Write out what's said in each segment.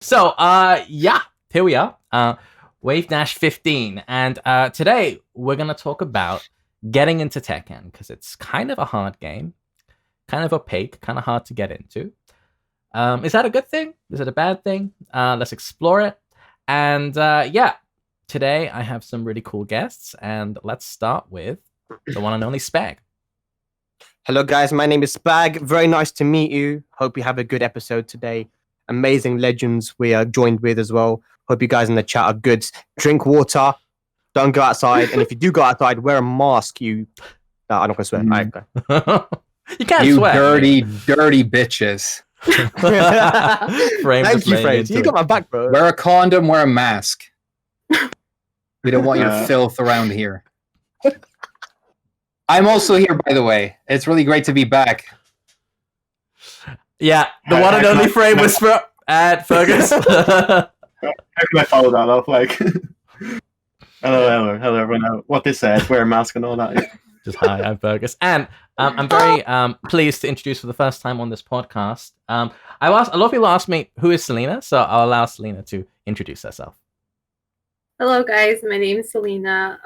Yeah, here we are. Wavedash 15, and today we're gonna talk about getting into Tekken because it's kind of a hard game, kind of opaque, kind of hard to get into. Is that a good thing? Is it a bad thing? Let's explore it. And yeah, today I have some really cool guests, and let's start with the one and only Spag. Hello, guys. My name is Spag. Very nice to meet you. Hope you have a good episode today. Amazing legends we are joined with as well. Hope you guys in the chat are good. Drink water. Don't go outside. And if you do go outside, wear a mask. No, I'm not going to swear. All right, go. You can't You swear. dirty bitches. Thank you, Frames. You got my back, bro. Wear a condom, wear a mask. We don't want your filth around here. I'm also here, by the way. It's really great to be back. Yeah, the one and only FrameWhisperer at Fergus. How can I follow that up? Like, hello, everyone. What they said, wear a mask and all that. Just hi, I'm Fergus, and I'm very pleased to introduce for the first time on this podcast. A lot of people ask me who is Celina, so I'll allow Celina to introduce herself. Hello, guys. My name is Celina.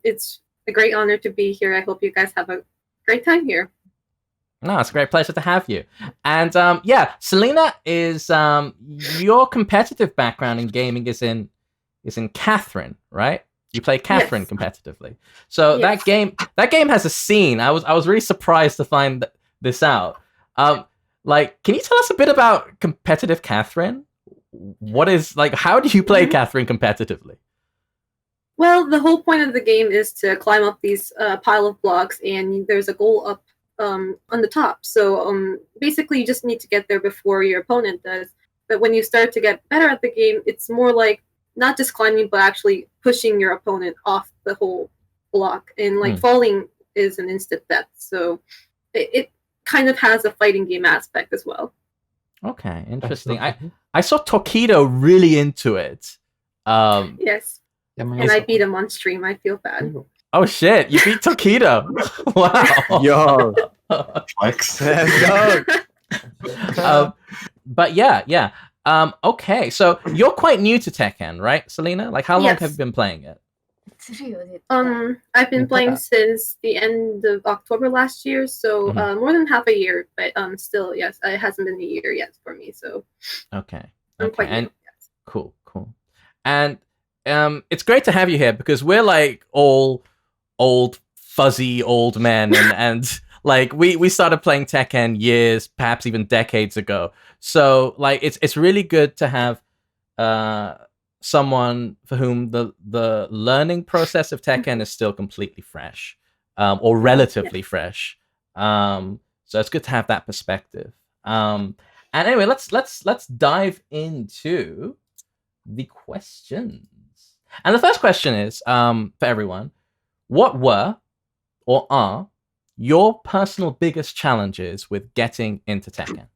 It's a great honor to be here. I hope you guys have a great time here. No, it's a great pleasure to have you. And yeah, Celina is your competitive background in gaming is in Catherine, right? You play Catherine competitively. So Yes. that game has a scene. I was really surprised to find this out. Like, can you tell us a bit about competitive Catherine? What is like? How do you play Catherine competitively? Well, the whole point of the game is to climb up these pile of blocks, and there's a goal up on the top. So basically, you just need to get there before your opponent does. But when you start to get better at the game, it's more like not just climbing, but actually pushing your opponent off the whole block. And like falling is an instant death. So it kind of has a fighting game aspect as well. Okay, interesting. I saw Tokido really into it. Yes. And I beat him on stream. I feel bad. Oh shit! You beat Tokido. Wow. Yo. Flex. But yeah. Okay, so you're quite new to Tekken, right, Celina? Like, how long have you been playing it? I've been playing since the end of October last year, so more than half a year. But still, yes, it hasn't been a year yet for me. So okay, I'm quite new. Yes. Cool. And it's great to have you here because we're like all old, fuzzy old men, and like we started playing Tekken years, perhaps even decades ago. So like it's really good to have someone for whom the learning process of Tekken is still completely fresh, or relatively fresh. So it's good to have that perspective. And anyway, let's dive into the questions. And the first question is for everyone: what were or are your personal biggest challenges with getting into Tekken?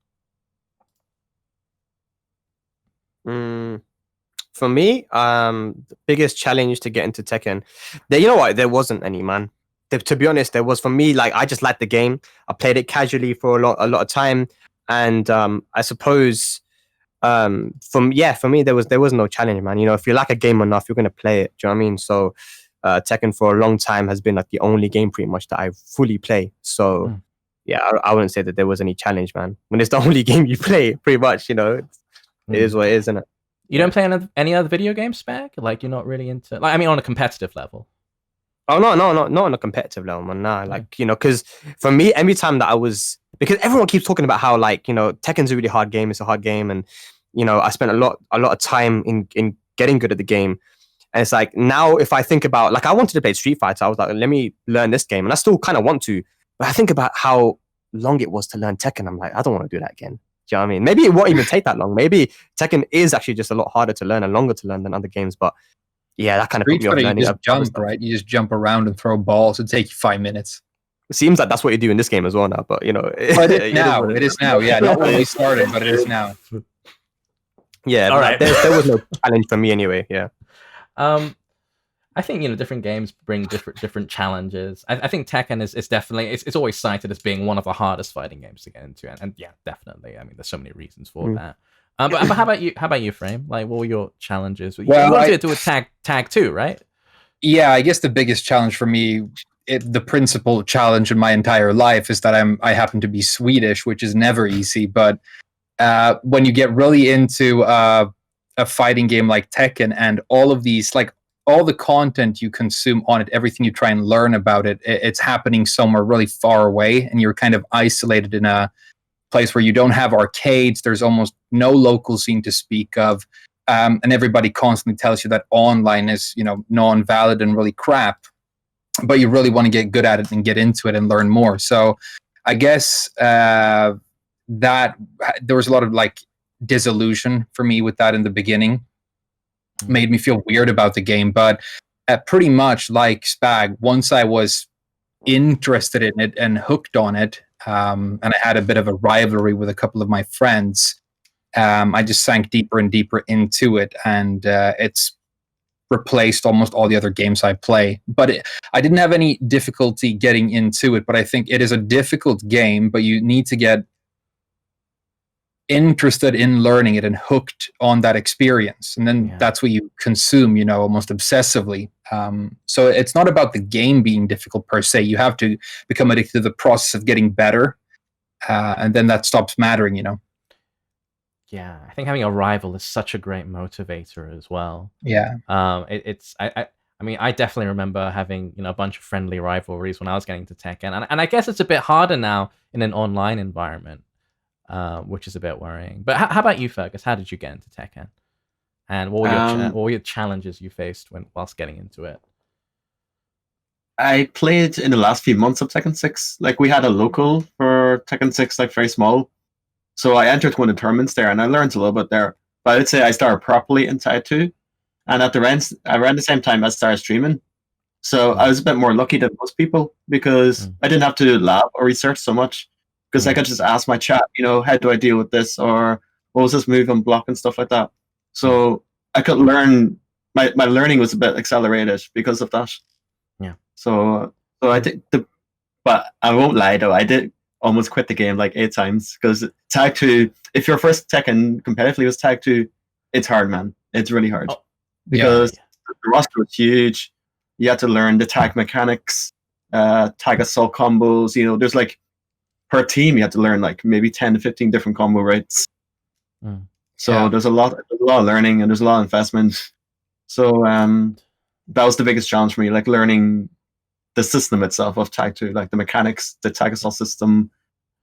For me, the biggest challenge to get into Tekken, you know what? There wasn't any, man. To be honest, there was for me. Like, I just liked the game. I played it casually for a lot of time, and I suppose for me there was no challenge, man. You know, if you like a game enough, you're gonna play it. Do you know what I mean? So Tekken for a long time has been like the only game pretty much that I fully play. So yeah, I wouldn't say that there was any challenge, man. When it's the only game you play, pretty much, you know, it is what it is, isn't it? You don't play any other video games, Spag? Like, you're not really into, like, I mean, on a competitive level. Oh no, not on a competitive level, man. Nah, like, you know, because for me, every time that because everyone keeps talking about how, like, you know, Tekken's a really hard game. It's a hard game, and you know, I spent a lot of time in getting good at the game. And it's like, now if I think about, like, I wanted to play Street Fighter, I was like, let me learn this game, and I still kind of want to, but I think about how long it was to learn Tekken. I'm like, I don't want to do that again. Do you know what I mean? Maybe it won't even take that long. Maybe Tekken is actually just a lot harder to learn and longer to learn than other games. But yeah, that kind of put me off learning. You just jump, right? You just jump around and throw balls. It'd take you 5 minutes. It seems like that's what you do in this game as well now. But you know, but it is now. Yeah, not when we started, but it is now. Yeah, all right. There was no challenge for me anyway. Yeah. I think, you know, different games bring different challenges. I think Tekken is definitely it's always cited as being one of the hardest fighting games to get into, and yeah, definitely. I mean, there's so many reasons for that. But how about you? How about you, Frame? Like, what were your challenges? You Well, wanted to do a tag too, right? Yeah, I guess the biggest challenge for me, the principal challenge in my entire life, is that I happen to be Swedish, which is never easy. But when you get really into a fighting game like Tekken, and all of these, like all the content you consume on it, everything you try and learn about it, it's happening somewhere really far away, and you're kind of isolated in a place where you don't have arcades. There's almost no local scene to speak of. And everybody constantly tells you that online is, non-valid and really crap, but you really want to get good at it and get into it and learn more. So I guess that there was a lot of like disillusion for me with that in the beginning. Made me feel weird about the game, but pretty much like Spag, once I was interested in it and hooked on it, and I had a bit of a rivalry with a couple of my friends, I just sank deeper and deeper into it, and it's replaced almost all the other games I play. But I didn't have any difficulty getting into it, but I think it is a difficult game, but you need to get interested in learning it and hooked on that experience. And then that's what you consume, almost obsessively. So it's not about the game being difficult per se. You have to become addicted to the process of getting better, and then that stops mattering, Yeah, I think having a rival is such a great motivator as well. Yeah. I mean, I definitely remember having a bunch of friendly rivalries when I was getting to Tekken, and I guess it's a bit harder now in an online environment, which is a bit worrying. But how about you, Fergus? How did you get into Tekken? And what were your challenges you faced whilst getting into it? I played in the last few months of Tekken 6. Like, we had a local for Tekken 6, like very small. So I entered one of the tournaments there, and I learned a little bit there. But I'd say I started properly in Tide 2. And around the same time, I started streaming. So I was a bit more lucky than most people, because I didn't have to do lab or research so much. Because I could just ask my chat, how do I deal with this? Or what was this move and block and stuff like that. So I could learn, my learning was a bit accelerated because of that. Yeah. So I think but I won't lie though, I did almost quit the game like 8 times, because Tag 2, if your first Tekken competitively was Tag 2, it's hard, man. It's really hard. Because the roster was huge. You had to learn the tag mechanics, tag assault combos. There's like, per team, you have to learn like maybe 10 to 15 different combo rates. So there's a lot of learning, and there's a lot of investment. So that was the biggest challenge for me, like learning the system itself of Tag 2, like the mechanics, the tag assault system,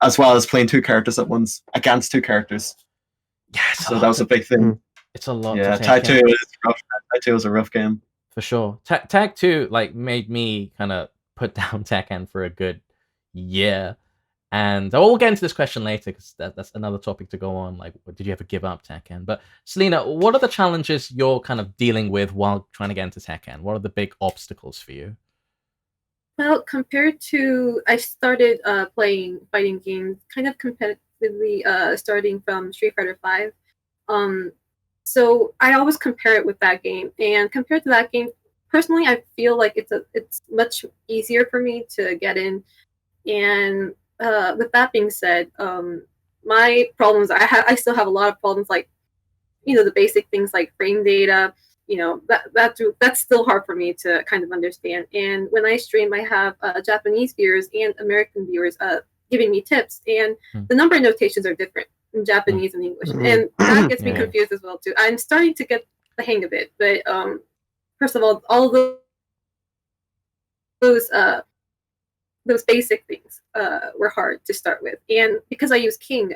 as well as playing 2 characters at once against 2 characters. Yes. So that was a big thing. It's a lot. Yeah, Tag 2 is rough. Tag 2 was a rough game. For sure. Tag 2 like made me kind of put down Tekken for a good year. And we'll get into this question later, because that's another topic to go on. Like, did you ever give up Tekken? But Celina, what are the challenges you're kind of dealing with while trying to get into Tekken? What are the big obstacles for you? Well, compared to, I started playing fighting games kind of competitively, starting from Street Fighter V. So I always compare it with that game, and compared to that game, personally, I feel like it's much easier for me to get in. And with that being said, my problems, I still have a lot of problems, like the basic things like frame data. That's still hard for me to kind of understand. And when I stream, I have Japanese viewers and American viewers giving me tips, and the number notations are different in Japanese and English, and that gets me confused as well too. I'm starting to get the hang of it, but first of all of those basic things were hard to start with. And because I use King,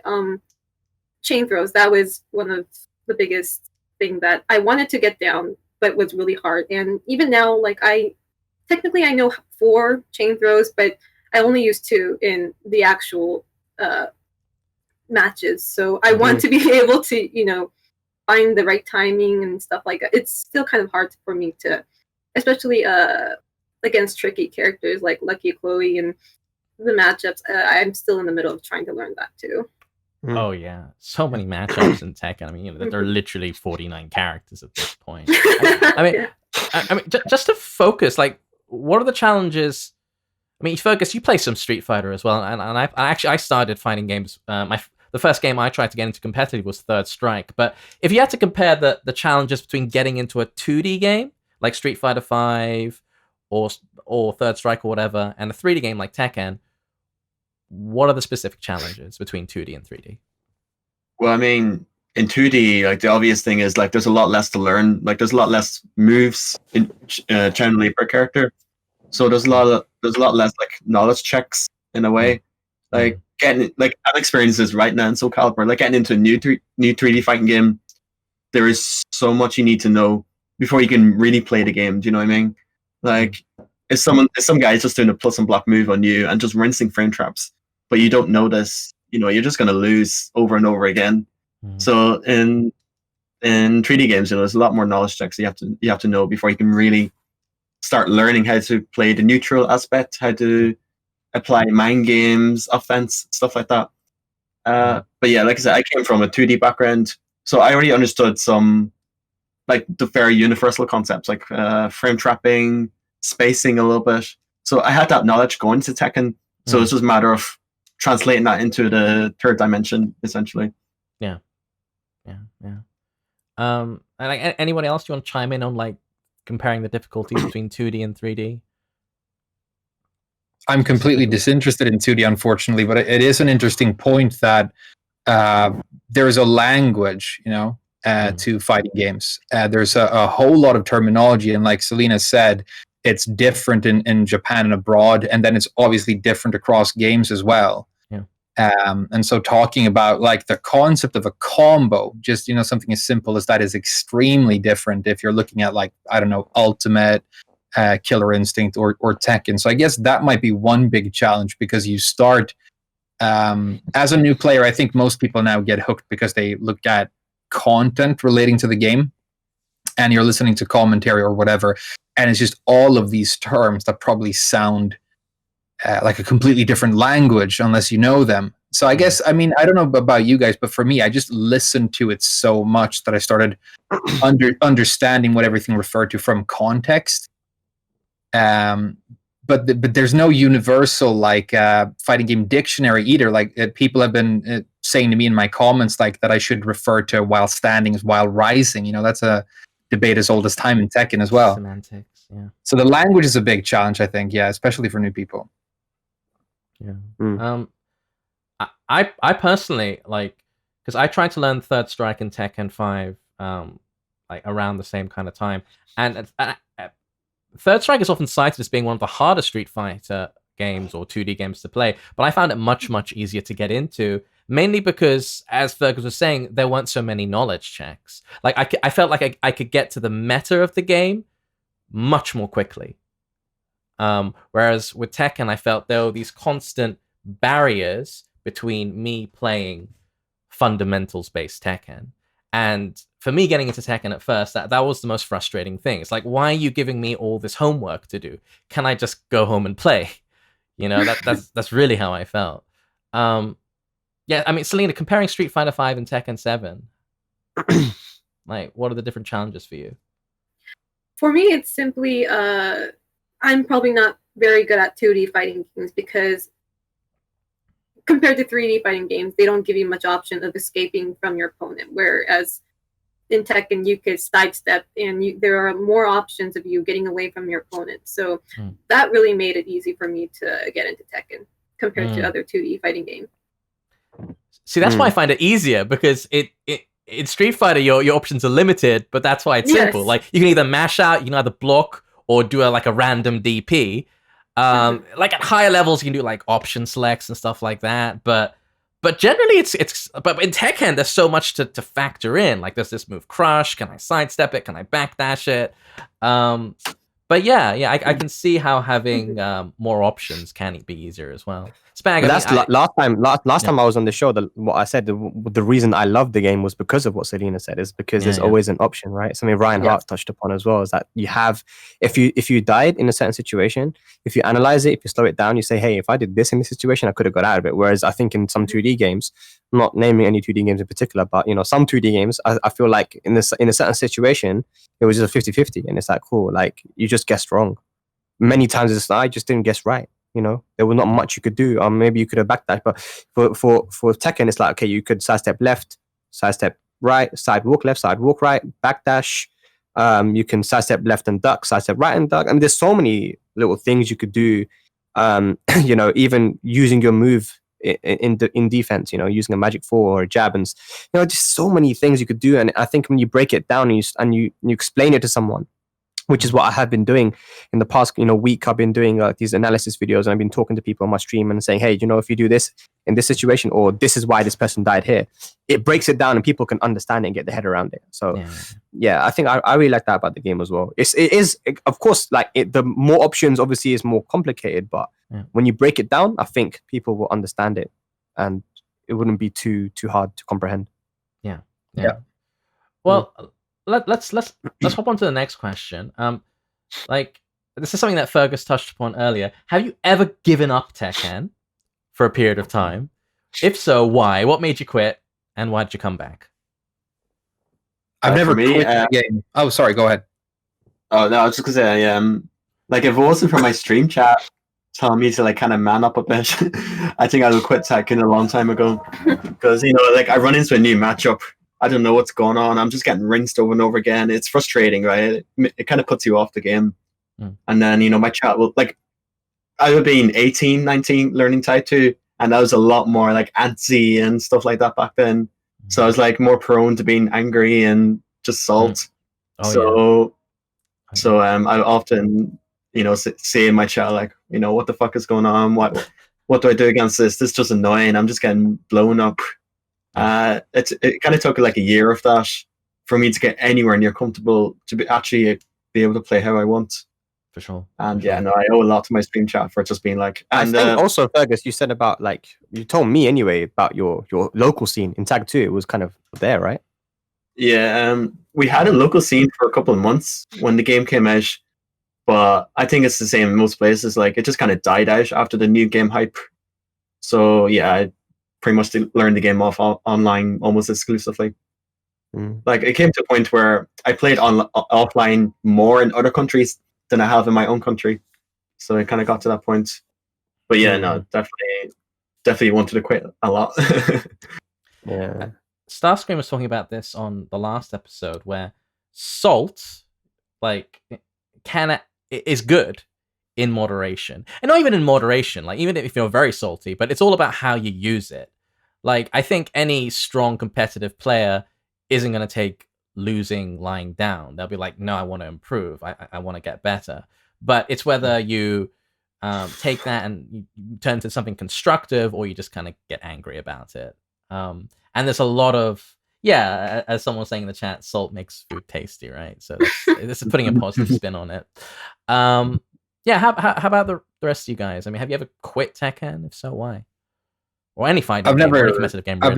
chain throws, that was one of the biggest thing that I wanted to get down, but was really hard. And even now, like, I know 4 chain throws, but I only use 2 in the actual matches. So I want to be able to, find the right timing and stuff like that. It's still kind of hard for me to, especially against tricky characters like Lucky Chloe and the matchups. I'm still in the middle of trying to learn that too. Oh yeah, so many matchups in Tekken. I mean, there are literally 49 characters at this point. I mean, just to focus, like, what are the challenges? I mean, Fergus, you play some Street Fighter as well, and I started fighting games. The the first game I tried to get into competitive was Third Strike. But if you had to compare the challenges between getting into a 2D game like Street Fighter V or Third Strike or whatever, and a 3D game like Tekken, what are the specific challenges between 2D and 3D? Well, I mean, in 2D, like the obvious thing is like there's a lot less to learn. Like there's a lot less moves generally per character, so there's a lot less like knowledge checks in a way. Like getting like I've experienced this right now in Soul Calibur. Like getting into a new 3D fighting game, there is so much you need to know before you can really play the game. Do you know what I mean? Like if some guy's just doing a plus and block move on you and just rinsing frame traps, but you don't notice, you're just gonna lose over and over again. So in 3D games, there's a lot more knowledge checks you have to know before you can really start learning how to play the neutral aspect, how to apply mind games, offense, stuff like that. But yeah, like I said, I came from a 2D background, so I already understood some like the very universal concepts like frame trapping, spacing a little bit. So I had that knowledge going to Tekken. So it's just a matter of translating that into the third dimension, essentially. Yeah. And like anyone else you want to chime in on like comparing the difficulties between 2D and 3D? I'm completely disinterested in 2D, unfortunately, but it is an interesting point that there is a language, to fighting games. There's a whole lot of terminology, and like Celina said, it's different in Japan and abroad, and then it's obviously different across games as well. And so talking about like the concept of a combo, just something as simple as that is extremely different if you're looking at like, I don't know, Ultimate, Killer Instinct or Tekken. So I guess that might be one big challenge, because you start as a new player. I think most people now get hooked because they look at content relating to the game, and you're listening to commentary or whatever, and it's just all of these terms that probably sound like a completely different language unless you know them. So I guess, I mean, I don't know about you guys, but for me, I just listened to it so much that I started understanding what everything referred to from context. But there's no universal like fighting game dictionary either. Like people have been saying to me in my comments like that I should refer to while standing as while rising. That's a debate as old as time in Tekken as well. Semantics, yeah. So the language is a big challenge, I think, especially for new people. Yeah. I personally like, because I tried to learn Third Strike and Tekken 5 like around the same kind of time, and Third Strike is often cited as being one of the harder Street Fighter games or 2D games to play, but I found it much easier to get into, mainly because, as Fergus was saying, there weren't so many knowledge checks. Like I felt like I could get to the meta of the game much more quickly. Whereas with Tekken, I felt there were these constant barriers between me playing fundamentals-based Tekken. And for me, getting into Tekken at first, that was the most frustrating thing. It's like, why are you giving me all this homework to do? Can I just go home and play? That's really how I felt. Yeah, I mean, Celina, comparing Street Fighter V and Tekken 7, like, what are the different challenges for you? For me, it's simply I'm probably not very good at 2D fighting games, because compared to 3D fighting games, they don't give you much option of escaping from your opponent. Whereas in Tekken, you could sidestep, and there are more options of you getting away from your opponent. So that really made it easy for me to get into Tekken compared to other 2D fighting games. See, that's why I find it easier, because in Street Fighter, your options are limited, but that's why it's simple. Like, you can either mash out, you can either block, or do a random DP. Like at higher levels, you can do like option selects and stuff like that. But generally, but in Tekken, there's so much to factor in. Like, there's this move Crush. Can I sidestep it? Can I backdash it? But yeah, I can see how having more options can be easier as well. Spag, last time I was on the show, what I said, the reason I loved the game was because of what Celina said, is because there's always an option, right? Something Ryan Hart touched upon as well, is that you have, if you died in a certain situation, if you analyze it, if you slow it down, you say, hey, if I did this in this situation, I could have got out of it. Whereas I think in some 2D games, I'm not naming any 2D games in particular, but some 2D games, I feel like in a certain situation, it was just a 50-50, and it's like, cool, like you just guessed wrong. Many times I just didn't guess right. You know, there was not much you could do. Maybe you could have backdash, but for Tekken, it's like, okay, you could sidestep left, sidestep right, sidewalk left, sidewalk right, backdash. You can sidestep left and duck, sidestep right and duck. I mean, there's so many little things you could do. You know, even using your move in defense, you know, using a magic 4 or a jab, and you know, just so many things you could do. And I think when you break it down and you explain it to someone, which is what I have been doing in the past, you know, week. I've been doing these analysis videos, and I've been talking to people on my stream and saying, hey, you know, if you do this in this situation, or this is why this person died here, it breaks it down and people can understand it and get their head around it. So yeah, I think I really like that about the game as well. It is, of course, like the more options obviously is more complicated, but when you break it down, I think people will understand it and it wouldn't be too hard to comprehend. Yeah. Well, let's hop on to the next question. Like, this is something that Fergus touched upon earlier. Have you ever given up Tekken for a period of time? If so, why? What made you quit, and why did you come back? I've never quit the game. Oh, sorry. Go ahead. Oh no, I was just gonna say, like, if it wasn't for my stream chat telling me to like kind of man up a bit, I think I would quit Tekken a long time ago. Because, you know, like, I run into a new matchup, I don't know what's going on. I'm just getting rinsed over and over again. It's frustrating, right? It kind of puts you off the game. And then, you know, my chat will, like, I would have been 18, 19 learning Type 2, and I was a lot more like antsy and stuff like that back then. So I was like more prone to being angry and just salt. I often, you know, say in my chat, like, you know, what the fuck is going on? What do I do against this? This is just annoying. I'm just getting blown up. It kind of took like a year of that for me to get anywhere near comfortable to actually be able to play how I want. For sure. And yeah, no, I owe a lot to my stream chat for just being like. And I think also, Fergus, you said about, like, you told me anyway about your local scene in Tag 2. It was kind of there, right? Yeah, we had a local scene for a couple of months when the game came out, but I think it's the same in most places. Like, it just kind of died out after the new game hype. So yeah, I pretty much learned the game off online almost exclusively. Like, it came to a point where I played offline more in other countries than I have in my own country. So it kind of got to that point. But yeah, no, definitely wanted to quit a lot. Yeah. Starscream was talking about this on the last episode, where salt, like, is good in moderation. And not even in moderation, like, even if you're very salty, but it's all about how you use it. Like, I think any strong competitive player isn't going to take losing lying down. They'll be like, no, I want to improve. I want to get better. But it's whether you take that and you turn to something constructive, or you just kind of get angry about it. And there's a lot of, as someone was saying in the chat, salt makes food tasty, right? So this is putting a positive spin on it. How about the rest of you guys? I mean, have you ever quit Tekken? If so, why? Or any fighting game, or any competitive game. I've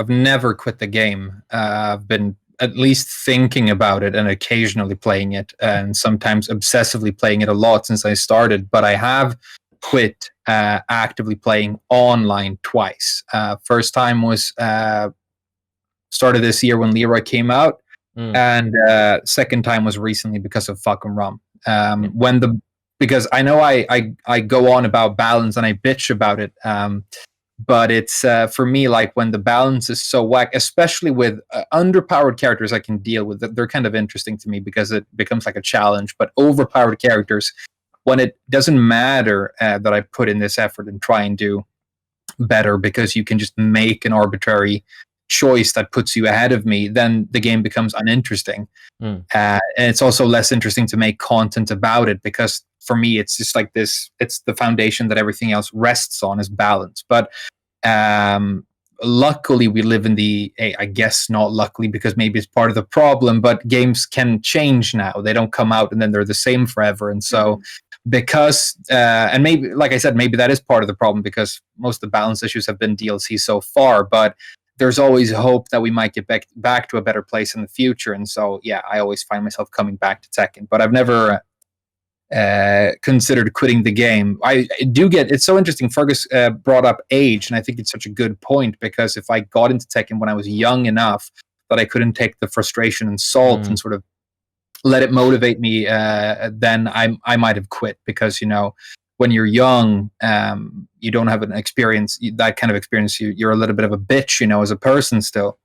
never quit the game. I've been at least thinking about it and occasionally playing it, and sometimes obsessively playing it a lot since I started. But I have quit actively playing online twice. First time was started this year when Leroy came out, and second time was recently because of fucking rum. Because I know I go on about balance and I bitch about it. But it's, for me, like, when the balance is so whack, especially with underpowered characters I can deal with, they're kind of interesting to me because it becomes like a challenge. But overpowered characters, when it doesn't matter that I put in this effort and try and do better because you can just make an arbitrary choice that puts you ahead of me, then the game becomes uninteresting. And it's also less interesting to make content about it, because for me, it's just like this, it's the foundation that everything else rests on, is balance. But luckily we live in I guess not luckily, because maybe it's part of the problem, but games can change now. They don't come out and then they're the same forever. And so because, and maybe, like I said, maybe that is part of the problem, because most of the balance issues have been DLC so far, but there's always hope that we might get back to a better place in the future. And so, yeah, I always find myself coming back to Tekken, but I've never considered quitting the game. I do get, it's so interesting. Fergus brought up age, and I think it's such a good point, because if I got into Tekken when I was young enough that I couldn't take the frustration and salt and sort of let it motivate me, then I might have quit, because, you know, when you're young, you don't have an experience, that kind of experience. You're a little bit of a bitch, as a person still.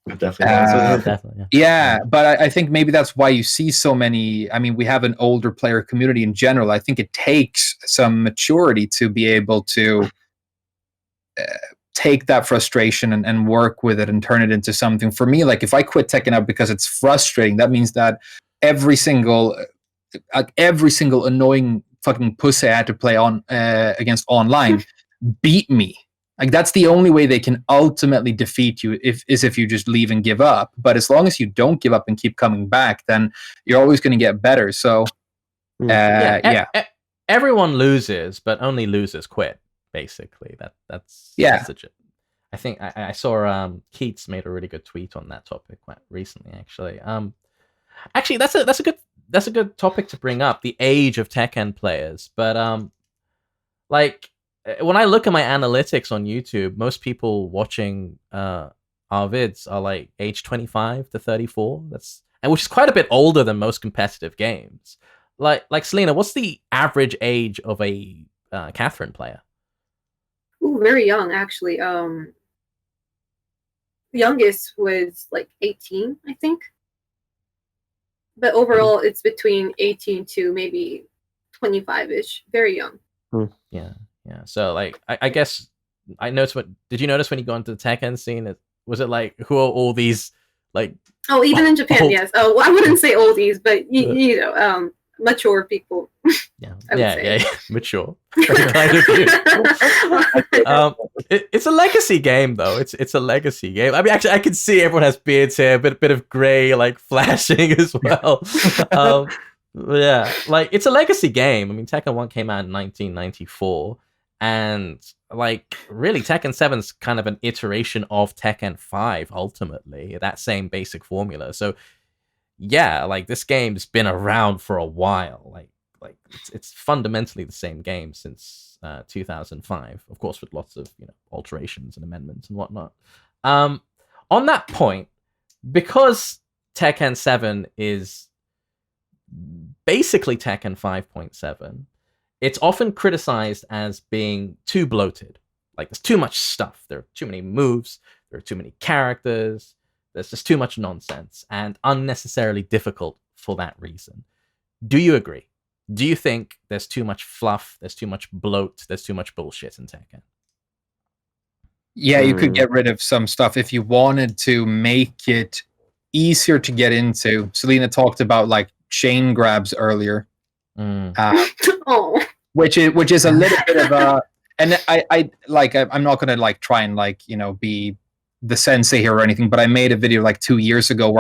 Definitely. Definitely. Yeah, but I think maybe that's why you see so many. I mean, we have an older player community in general. I think it takes some maturity to be able to take that frustration and work with it and turn it into something. For me, like if I quit Tekken out because it's frustrating, that means that every single annoying fucking pussy I had to play on against online beat me. Like that's the only way they can ultimately defeat you if you just leave and give up. But as long as you don't give up and keep coming back, then you're always going to get better. So everyone loses, but only losers quit. Basically, that's legit. I think I saw Keats made a really good tweet on that topic quite recently. Actually, that's a good topic to bring up, the age of Tekken players. But like when I look at my analytics on YouTube, most people watching our vids are like age 25 to 34. Which is quite a bit older than most competitive games. Like Celina, what's the average age of a Catherine player? Ooh, very young, actually. Youngest was like 18, I think. But overall, it's between 18 to maybe 25-ish. Very young. Yeah. So, like, I guess I noticed. Did you notice when you got into the Tekken scene? Was it like, who are all these, like... Oh, even in Japan, yes. Oh, well, I wouldn't say oldies, but, mature people. Yeah, mature. Kind of you. It's a legacy game, though. It's a legacy game. I mean, actually, I can see everyone has beards here, a bit of gray, like flashing as well. Yeah, like it's a legacy game. I mean, Tekken 1 came out in 1994, and like really, Tekken 7's kind of an iteration of Tekken 5. Ultimately, that same basic formula. So yeah, like this game's been around for a while. Like it's fundamentally the same game since 2005, of course, with lots of alterations and amendments and whatnot. On that point, because Tekken 7 is basically Tekken 5.7, it's often criticized as being too bloated. Like there's too much stuff. There are too many moves. There are too many characters. There's just too much nonsense and unnecessarily difficult for that reason. Do you agree? Do you think there's too much fluff, there's too much bloat, there's too much bullshit in Tekken? Yeah, you could get rid of some stuff if you wanted to make it easier to get into. Celina talked about like chain grabs earlier, which is a little bit of a. And I'm not gonna like try and be the sensei here or anything, but I made a video like 2 years ago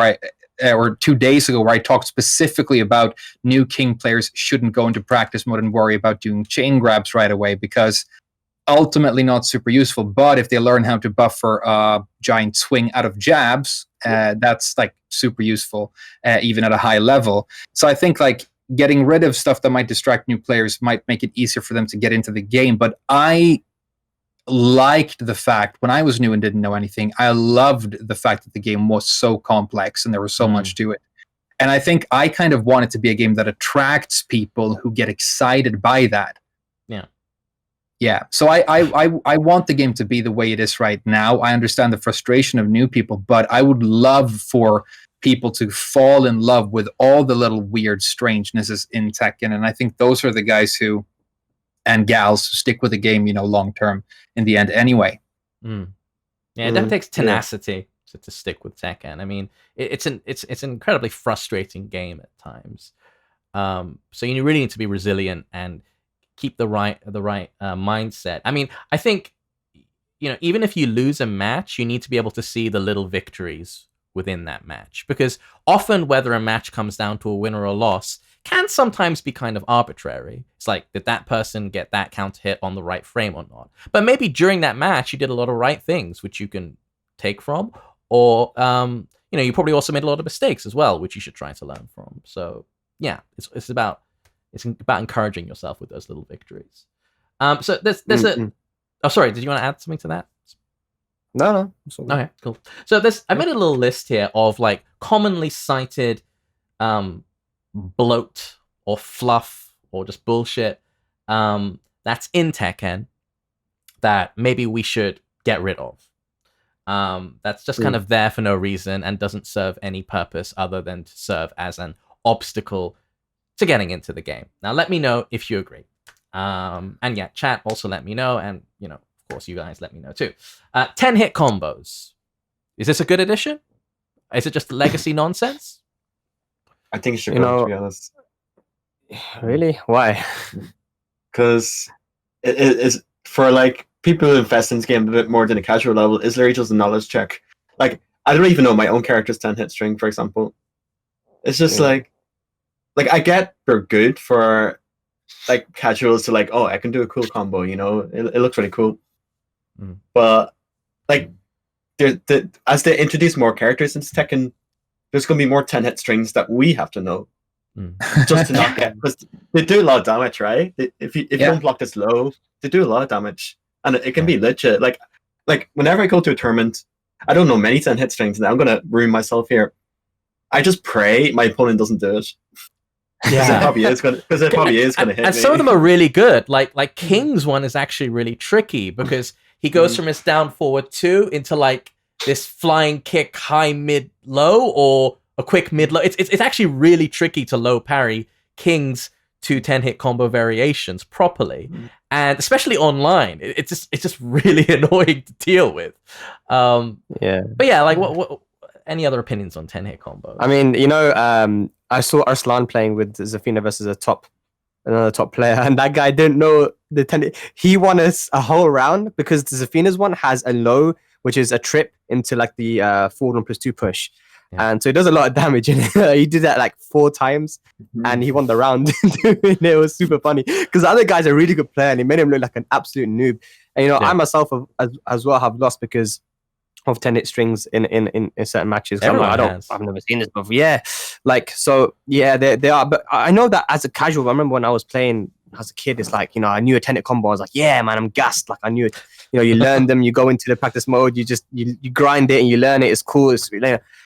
or 2 days ago where I talked specifically about new King players shouldn't go into practice mode and worry about doing chain grabs right away, because ultimately not super useful. But if they learn how to buffer a giant swing out of jabs, that's like super useful, even at a high level. So I think like getting rid of stuff that might distract new players might make it easier for them to get into the game. But I liked the fact, when I was new and didn't know anything, I loved the fact that the game was so complex and there was so much to it. And I think I kind of want it to be a game that attracts people who get excited by that. Yeah. So I want the game to be the way it is right now. I understand the frustration of new people, but I would love for people to fall in love with all the little weird strangenesses in Tekken. And I think those are the guys and gals who stick with the game, long term in the end anyway. Yeah, it definitely takes tenacity to stick with Tekken. I mean, it's an incredibly frustrating game at times. So you really need to be resilient and keep the right mindset. I mean, I think even if you lose a match, you need to be able to see the little victories within that match, because often whether a match comes down to a win or a loss can sometimes be kind of arbitrary. It's like, did that person get that counter hit on the right frame or not? But maybe during that match you did a lot of right things which you can take from, or you probably also made a lot of mistakes as well, which you should try to learn from. So yeah, it's about encouraging yourself with those little victories. So there's a... Oh, sorry, did you want to add something to that? No. Okay, cool. So I made a little list here of like commonly cited bloat or fluff or just bullshit that's in Tekken that maybe we should get rid of. That's just kind of there for no reason and doesn't serve any purpose other than to serve as an obstacle to getting into the game. Now, let me know if you agree. And yeah, chat also let me know, and of course, you guys let me know too. 10-hit combos. Is this a good addition? Is it just legacy nonsense? I think it should go, to be honest. Really? Why? Because it is for like people who invest in this game a bit more than a casual level. Is literally just a knowledge check. Like, I don't even know my own character's 10-hit string, for example. It's just like I get they're good for like casuals to like, oh, I can do a cool combo, it looks really cool. But like as they introduce more characters into Tekken, there's going to be more 10-hit strings that we have to know just to not get, because they do a lot of damage, right? If you don't block this low, they do a lot of damage, and it can be legit. Like whenever I go to a tournament, I don't know many 10-hit strings, and I'm going to ruin myself here. I just pray my opponent doesn't do it. Because it probably is going to hit me. And some of them are really good. Like King's one is actually really tricky because he goes from his down forward 2 into like this flying kick high mid low or a quick mid low. It's actually really tricky to low parry King's 2 10-hit combo variations properly, and especially online, it's just really annoying to deal with. But yeah, like what any other opinions on 10-hit combos? I mean, I saw Arslan playing with Zafina versus another top player, and that guy didn't know the 10. He won us a whole round because the Zafina's one has a low, which is a trip into like the forward 1+2 push. And so it does a lot of damage. And he did that like 4 times, and he won the round. It was super funny because the other guy's a really good player, and he made him look like an absolute noob. And I myself as well have lost because of 10-hit strings in certain matches. I've never seen this before. Yeah, like so. Yeah, they are. But I know that as a casual, I remember when I was playing as a kid, it's like I knew a 10-hit combo. I was like, yeah, man, I'm gassed. Like I knew it. You learn them. You go into the practice mode. You just you grind it and you learn it. It's cool.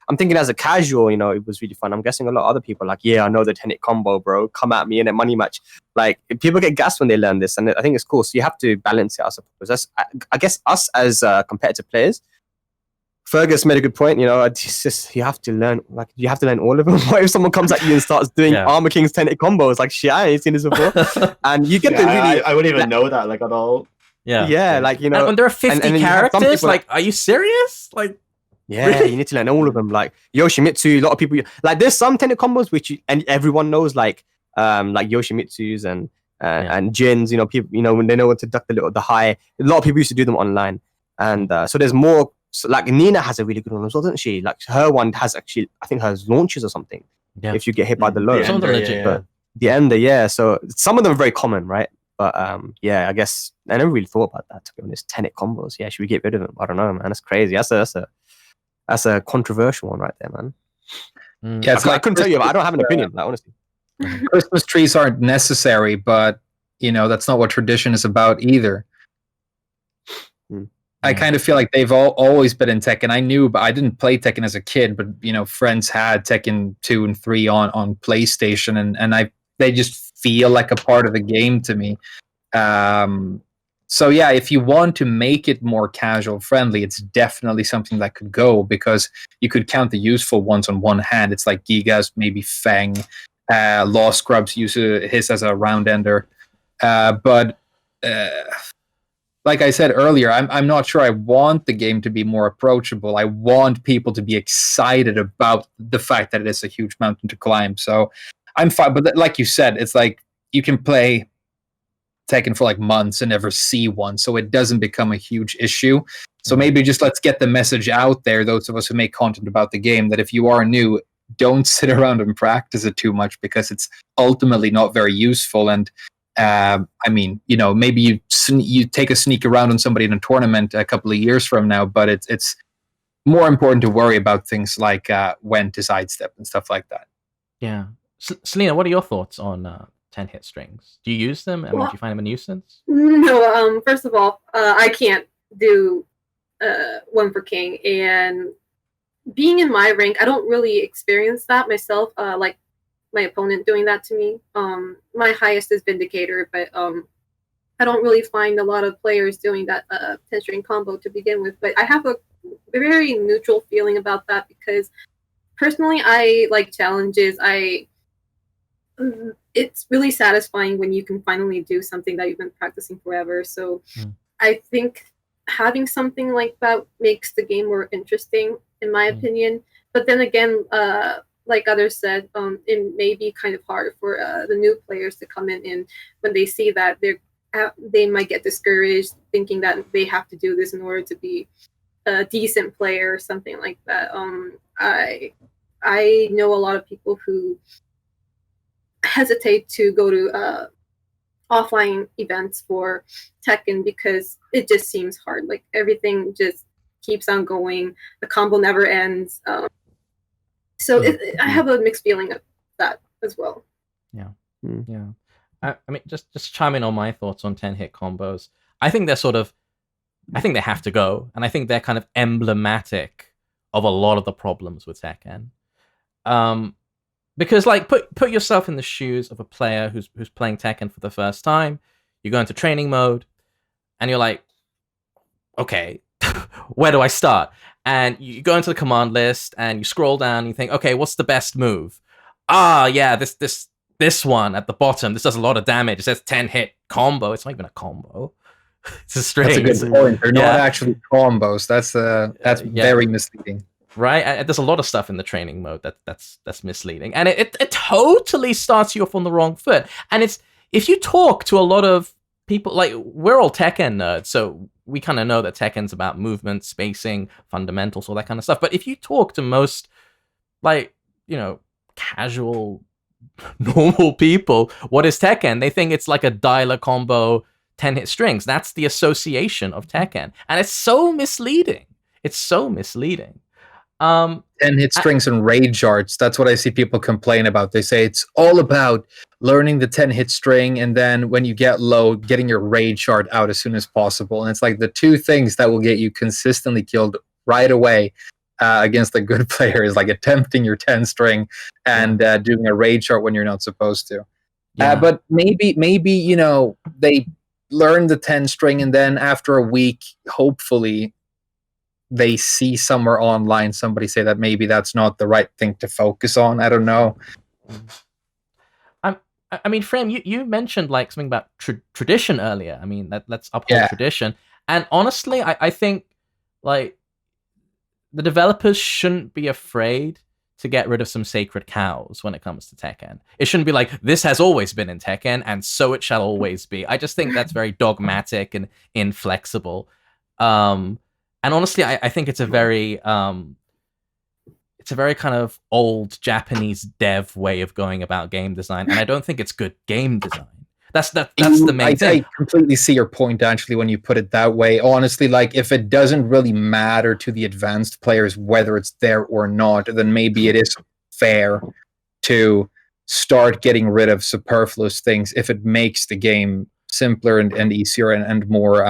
I'm thinking as a casual, it was really fun. I'm guessing a lot of other people are like, yeah, I know the 10-hit combo, bro. Come at me in a money match. Like people get gassed when they learn this, and I think it's cool. So you have to balance it, I suppose. I guess us as competitive players. Fergus made a good point. It's just you have to learn all of them. What if someone comes at you and starts doing Armor King's 10-hit combos? Like shit, I ain't seen this before. And you get the really. I wouldn't even know that at all. Yeah, like and when there are 50 characters, like, are you serious? Like, really? You need to learn all of them. Like Yoshimitsu, a lot of people like. There's some 10-hit combos which and everyone knows, like Yoshimitsu's and Jin's. People, when they know when to duck the high. A lot of people used to do them online, and so there's more. So, like Nina has a really good one as well, doesn't she? Like her one has actually, I think, has launches or something. Yeah. If you get hit by the low, the ender, yeah. So some of them are very common, right? But I guess I never really thought about that. To be honest, 10-hit combos. Yeah, should we get rid of them? I don't know, man. That's crazy. That's a controversial one right there, man. Yeah, I couldn't tell you. I don't have an opinion. Like, honestly, Christmas trees aren't necessary, but that's not what tradition is about either. I kind of feel like they've always been in Tekken. I knew, but I didn't play Tekken as a kid. But friends had Tekken 2 and 3 on PlayStation, and they just feel like a part of the game to me. So yeah, if you want to make it more casual friendly, it's definitely something that could go, because you could count the useful ones on one hand. It's like Gigas, maybe Fang, Law Scrubs use his as a round ender, but. Like I said earlier, I'm not sure I want the game to be more approachable. I want people to be excited about the fact that it is a huge mountain to climb. So I'm fine. But like you said, it's like you can play Tekken for like months and never see one. So it doesn't become a huge issue. So maybe just let's get the message out there, those of us who make content about the game, that if you are new, don't sit around and practice it too much, because it's ultimately not very useful. And I mean, maybe you take a sneak around on somebody in a tournament a couple of years from now, but it's more important to worry about things like when to sidestep and stuff like that. Yeah. Celina, what are your thoughts on 10-hit strings? Do you use them? I mean, do you find them a nuisance? No, first of all, I can't do one for King, and being in my rank, I don't really experience that myself. Like my opponent doing that to me. My highest is Vindicator, but I don't really find a lot of players doing that 10-string combo to begin with. But I have a very neutral feeling about that because personally, I like challenges. It's really satisfying when you can finally do something that you've been practicing forever. So I think having something like that makes the game more interesting, in my opinion. But then again, like others said, it may be kind of hard for the new players to come in, and when they see that, they might get discouraged, thinking that they have to do this in order to be a decent player or something like that. I know a lot of people who hesitate to go to offline events for Tekken because it just seems hard. Like everything just keeps on going. The combo never ends. So I have a mixed feeling of that as well. Yeah. Yeah. I mean, just chime in on my thoughts on 10-hit combos. I think they have to go, and I think they're kind of emblematic of a lot of the problems with Tekken. Because like put yourself in the shoes of a player who's playing Tekken for the first time. You go into training mode, and you're like, okay, where do I start? And you go into the command list, and you scroll down, and you think, okay, what's the best move? Yeah, this one at the bottom. This does a lot of damage. It says 10-hit combo. It's not even a combo. It's a string. That's a good point. They're not actually combos. That's very misleading. Right? And there's a lot of stuff in the training mode that's misleading. And it totally starts you off on the wrong foot. And if you talk to a lot of people, like we're all Tekken nerds, so we kind of know that Tekken's about movement, spacing, fundamentals, all that kind of stuff. But if you talk to most, like, casual, normal people, what is Tekken? They think it's like a dialer combo, 10-hit strings. That's the association of Tekken. And it's so misleading. 10-hit strings and rage arts. That's what I see people complain about. They say it's all about learning the 10-hit string, and then when you get low, getting your rage art out as soon as possible. And it's like the two things that will get you consistently killed right away against a good player is like attempting your 10 string and doing a rage art when you're not supposed to. But maybe they learn the 10 string, and then after a week, hopefully they see somewhere online somebody say that maybe that's not the right thing to focus on. I don't know. I mean, Frame, you mentioned like something about tradition earlier. I mean, let's uphold tradition. And honestly, I think like the developers shouldn't be afraid to get rid of some sacred cows when it comes to Tekken. It shouldn't be like, this has always been in Tekken, and so it shall always be. I just think that's very dogmatic and inflexible. And honestly, I think it's a very kind of old Japanese dev way of going about game design, and I don't think it's good game design. That's the main thing. I completely see your point, actually, when you put it that way. Honestly, like, if it doesn't really matter to the advanced players whether it's there or not, then maybe it is fair to start getting rid of superfluous things if it makes the game simpler and easier and more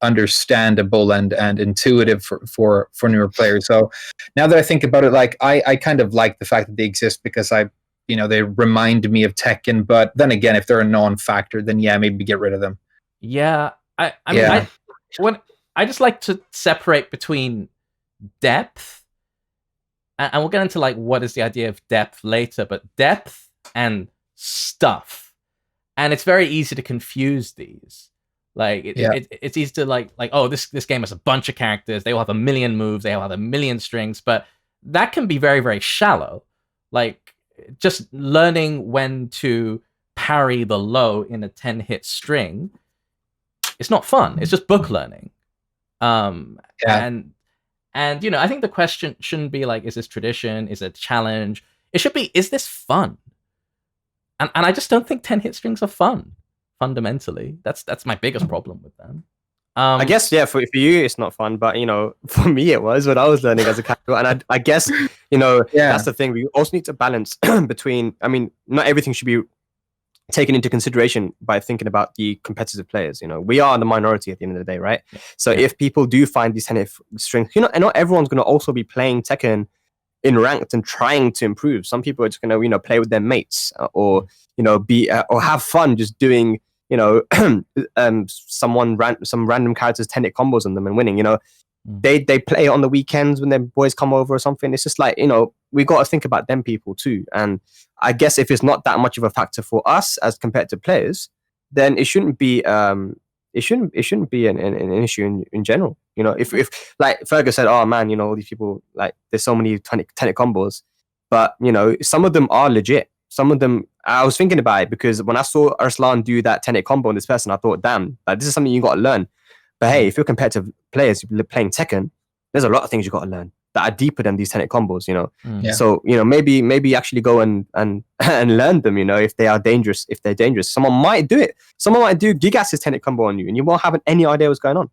understandable and intuitive for newer players. So now that I think about it, like, I kind of like the fact that they exist because they remind me of Tekken, but then again, if they're a non-factor, then maybe get rid of them. Yeah, I mean, I just like to separate between depth, and we'll get into like what is the idea of depth later, but depth and stuff, and it's very easy to confuse these. Like it's easy to like oh, this game has a bunch of characters, they all have a million moves, they all have a million strings, but that can be very, very shallow. Like, just learning when to parry the low in a 10-hit string, it's not fun. It's just book learning. And I think the question shouldn't be like, is this tradition? Is it a challenge? It should be, is this fun? And I just don't think 10-hit strings are fun, fundamentally. That's my biggest problem with them. I guess, for you it's not fun, but for me it was when I was learning as a casual. And I guess that's the thing. We also need to balance between. I mean, not everything should be taken into consideration by thinking about the competitive players. We are the minority at the end of the day, right? So if people do find these 10-hit strings, and not everyone's going to also be playing Tekken in ranked and trying to improve. Some people are just gonna, play with their mates, or be or have fun just doing, some random characters 10-hit combos on them and winning. They play on the weekends when their boys come over or something. It's just like, we got to think about them people too. And I guess if it's not that much of a factor for us as compared to players, then it shouldn't be an issue in general. If like Fergus said, oh man, all these people, like there's so many 10-hit combos, but some of them are legit. Some of them, I was thinking about it because when I saw Arslan do that 10-hit combo on this person, I thought, damn, like, this is something you got to learn. But hey, if you're competitive players playing Tekken, there's a lot of things you got to learn that are deeper than these 10-hit combos. Yeah. So maybe actually go and learn them. If they are dangerous, if they're dangerous, someone might do it. Someone might do Gigas's 10-hit combo on you, and you won't have any idea what's going on.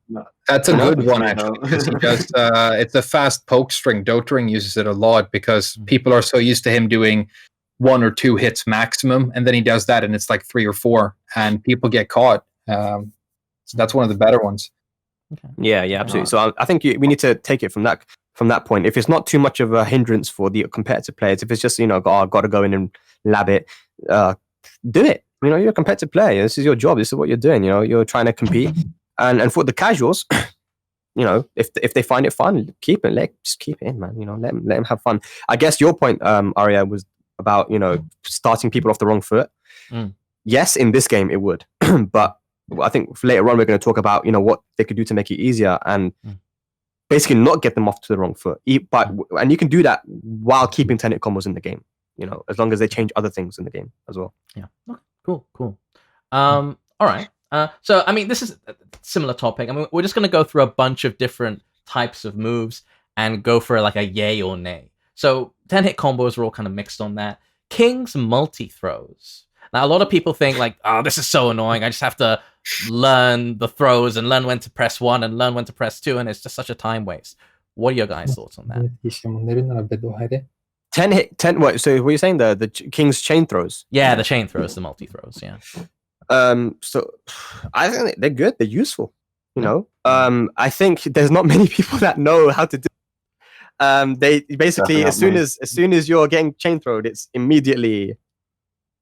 That's a good one actually. Because he does. It's a fast poke string. Dotering uses it a lot because people are so used to him doing 1 or 2 hits maximum, and then he does that, and it's like 3 or 4, and people get caught. So that's one of the better ones. Okay. Yeah, absolutely. So I think we need to take it from that point. If it's not too much of a hindrance for the competitive players, if it's just got to go in and lab it, do it. You're a competitive player. This is your job. This is what you're doing. You're trying to compete. And for the casuals, if they find it fun, keep it. Just keep it in, man. Let them have fun. I guess your point, Arya, was about starting people off the wrong foot. Yes, in this game it would, but I think later on we're going to talk about what they could do to make it easier and basically not get them off to the wrong foot. And you can do that while keeping 10-hit combos in the game. As long as they change other things in the game as well. Yeah. Okay. Cool. All right. So I mean, this is a similar topic. I mean, we're just going to go through a bunch of different types of moves and go for like a yay or nay. So 10-hit combos are all kind of mixed on that. King's multi-throws. Now, a lot of people think like, oh, this is so annoying. I just have to learn the throws and learn when to press 1 and learn when to press 2, and it's just such a time waste. What are your guys' thoughts on that? 10. What? So, what are you saying? The King's chain throws? Yeah, the chain throws, the multi throws. Yeah. So, I think they're good. They're useful. I think there's not many people that know how to do. They basically as soon as you're getting chain thrown, it's immediately.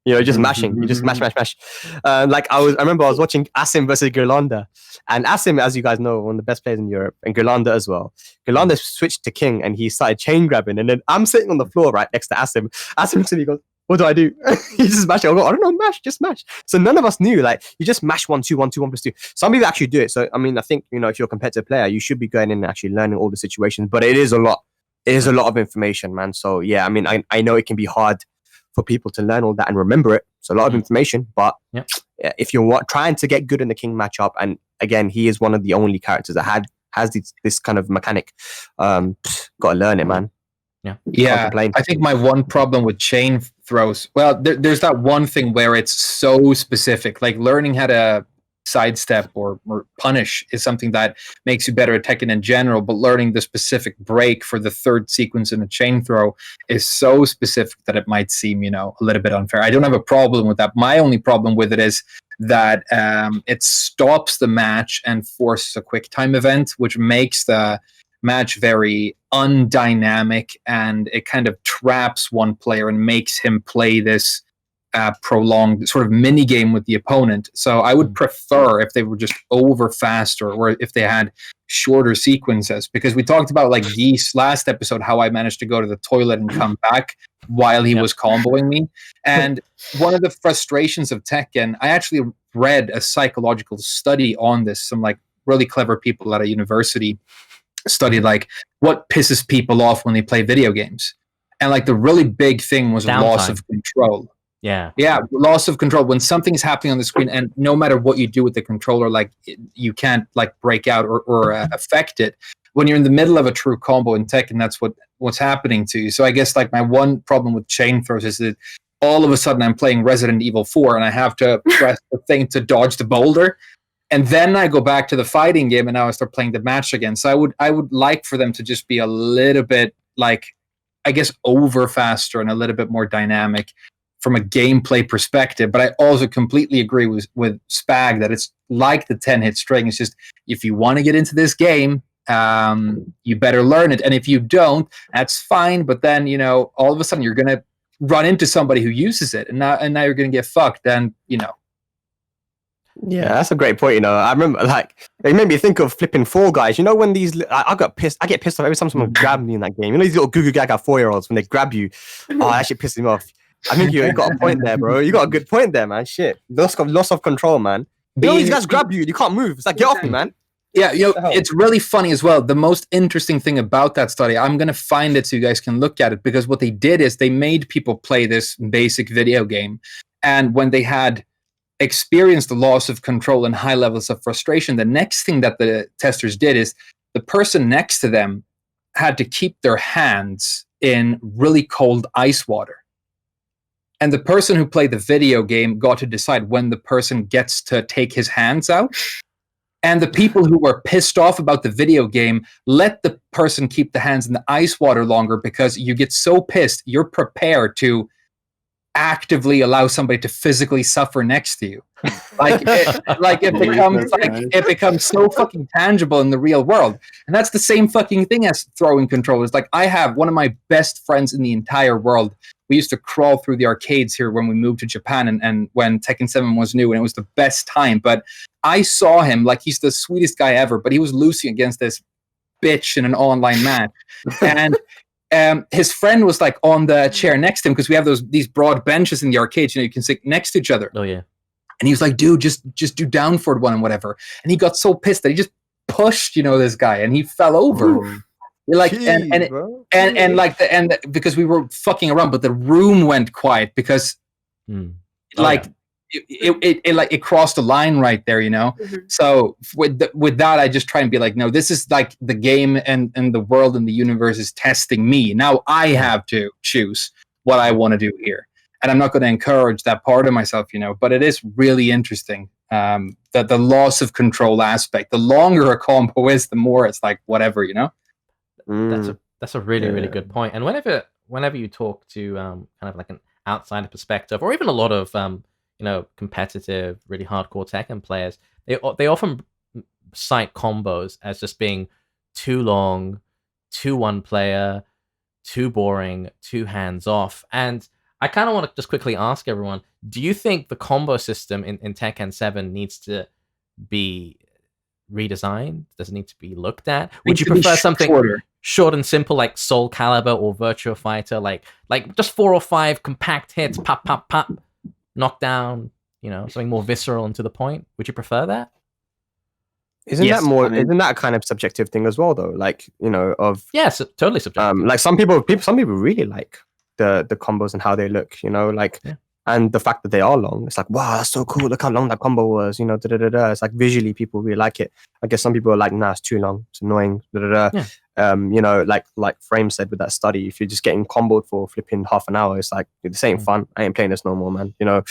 Just mashing. You just mash. Like I remember I was watching Asim versus Gerlanda, and Asim, as you guys know, one of the best players in Europe, and Gerlanda as well. Gerlanda switched to King, and he started chain grabbing, and then I'm sitting on the floor right next to Asim. Asim looks at me, he goes, "What do I do?" He just mash it. I go, "I don't know, mash, just mash." So none of us knew. Like you just mash 1 2 1 2 1 plus 2. Some people actually do it. So I mean, I think if you're a competitive player, you should be going in and actually learning all the situations. But it is a lot. It is a lot of information, man. So yeah, I mean, I know it can be hard for people to learn all that and remember it. It's a lot of information, but if you're trying to get good in the King matchup, and again, he is one of the only characters that has this kind of mechanic, got to learn it, man. Yeah. I think my one problem with chain throws, well, there's that one thing where it's so specific, like learning how to sidestep or punish is something that makes you better at Tekken in general, but learning the specific break for the third sequence in a chain throw is so specific that it might seem, a little bit unfair. I don't have a problem with that. My only problem with it is that it stops the match and forces a quick time event, which makes the match very undynamic, and it kind of traps one player and makes him play this prolonged sort of mini game with the opponent. So I would prefer if they were just over faster, or if they had shorter sequences, because we talked about like Geese last episode, how I managed to go to the toilet and come back while he was comboing me. And one of the frustrations of Tekken, I actually read a psychological study on this. Some like really clever people at a university studied like what pisses people off when they play video games. And like the really big thing was loss of control. Yeah, loss of control. When something's happening on the screen, and no matter what you do with the controller, like you can't like break out or affect it. When you're in the middle of a true combo in Tekken, that's what's happening to you. So I guess like my one problem with chain throws is that all of a sudden I'm playing Resident Evil 4 and I have to press the thing to dodge the boulder, and then I go back to the fighting game and now I start playing the match again. So I would like for them to just be a little bit like, I guess, over faster and a little bit more dynamic from a gameplay perspective. But I also completely agree with Spag that it's like the 10-hit string. It's just, if you want to get into this game, you better learn it. And if you don't, that's fine. But then, you know, all of a sudden you're going to run into somebody who uses it, and now you're going to get fucked. And, you know. Yeah, that's a great point. You know, I remember like it made me think of flipping Fall Guys. You know, when these I get pissed off every time someone grabs me in that game. You know, these little goo gaga 4-year-olds when they grab you. Oh, that shit pisses me off. I think you got a point there, bro. You got a good point there, man. Shit, loss of control, man. You know, these guys grab you, you can't move. It's like, get off me, man. Yeah, you know, it's really funny as well. The most interesting thing about that study, I'm going to find it so you guys can look at it, because what they did is they made people play this basic video game. And when they had experienced the loss of control and high levels of frustration, the next thing that the testers did is the person next to them had to keep their hands in really cold ice water. And the person who played the video game got to decide when the person gets to take his hands out. And the people who were pissed off about the video game let the person keep the hands in the ice water longer, because you get so pissed, you're prepared to actively allow somebody to physically suffer next to you. It becomes so fucking tangible in the real world. And that's the same fucking thing as throwing controllers. Like, I have one of my best friends in the entire world. We used to crawl through the arcades here when we moved to Japan, and when Tekken 7 was new, and it was the best time. But I saw him, like, he's the sweetest guy ever, but he was losing against this bitch in an online match. And his friend was like on the chair next to him, because we have these broad benches in the arcade, you know, you can sit next to each other. Oh yeah. And he was like, dude, just do down forward one and whatever. And he got so pissed that he just pushed, you know, this guy, and he fell over. Ooh. Like, Jeez, and because we were fucking around, but the room went quiet because it crossed the line right there, you know. Mm-hmm. So with that, I just try and be like, no, this is like the game and the world and the universe is testing me. Now I have to choose what I want to do here, and I'm not going to encourage that part of myself, you know. But it is really interesting that the loss of control aspect. The longer a combo is, the more it's like whatever, you know. That's a really good point. And whenever you talk to kind of like an outsider perspective, or even a lot of you know, competitive, really hardcore Tekken players, they often cite combos as just being too long, too one player, too boring, too hands off. And I kind of want to just quickly ask everyone: do you think the combo system in Tekken 7 needs to be redesigned? Does it need to be looked at? Would you prefer something short and simple like Soul Calibur or Virtua Fighter, like just 4 or 5 compact hits, pop pop pop, knock down, you know, something more visceral and to the point? Would you prefer that? Isn't that a kind of subjective thing as well, though? Like, you know, yes, totally subjective. Like some people really like the combos and how they look, you know, like. Yeah. And the fact that they are long, it's like, wow, that's so cool. Look how long that combo was, you know, It's like visually, people really like it. I guess some people are like, nah, it's too long. It's annoying, Yeah. You know, like Frame said with that study, if you're just getting comboed for flipping half an hour, it's like, this ain't fun. I ain't playing this no more, man. You know,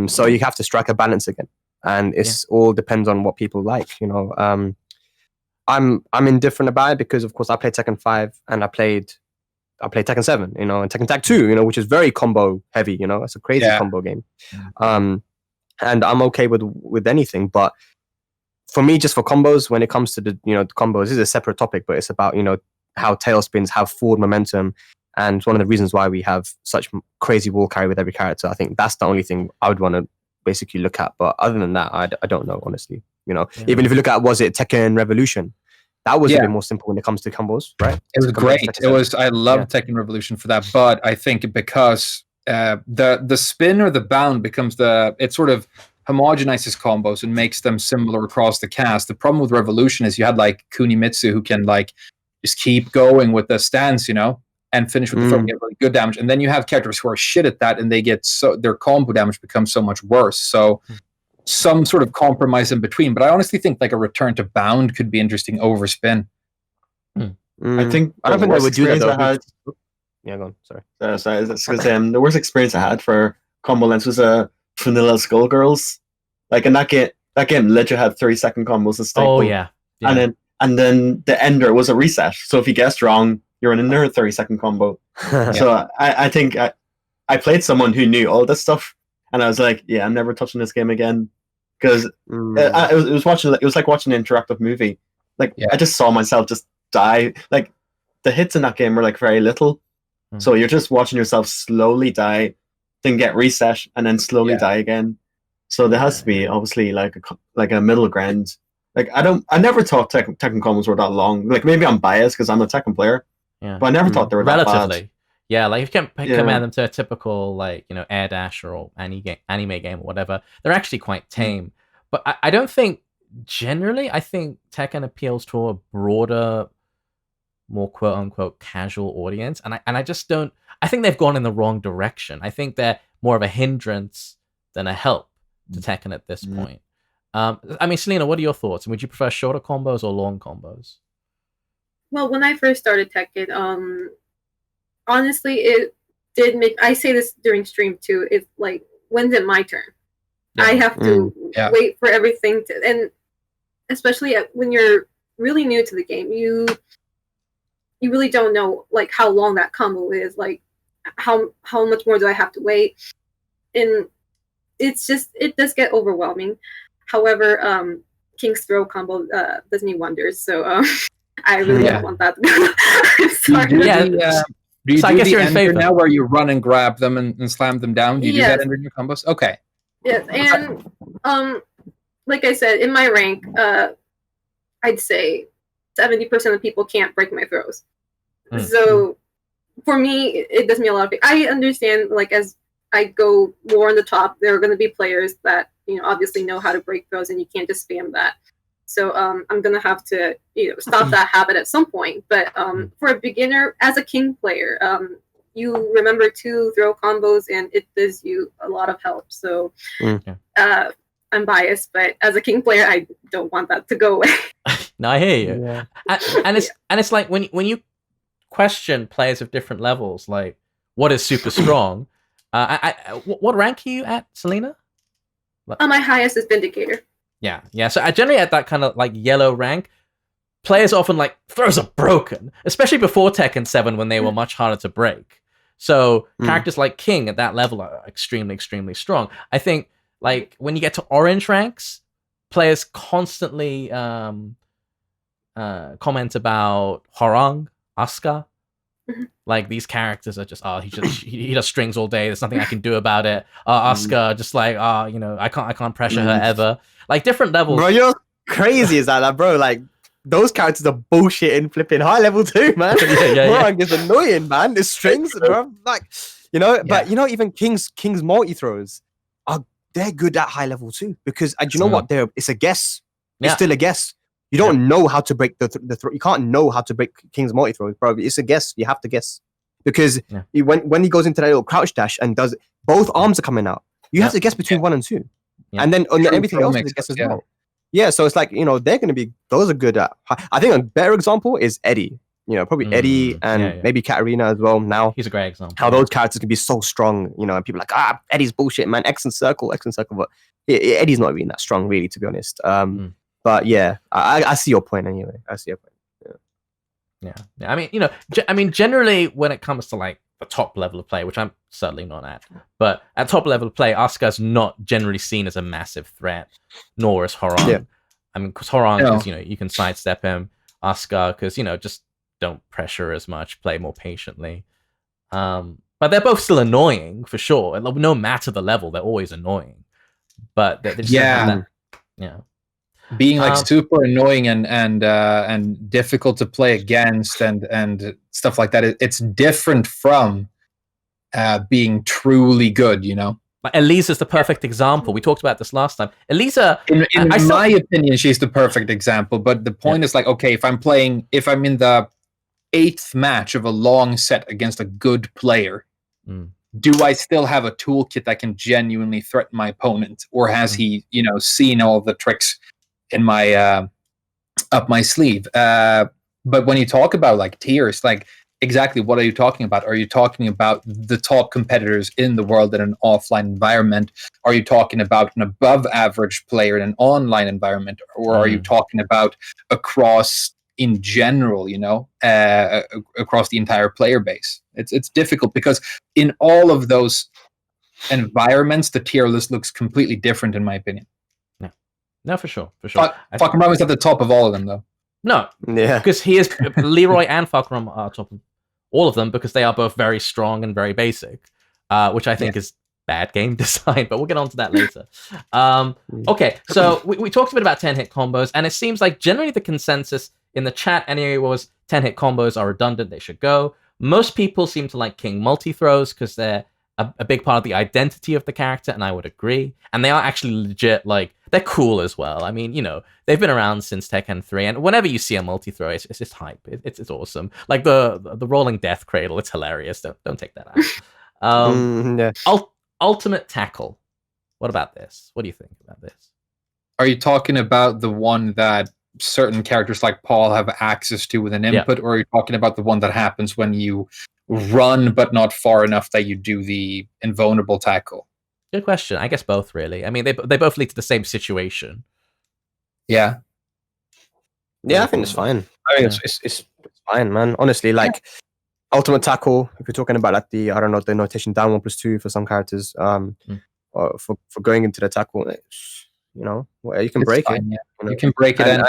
so you have to strike a balance again. And it's all depends on what people like, you know. I'm indifferent about it because, of course, I played Tekken 5 and I played Tekken 7, you know, and Tekken Tag 2, you know, which is very combo heavy, you know, it's a crazy combo game. And I'm okay with anything, but for me, just for combos, when it comes to the combos, this is a separate topic, but it's about, you know, how tailspins have forward momentum, and it's one of the reasons why we have such crazy wall carry with every character. I think that's the only thing I would want to basically look at, but other than that, I don't know, honestly, you know. Even if you look at, was it Tekken Revolution? That was a bit more simple when it comes to combos, right? It was great. I loved Tekken Revolution for that, but I think because the spin or the bound becomes it sort of homogenizes combos and makes them similar across the cast. The problem with Revolution is you had like Kunimitsu who can like just keep going with the stance, you know, and finish with the throw and get really good damage. And then you have characters who are shit at that, and they get their combo damage becomes so much worse. So some sort of compromise in between, but I honestly think like a return to bound could be interesting over spin. I don't think they would do that. Yeah, go on. Sorry. Sorry. That's because the worst experience I had for combo lengths was Vanilla Skullgirls. Like in that game literally had 30-second combos and stuff. Oh yeah. And then the ender was a reset. So if you guessed wrong, you're in another 30-second combo. So I think I played someone who knew all this stuff. And I was like, yeah, I'm never touching this game again, because it was like watching an interactive movie. Like Yeah. I just saw myself just die. Like the hits in that game were like very little, so you're just watching yourself slowly die, then get reset, and then slowly die again. So there has to be obviously like a middle ground. Like I never thought Tekken combos were that long. Like maybe I'm biased because I'm a Tekken player, but I never thought they were that relatively. bad. Yeah, like if you can compare them to a typical like air dash or anime game or whatever, they're actually quite tame. But I don't think generally. I think Tekken appeals to a broader, more quote unquote casual audience, and I just don't. I think they've gone in the wrong direction. I think they're more of a hindrance than a help to Tekken at this point. I mean, Celina, what are your thoughts? Would you prefer shorter combos or long combos? Well, when I first started Tekken, honestly, it did make. I say this during stream too. It's like, when's it my turn? I have to wait for everything to, and especially when you're really new to the game, you really don't know like how long that combo is. Like, how much more do I have to wait? And it's just, it does get overwhelming. However, King's Throw combo does me wonders. So I really don't want that. I'm sorry. Do you so do I guess the you're in ender favor now where you run and grab them and slam them down? Do you do that ender in your combos? Okay. Yes, and like I said, in my rank, I'd say 70% of people can't break my throws. So for me, it does me a lot of. I understand, like, as I go more on the top, there are going to be players that obviously know how to break throws, and you can't just spam that. So I'm gonna have to stop that habit at some point. But for a beginner, as a king player, you remember to throw combos, and it does you a lot of help. So I'm biased, but as a king player, I don't want that to go away. No, I hear you. Yeah. And it's like when you question players of different levels, like what is super strong. What rank are you at, Celina? My highest is Vindicator. Yeah. So I generally at that kind of like yellow rank, players often like throws are broken, especially before Tekken 7 when they were much harder to break. So characters like King at that level are extremely, extremely strong. I think like when you get to orange ranks, players constantly comment about Horong, Asuka. Like these characters are just he does strings all day. There's nothing I can do about it. Asuka just like I can't pressure her ever. Like different levels. Bro, you're crazy as that, bro. Like those characters are bullshit in flipping high level too, man. Horong is annoying, man. The strings, bro. Like but even King's multi throws they're good at high level too because do you know what? It's a guess. It's still a guess. You don't know how to break the throw. You can't know how to break King's multi throws, bro. It's a guess. You have to guess because when he goes into that little crouch dash and does both arms are coming out. You have to guess between 1 and 2, and then on everything else is a guess as well. Yeah, so it's like they're going to be. Those are good at. I think a better example is Eddie. Probably Eddie and maybe Katarina as well. Now he's a great example. How those characters can be so strong. And people are like Eddie's bullshit, man. X and circle, but Eddie's not even that strong, really, to be honest. But yeah, I see your point anyway. I see your point. Yeah. I mean, generally when it comes to like the top level of play, which I'm certainly not at, but at top level of play, Asuka's not generally seen as a massive threat, nor is Horong. Yeah. I mean, because Horong is, you can sidestep him. Asuka, because just don't pressure as much, play more patiently. But they're both still annoying for sure. No matter the level, they're always annoying. But they just have that, being like super annoying and difficult to play against and stuff like that. It's different from being truly good, Like Elisa's the perfect example. We talked about this last time. Elisa, in my opinion, she's the perfect example. But the point is like, okay, if I'm in the 8th match of a long set against a good player, do I still have a toolkit that can genuinely threaten my opponent, or has he, seen all the tricks in my up my sleeve? But when you talk about like tiers, like exactly what are you talking about? Are you talking about the top competitors in the world in an offline environment? Are you talking about an above average player in an online environment, or are you talking about across in general, across the entire player base? It's difficult because in all of those environments, the tier list looks completely different, in my opinion. No, for sure. Fucking Robin's at the top of all of them, though. No, Yeah. because he is Leroy and Falcrum are top of all of them because they are both very strong and very basic, which I think is bad game design. But we'll get on to that later. Okay, so we talked a bit about 10-hit combos, and it seems like generally the consensus in the chat anyway was 10-hit combos are redundant; they should go. Most people seem to like King multi-throws because they're a big part of the identity of the character, and I would agree. And they are actually legit, like, they're cool as well. I mean, you know, they've been around since Tekken 3, and whenever you see a multi-throw, it's just hype. It's awesome. Like the rolling death cradle, it's hilarious. Don't take that out. Ultimate tackle. What about this? What do you think about this? Are you talking about the one that certain characters like Paul have access to with an input, or are you talking about the one that happens when you run but not far enough that you do the invulnerable tackle? Good question. I guess both, really. I mean, they both lead to the same situation. Yeah. Yeah, I think it's fine. I mean, it's fine, man. Honestly, like ultimate tackle. If you're talking about like the the notation down 1+2 for some characters, or for going into the tackle, you know, you can break it. Yeah. You know? You can break it, and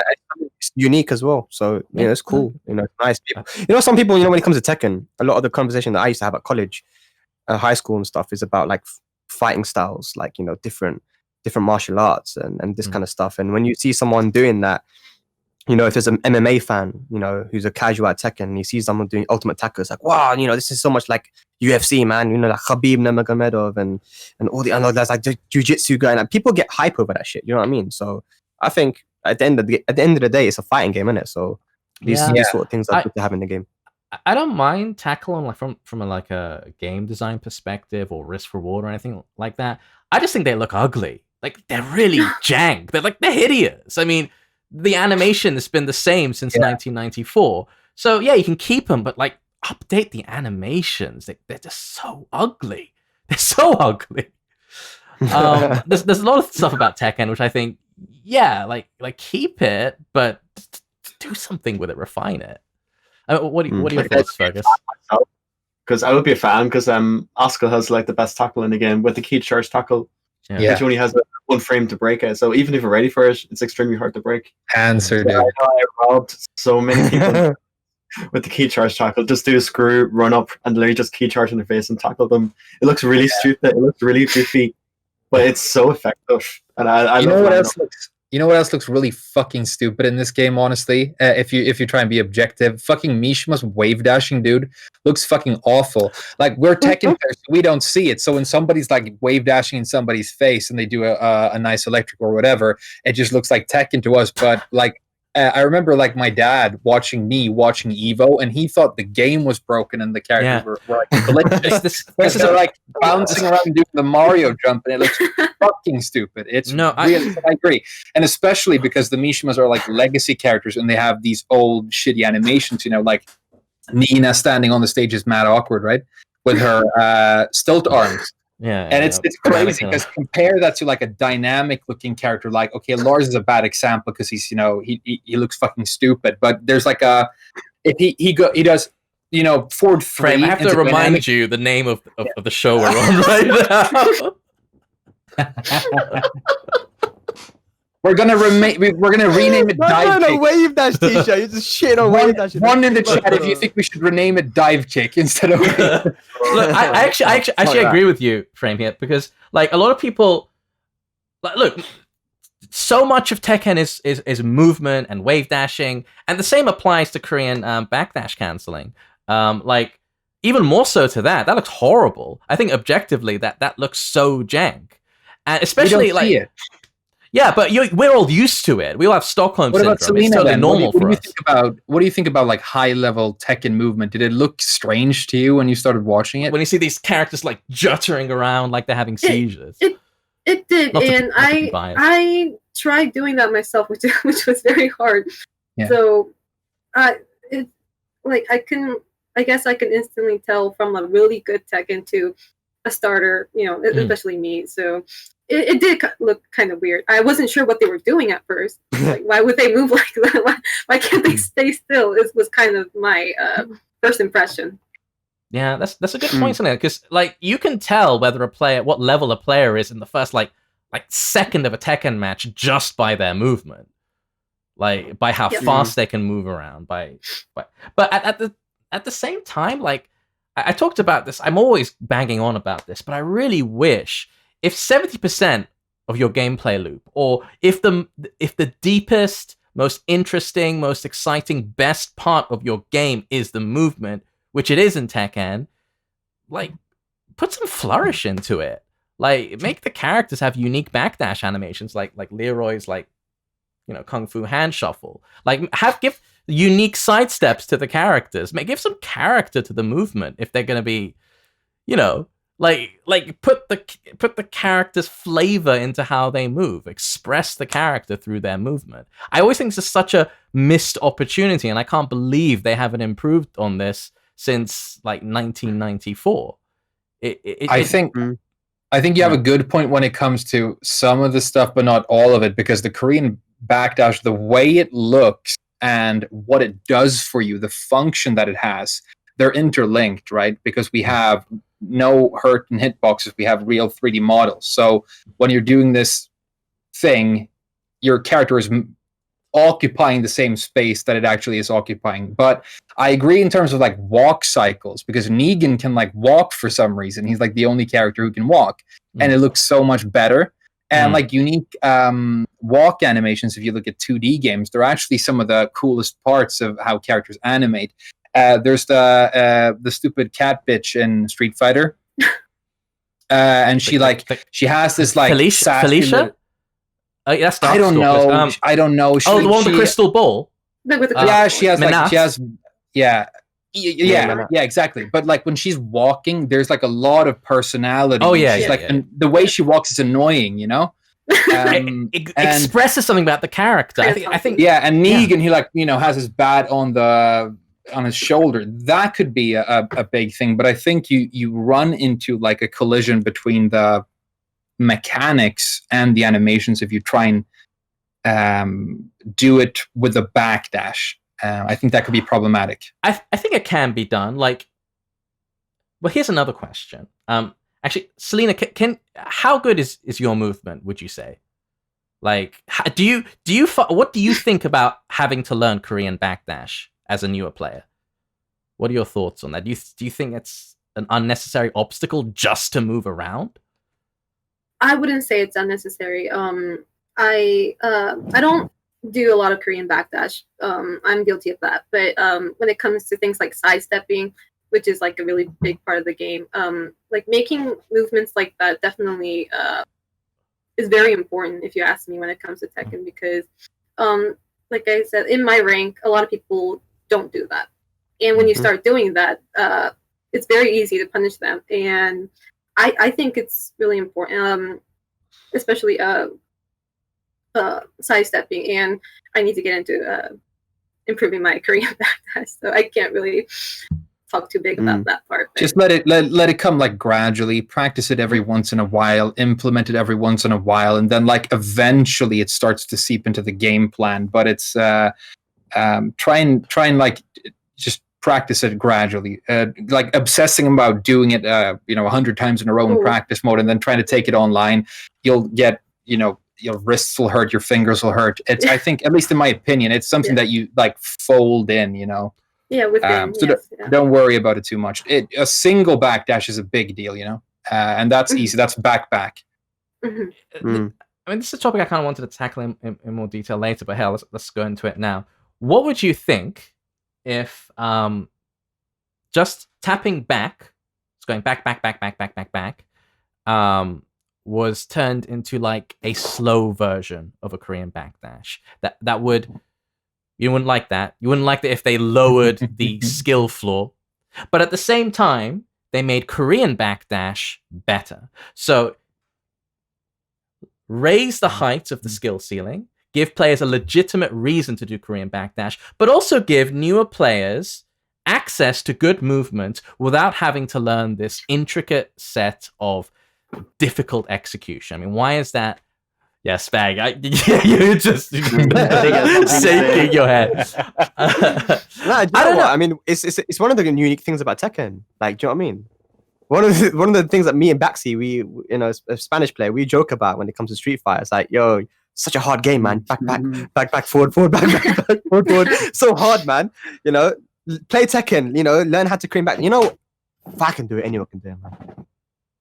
it's unique as well. So you know, it's cool. You know, it's nice. People, you know, some people, you know, when it comes to Tekken, a lot of the conversation that I used to have at college, high school and stuff is about like fighting styles, like, you know, different martial arts and this kind of stuff. And when you see someone doing that, you know, if there's an MMA fan, you know, who's a casual at Tekken, and he sees someone doing ultimate tackle, it's like, wow, you know, this is so much like UFC, man. You know, like Khabib Nurmagomedov and all the, I know there's like the jiu-jitsu guy, and like, people get hype over that shit. You know what I mean? So I think at the end of the day, it's a fighting game, isn't it? So these sort of things are good to have in the game. I don't mind tackling like from a game design perspective or risk reward or anything like that. I just think they look ugly. Like they're really jank. They're hideous. I mean, the animation has been the same since 1994. So yeah, you can keep them, but like update the animations. They're just so ugly. They're so ugly. There's a lot of stuff about Tekken which I think, like keep it, but do something with it, refine it. What are your thoughts, Fergus? Because I would be a fan, because Oscar has like the best tackle in the game with the key charge tackle. Which only has one frame to break it. So even if you're ready for it, it's extremely hard to break. Answer, dude. I robbed so many people with the key charge tackle. Just do a screw, run up, and literally just key charge in the face and tackle them. It looks really stupid. It looks really goofy, but it's so effective. And I you know what else looks? You know what else looks really fucking stupid in this game, honestly? If you try and be objective, fucking Mishima's wave dashing, dude, looks fucking awful. Like, we're Tekken players, so we don't see it. So when somebody's like wave dashing in somebody's face and they do a nice electric or whatever, it just looks like Tekken to us. But like, I remember like my dad watching Evo, and he thought the game was broken and the characters were like glitching. This is like bouncing around and doing the Mario jump, and it looks fucking stupid. It's I agree, and especially because the Mishimas are like legacy characters, and they have these old shitty animations. You know, like Nina standing on the stage is mad awkward, right? With her stilt arms. And it's crazy because compare that to like a dynamic looking character. Like, okay, Lars is a bad example because he's, you know, he looks fucking stupid. But there's like if he does, you know, forward frame. I have to remind you the name of the show we're on right now. We're gonna rename it Dive Kick. Wavedash t-shirt. You just shit on Wavedash. One in the chat if you think we should rename it Dive Kick instead of. Look, I actually agree with you, Frame here, because like a lot of people, like, look, so much of Tekken is movement and wave dashing, and the same applies to Korean backdash canceling. Like even more so to that. That looks horrible. I think objectively that looks so jank, and especially like. Yeah, but we're all used to it. We all have Stockholm syndrome. Celina, it's totally normal for us. What do you think about like high-level Tekken movement? Did it look strange to you when you started watching it? When you see these characters like juttering around like they're having seizures. It did, and I tried doing that myself, which was very hard. Yeah. So, I guess I can instantly tell from a really good Tekken to a starter, you know, especially me. So. It did look kind of weird. I wasn't sure what they were doing at first. Like, why would they move like that? Why can't they stay still? This was kind of my first impression. Yeah, that's a good point on it, because like you can tell whether what level a player is in the first like second of a Tekken match just by their movement. like by how fast they can move around. But at the same time, like I talked about this, I'm always banging on about this, but I really wish if 70% of your gameplay loop, or if the deepest, most interesting, most exciting, best part of your game is the movement, which it is in Tekken, like put some flourish into it. Like make the characters have unique backdash animations, like Leroy's like, you know, Kung Fu hand shuffle. Like give unique sidesteps to the characters. Give some character to the movement if they're gonna be, you know, like put the character's flavor into how they move. Express the character through their movement. I always think this is such a missed opportunity, and I can't believe they haven't improved on this since like 1994. I think you have a good point when it comes to some of the stuff, but not all of it, because the Korean backdash, the way it looks and what it does for you, the function that it has, they're interlinked, right? Because we have no hurt and hitboxes, we have real 3D models. So when you're doing this thing, your character is occupying the same space that it actually is occupying. But I agree in terms of like walk cycles, because Negan can like walk for some reason. He's like the only character who can walk, and it looks so much better. And like unique walk animations, if you look at 2D games, they're actually some of the coolest parts of how characters animate. There's the stupid cat bitch in Street Fighter, and she has this like Felicia. That's I don't know. I don't know. The one with the crystal ball. Yeah, she has exactly. But like when she's walking, there's like a lot of personality. Oh yeah, and the way she walks is annoying, you know. It expresses something about the character. I think. Yeah, and Negan, he like, you know, has his bat on his shoulder. That could be a big thing. But I think you run into like a collision between the mechanics and the animations if you try and do it with a backdash. I think that could be problematic. I think it can be done. Like, well, here's another question. Actually, Celina, how good is your movement? Would you say? Like, what do you think about having to learn Korean backdash as a newer player? What are your thoughts on that? Do you think it's an unnecessary obstacle just to move around? I wouldn't say it's unnecessary. I don't do a lot of Korean backdash. I'm guilty of that. But when it comes to things like sidestepping, which is like a really big part of the game, like making movements like that definitely is very important, if you ask me, when it comes to Tekken, because like I said, in my rank, a lot of people don't do that. And when you start doing that, it's very easy to punish them. And I think it's really important, especially sidestepping. And I need to get into improving my Korean backdash, so I can't really talk too big about that part. But just let it come like gradually. Practice it every once in a while. Implement it every once in a while, and then like eventually it starts to seep into the game plan. But it's try and like just practice it gradually, like obsessing about doing it 100 times in a row in practice mode, and then trying to take it online. You'll get, your wrists will hurt, your fingers will hurt. It's I think, at least in my opinion, it's something that you like fold in, Yeah, within. So don't worry about it too much. A single backdash is a big deal, and that's easy. That's back. I mean, this is a topic I kind of wanted to tackle in more detail later, but hell, let's go into it now. What would you think if just tapping back, it's going back, was turned into like a slow version of a Korean backdash? That would, you wouldn't like that. You wouldn't like that if they lowered the skill floor, but at the same time they made Korean backdash better. So raise the height of the skill ceiling, give players a legitimate reason to do Korean backdash, but also give newer players access to good movement without having to learn this intricate set of difficult execution. I mean, why is that? Yeah, Spag, you're just shaking your head. I don't know. I mean, it's one of the unique things about Tekken. Like, do you know what I mean? One of the things that me and Baxi, we, a Spanish player, we joke about when it comes to Street Fighter. It's like, yo, such a hard game, man. Back, forward, back, forward. So hard, man. You know, play Tekken. You know, learn how to cream back. You know, if I can do it, anyone can do it, man.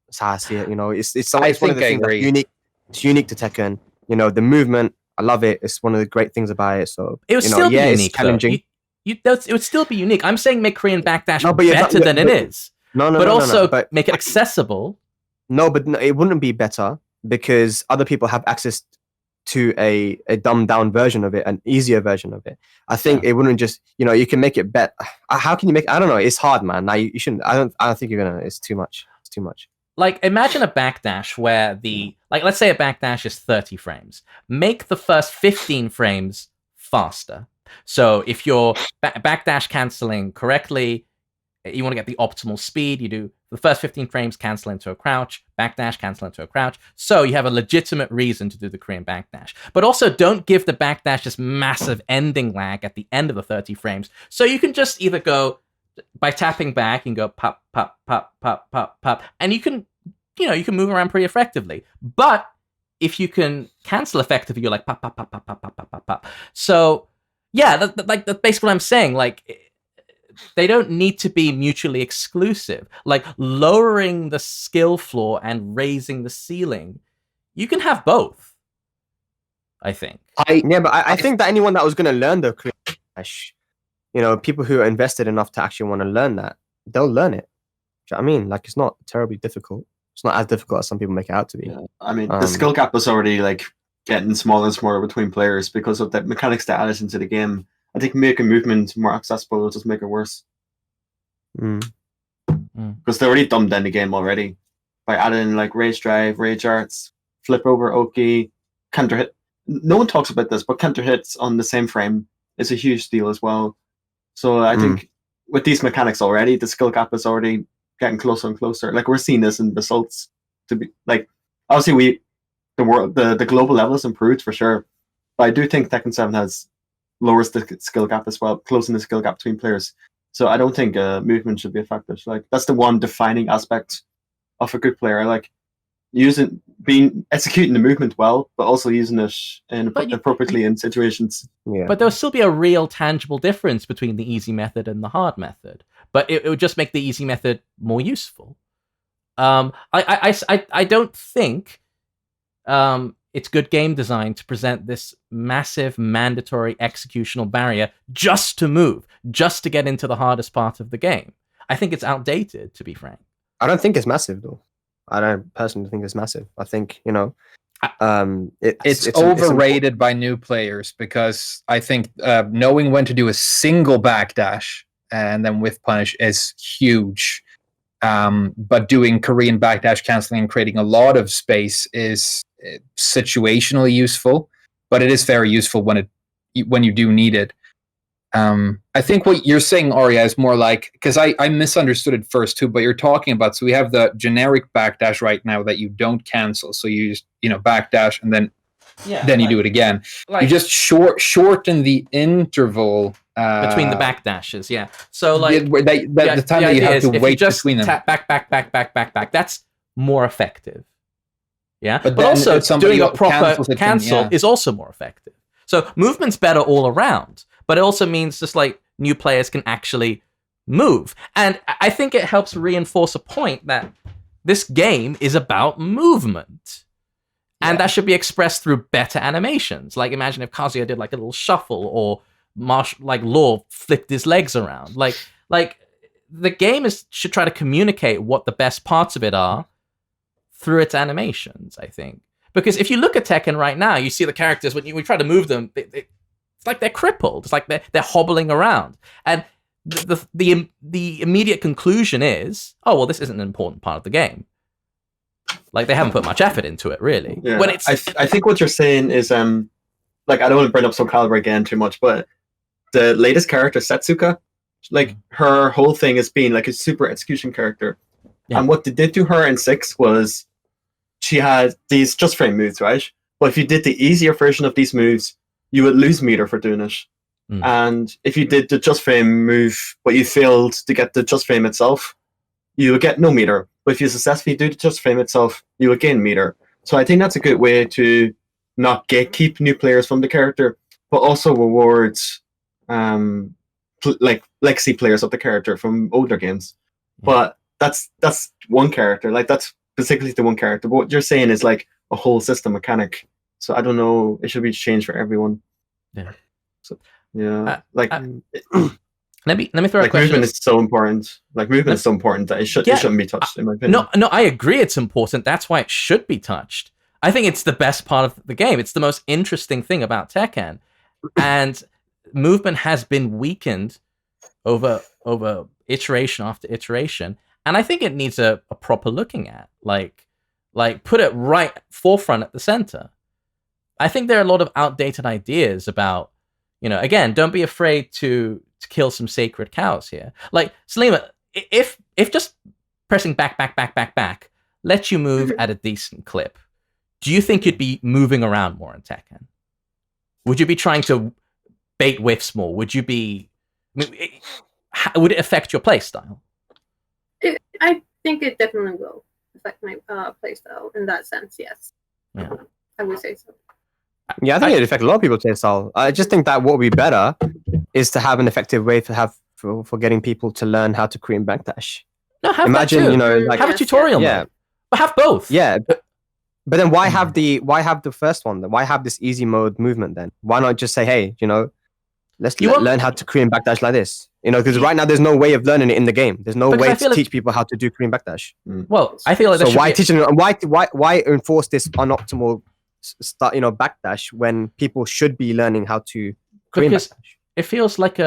That's how I see it. You know, it's one of the things that's unique. It's unique to Tekken. You know, the movement. I love it. It's one of the great things about it. So it would still be unique. It's challenging. It would still be unique. I'm saying make Korean backdash better than it is. But also make it accessible. No, but it wouldn't be better because other people have access to a dumbed down version of it, an easier version of it. I think it wouldn't just, you know, you can make it better. How can you make? I don't know. It's hard, man. Now you shouldn't. I don't think you're gonna. It's too much. It's too much. Like, imagine a backdash where let's say a backdash is 30 frames. Make the first 15 frames faster. So if you're backdash canceling correctly, you want to get the optimal speed, you do the first 15 frames cancel into a crouch, backdash cancel into a crouch. So you have a legitimate reason to do the Korean backdash. But also don't give the backdash this massive ending lag at the end of the 30 frames. So you can just either go by tapping back and go pop, pop, pop, pop, pop, pop. And you can move around pretty effectively. But if you can cancel effectively, you're like pop, pop, pop, pop, pop, pop, pop, pop, pop. So yeah, that's basically what I'm saying. Like, they don't need to be mutually exclusive. Like, lowering the skill floor and raising the ceiling, you can have both, I think. I think that anyone that was going to learn the Crash, you know, people who are invested enough to actually want to learn that, they'll learn it. Do you know what I mean? Like, it's not terribly difficult. It's not as difficult as some people make it out to be. Yeah. I mean, the skill gap was already, like, getting smaller and smaller between players because of the mechanics that added into the game. I think making movement more accessible will just make it worse. Because they're already dumbed down the game already by adding like rage drive, rage arts, flip over Oki, counter hit. No one talks about this, but counter hits on the same frame is a huge deal as well. So I think with these mechanics already, the skill gap is already getting closer and closer. Like, we're seeing this in results. To be like, obviously the global level has improved for sure, but I do think Tekken 7 has lowers the skill gap as well, closing the skill gap between players. So I don't think movement should be affected. Like, that's the one defining aspect of a good player. Like, executing the movement well, but also using it appropriately in situations. Yeah. But there'll still be a real tangible difference between the easy method and the hard method. But it would just make the easy method more useful. I don't think it's good game design to present this massive mandatory executional barrier just to move, just to get into the hardest part of the game. I think it's outdated, to be frank. I don't think it's massive, though. I don't personally think it's massive. I think, you know, it's overrated by new players because I think knowing when to do a single backdash and then with punish is huge. But doing Korean backdash canceling and creating a lot of space is situationally useful, but it is very useful when you do need it. I think what you're saying, Arya, is more like, because I misunderstood it first too, but you're talking about, so we have the generic backdash right now that you don't cancel, so you just, you know, backdash and then you do it again. You just shorten the interval between the backdashes, yeah. So like the time that you have to wait between them. Tap back. That's more effective. Yeah, but also doing a proper cancel is also more effective. So movement's better all around, but it also means just like new players can actually move. And I think it helps reinforce a point that this game is about movement. And that should be expressed through better animations. Like, imagine if Kazuya did like a little shuffle, or Law flipped his legs around. Like the game should try to communicate what the best parts of it are through its animations, I think. Because if you look at Tekken right now, you see the characters, when we try to move them, it's like they're crippled. It's like they're hobbling around. And the immediate conclusion is, oh, well, this isn't an important part of the game. Like, they haven't put much effort into it, really. Yeah. When I think what you're saying is, like, I don't want to bring up Soul Calibur again too much, but the latest character, Setsuka, like, her whole thing is being like a super execution character. Yeah. And what they did to her in 6 was she had these just frame moves, right? But if you did the easier version of these moves, you would lose meter for doing it. And if you did the just frame move, but you failed to get the just frame itself, you would get no meter. But if you successfully do the just frame itself, you would gain meter. So I think that's a good way to not gatekeep new players from the character, but also rewards like legacy players of the character from older games. But that's one character. Like that's specifically the one character. But what you're saying is like a whole system mechanic. So I don't know. It should be changed for everyone. Yeah. So yeah, like. Let me throw a question. Movement is so important. Like movement is so important that it shouldn't be touched. In my opinion. No, I agree. It's important. That's why it should be touched. I think it's the best part of the game. It's the most interesting thing about Tekken, and movement has been weakened over iteration after iteration, and I think it needs a proper looking at. Like put it right forefront at the center. I think there are a lot of outdated ideas about, again, don't be afraid to kill some sacred cows here. Like, Celina, if just pressing back lets you move at a decent clip, do you think you'd be moving around more in Tekken? Would you be trying to bait whiffs more? Would you be... would it affect your playstyle? I think it definitely will affect my playstyle in that sense, yes. Yeah. I would say so. Yeah, I think it'd affect a lot of people's playstyle. I just think that what would be better is to have an effective way for getting people to learn how to Korean backdash. No, have Imagine, that too. like have a tutorial. Yeah, mode. But have both. Yeah, but then why have the first one? Then why have this easy mode movement? Then why not just say, hey, let's learn how to Korean backdash like this? Because right now there's no way of learning it in the game. There's no way to teach people how to do Korean backdash. Well, I feel like so why teaching? Why enforce this unoptimal backdash when people should be learning how to Korean backdash? It feels like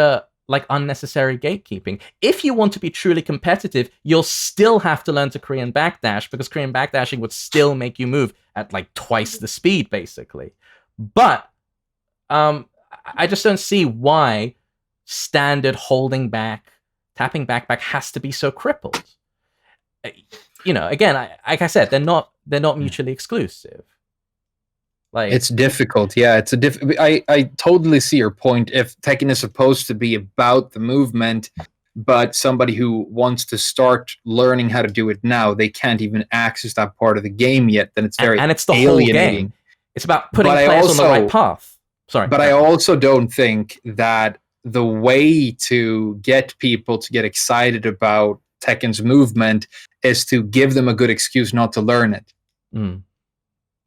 unnecessary gatekeeping. If you want to be truly competitive, you'll still have to learn to Korean backdash, because Korean backdashing would still make you move at like twice the speed, basically. But I just don't see why standard holding back, tapping back has to be so crippled. Again, like I said, they're not mutually exclusive. Like, it's difficult. Yeah, it's I totally see your point. If Tekken is supposed to be about the movement, but somebody who wants to start learning how to do it now, they can't even access that part of the game yet, then it's very and it's the alienating. Whole game. It's about putting players on the right path. Sorry. But I also don't think that the way to get people to get excited about Tekken's movement is to give them a good excuse not to learn it.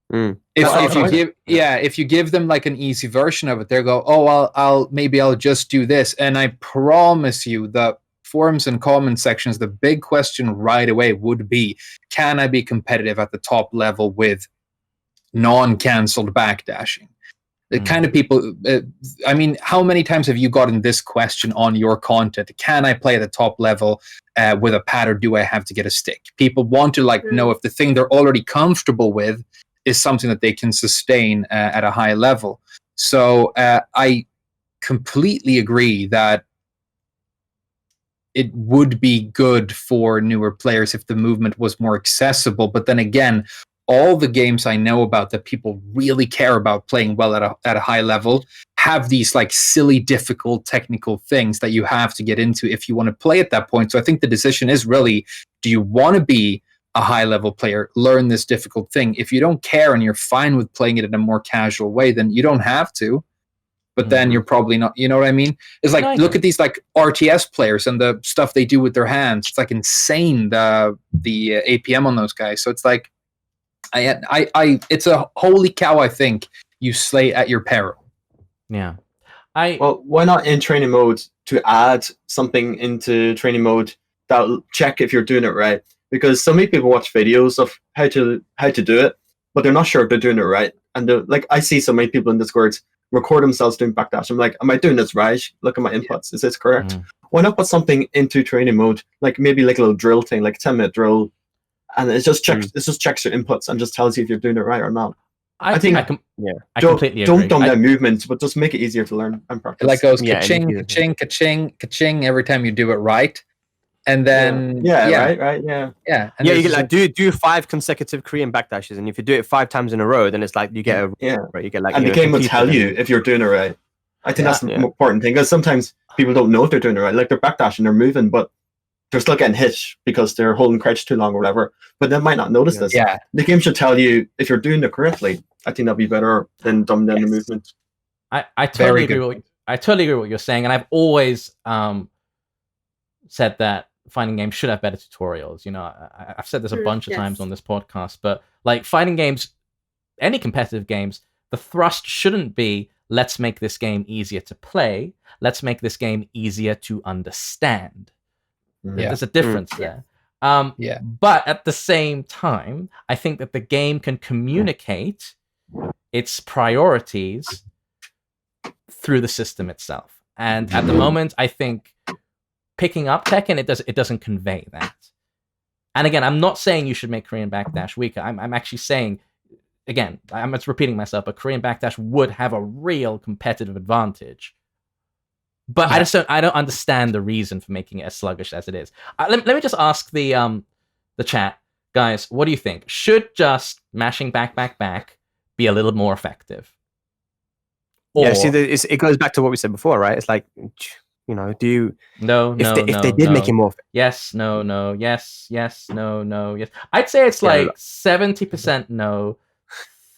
If you give them like an easy version of it, they'll go, oh, I'll just do this. And I promise you, the forums and comment sections, the big question right away would be, can I be competitive at the top level with non-cancelled backdashing? The kind of people, how many times have you gotten this question on your content? Can I play at the top level with a pad, or do I have to get a stick? People want to know if the thing they're already comfortable with is something that they can sustain at a high level. So I completely agree that it would be good for newer players if the movement was more accessible. But then again, all the games I know about that people really care about playing well at a high level have these like silly, difficult technical things that you have to get into if you want to play at that point. So I think the decision is really, do you want to be a high-level player, learn this difficult thing? If you don't care and you're fine with playing it in a more casual way, then you don't have to. But then you're probably not, you know what I mean? It's like, look at these like RTS players and the stuff they do with their hands. It's like insane, the APM on those guys. So it's like, it's a holy cow, I think, you slay at your peril. Yeah. Well, why not in training mode to add something into training mode that'll check if you're doing it right? Because so many people watch videos of how to do it, but they're not sure if they're doing it right. And like, I see so many people in Discord record themselves doing backdash. I'm like, am I doing this right? Look at my inputs. Is this correct? Why not put something into training mode, like maybe like a little drill thing, like a 10-minute drill, and it just checks your inputs and just tells you if you're doing it right or not. I think I completely agree. Don't dumb down movements, but just make it easier to learn and practice. It like goes ka-ching, ka-ching, ka-ching, ka-ching every time you do it right. And then right. And you get like do 5 consecutive Korean backdashes, and if you do it 5 times in a row, then it's like you get you get like, and the game will tell you if you're doing it right. I think that's the important thing, because sometimes people don't know if they're doing it right. Like, they're backdashing, they're moving, but they're still getting hit because they're holding crouch too long or whatever. But they might not notice this. Yeah, the game should tell you if you're doing it correctly. I think that'd be better than dumbing down the movement. I totally agree with what you're saying, and I've always said that fighting games should have better tutorials. You know, I've said this a bunch of times on this podcast, but like fighting games, any competitive games, the thrust shouldn't be let's make this game easier to play. Let's make this game easier to understand. There's a difference there. But at the same time, I think that the game can communicate its priorities through the system itself. And at the moment, I think picking up Tekken, it doesn't convey that. And again, I'm not saying you should make Korean backdash weaker. I'm actually saying, again, I'm just repeating myself, but Korean backdash would have a real competitive advantage. But I don't understand the reason for making it as sluggish as it is. Let me just ask the chat, guys. What do you think? Should just mashing back be a little more effective? Or... Yeah, see, it goes back to what we said before, right? It's like, you know, do you? If they did make it more. Yes, no, yes, no, yes. I'd say it's like 70% no,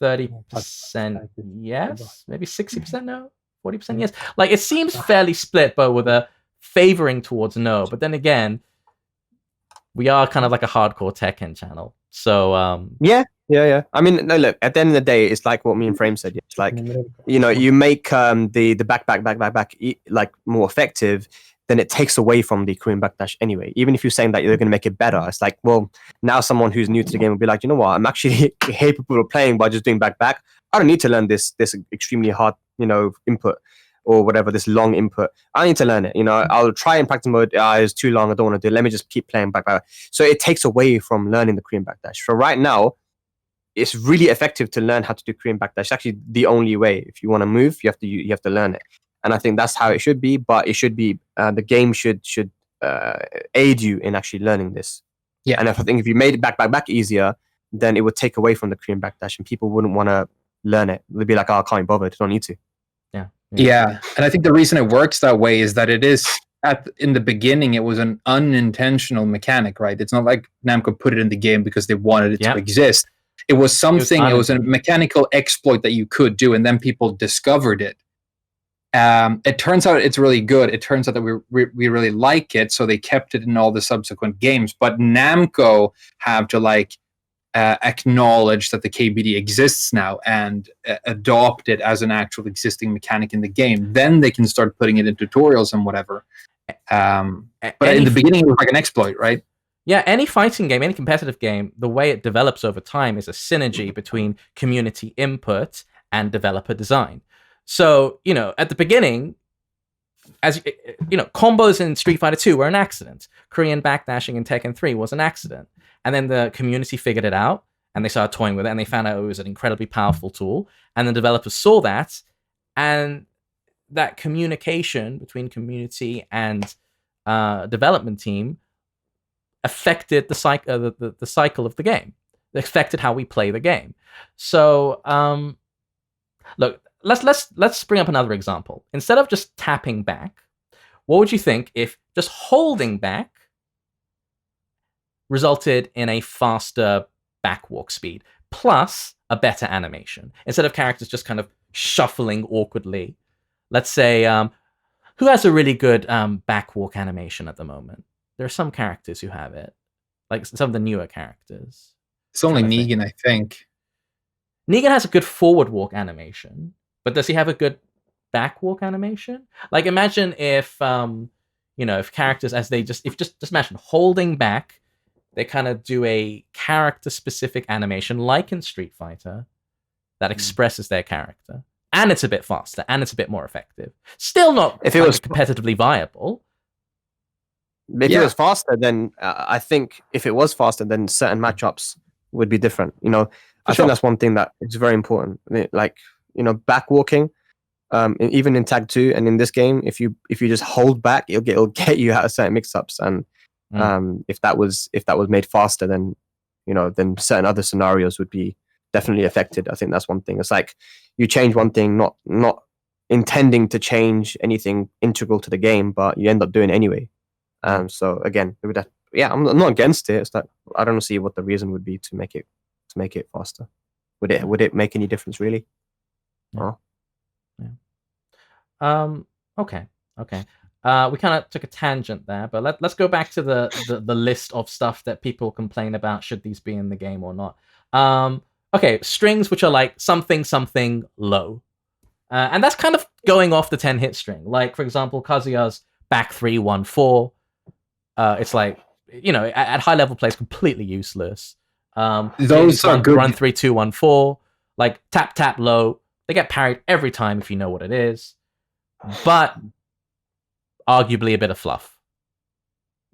30% yes, maybe 60% no. 40% yes. Like it seems fairly split, but with a favoring towards no. But then again, we are kind of like a hardcore Tekken channel. So yeah. I mean, no, look, at the end of the day, it's like what me and Frame said. It's like, you know, you make the back like more effective, then it takes away from the Korean backdash anyway. Even if you're saying that you're going to make it better, it's like, well, now someone who's new to the game will be like, you know what, I'm actually capable of playing by just doing back. I don't need to learn this extremely hard, you know, input or whatever, this long input. I need to learn it. You know, I'll try in practice mode. It's too long. I don't want to do it. Let me just keep playing back. So it takes away from learning the Korean backdash. So right now, it's really effective to learn how to do Korean backdash. It's actually the only way. If you want to move, you have to learn it. And I think that's how it should be. But it should be the game should aid you in actually learning this. Yeah. And I think if you made it back easier, then it would take away from the Korean backdash, and people wouldn't want to learn it. They'd be like, "Oh, I can't be bothered. I don't need to." Yeah, and I think the reason it works that way is that it is in the beginning it was an unintentional mechanic, right? It's not like Namco put it in the game because they wanted it to exist. It was something. It was a mechanical exploit that you could do, and then people discovered it. It turns out it's really good. It turns out that we really like it, so they kept it in all the subsequent games. But Namco have to acknowledge that the KBD exists now and adopt it as an actual existing mechanic in the game. Then they can start putting it in tutorials and whatever. But in the beginning, it was like an exploit, right? Yeah, any fighting game, any competitive game, the way it develops over time is a synergy between community input and developer design. So, you know, at the beginning, as you know, combos in Street Fighter 2 were an accident. Korean backdashing in Tekken 3 was an accident. And then the community figured it out, and they started toying with it, and they found out it was an incredibly powerful tool. And the developers saw that, and that communication between community and development team affected the cycle of the game. It affected how we play the game. So, look, let's bring up another example. Instead of just tapping back, what would you think if just holding back resulted in a faster backwalk speed plus a better animation instead of characters just kind of shuffling awkwardly? Let's say, who has a really good backwalk animation at the moment? There are some characters who have it, like some of the newer characters. It's only Negan, I think. Negan has a good forward walk animation, but does he have a good backwalk animation? Like, imagine if, if characters, just imagine holding back, they kind of do a character-specific animation, like in Street Fighter, that expresses their character. And it's a bit faster, and it's a bit more effective. Still not if it was competitively viable. If it was faster, then I think if it was faster, then certain matchups would be different. You know, I think that's one thing that is very important. Like, you know, backwalking, even in Tag 2 and in this game, if you just hold back, it'll get you out of certain mix-ups. And if that was made faster, then then certain other scenarios would be definitely affected. I think that's one thing. It's like you change one thing, not intending to change anything integral to the game, but you end up doing it anyway. So again, I'm not against it. It's that I don't see what the reason would be to make it faster. Would it make any difference really? Yeah. Okay. We kind of took a tangent there, but let's go back to the list of stuff that people complain about. Should these be in the game or not? Okay, strings which are like something low, and that's kind of going off the 10-hit string. Like for example, Kazuya's back 3-1-4. It's like at high level play, it's completely useless. Those are good. Run 3-2-1-4, like tap low. They get parried every time if you know what it is, but arguably a bit of fluff.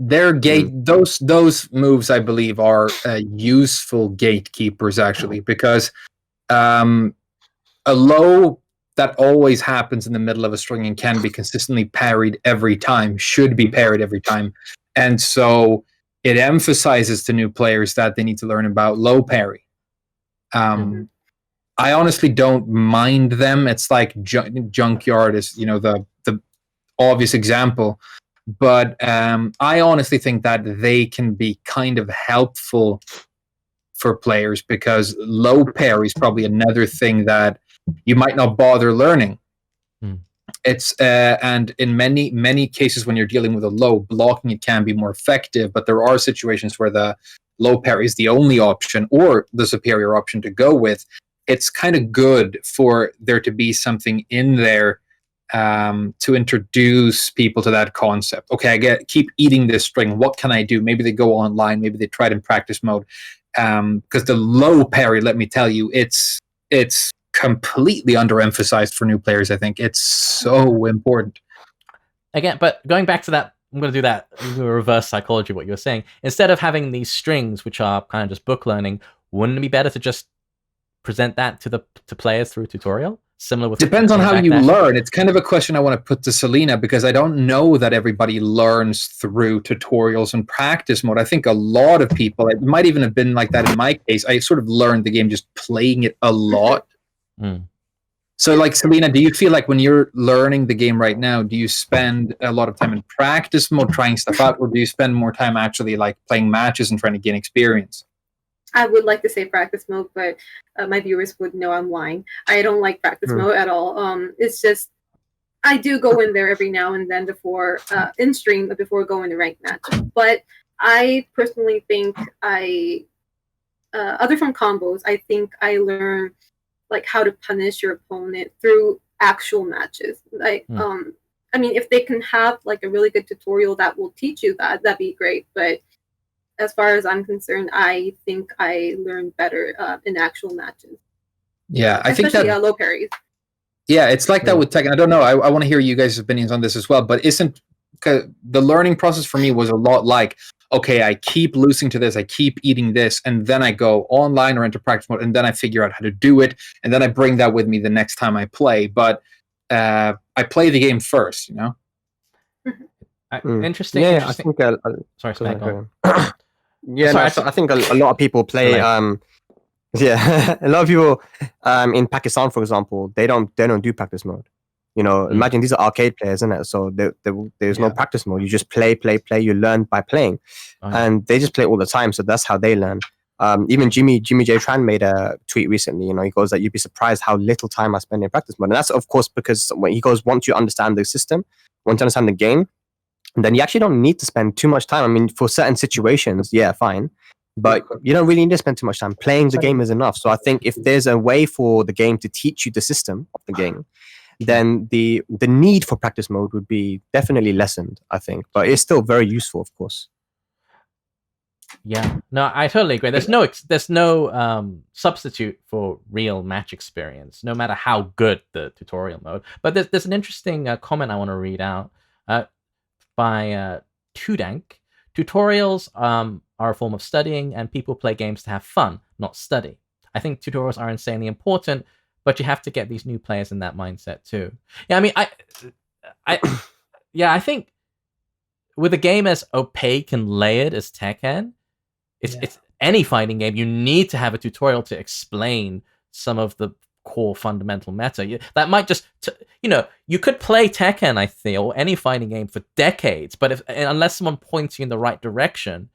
Their gate, those moves, I believe, are useful gatekeepers actually, because a low that always happens in the middle of a string and can be consistently parried every time should be parried every time, and so it emphasizes to new players that they need to learn about low parry. I honestly don't mind them. It's like Junkyard is, the obvious example. But I honestly think that they can be kind of helpful for players, because low parry is probably another thing that you might not bother learning. It's and in many cases when you're dealing with a low, blocking it can be more effective, but there are situations where the low parry is the only option or the superior option to go with. It's kind of good for there to be something in there to introduce people to that concept. Okay, keep eating this string. What can I do? Maybe they go online. Maybe they try it in practice mode. Because the low parry, let me tell you, it's completely underemphasized for new players. I think it's so important. Again, but going back to that, I'm going to do that reverse psychology, what you were saying. Instead of having these strings, which are kind of just book learning, wouldn't it be better to just present that to players through a tutorial? Similar with depends on how you learn. It's kind of a question I want to put to Celina, because I don't know that everybody learns through tutorials and practice mode. I think a lot of people, it might even have been like that in my case. I sort of learned the game just playing it a lot. So like Celina, do you feel like when you're learning the game right now, do you spend a lot of time in practice mode trying stuff out, or do you spend more time actually like playing matches and trying to gain experience? I would like to say practice mode, but my viewers would know I'm lying. I don't like practice mode at all. It's just I do go in there every now and then before in stream, before going to ranked match. But I personally think other from combos, I think I learn like how to punish your opponent through actual matches. Like I mean, if they can have like a really good tutorial that will teach you that, that'd be great. But as far as I'm concerned, I think I learn better in actual matches. Yeah, I think that low parries. Yeah, it's like that with Tekken. I don't know. I want to hear you guys' opinions on this as well. But the learning process for me was a lot like, okay, I keep losing to this, I keep eating this, and then I go online or into practice mode, and then I figure out how to do it, and then I bring that with me the next time I play. But I play the game first, Interesting. Yeah, I think. Sorry, Spag. Yeah, I think a lot of people play. Yeah, a lot of people in Pakistan, for example, they don't do practice mode. Imagine these are arcade players, isn't it? So there's no practice mode. You just play. You learn by playing, and they just play all the time. So that's how they learn. Even Jimmy J Tran made a tweet recently. He goes that you'd be surprised how little time I spend in practice mode, and that's of course because when he goes, once you understand the system, once you understand the game, then you actually don't need to spend too much time. I mean, for certain situations, yeah, fine. But you don't really need to spend too much time. Playing the game is enough. So I think if there's a way for the game to teach you the system of the game, then the need for practice mode would be definitely lessened, I think. But it's still very useful, of course. Yeah, no, I totally agree. There's no substitute for real match experience, no matter how good the tutorial mode. But there's an interesting comment I want to read out by Tudank. Tutorials are a form of studying, and people play games to have fun, not study. I think tutorials are insanely important, but you have to get these new players in that mindset too. Yeah, I mean, I think with a game as opaque and layered as Tekken, it's any fighting game, you need to have a tutorial to explain some of the core fundamental meta. That might just, you could play Tekken, I feel, or any fighting game for decades, but unless someone points you in the right direction,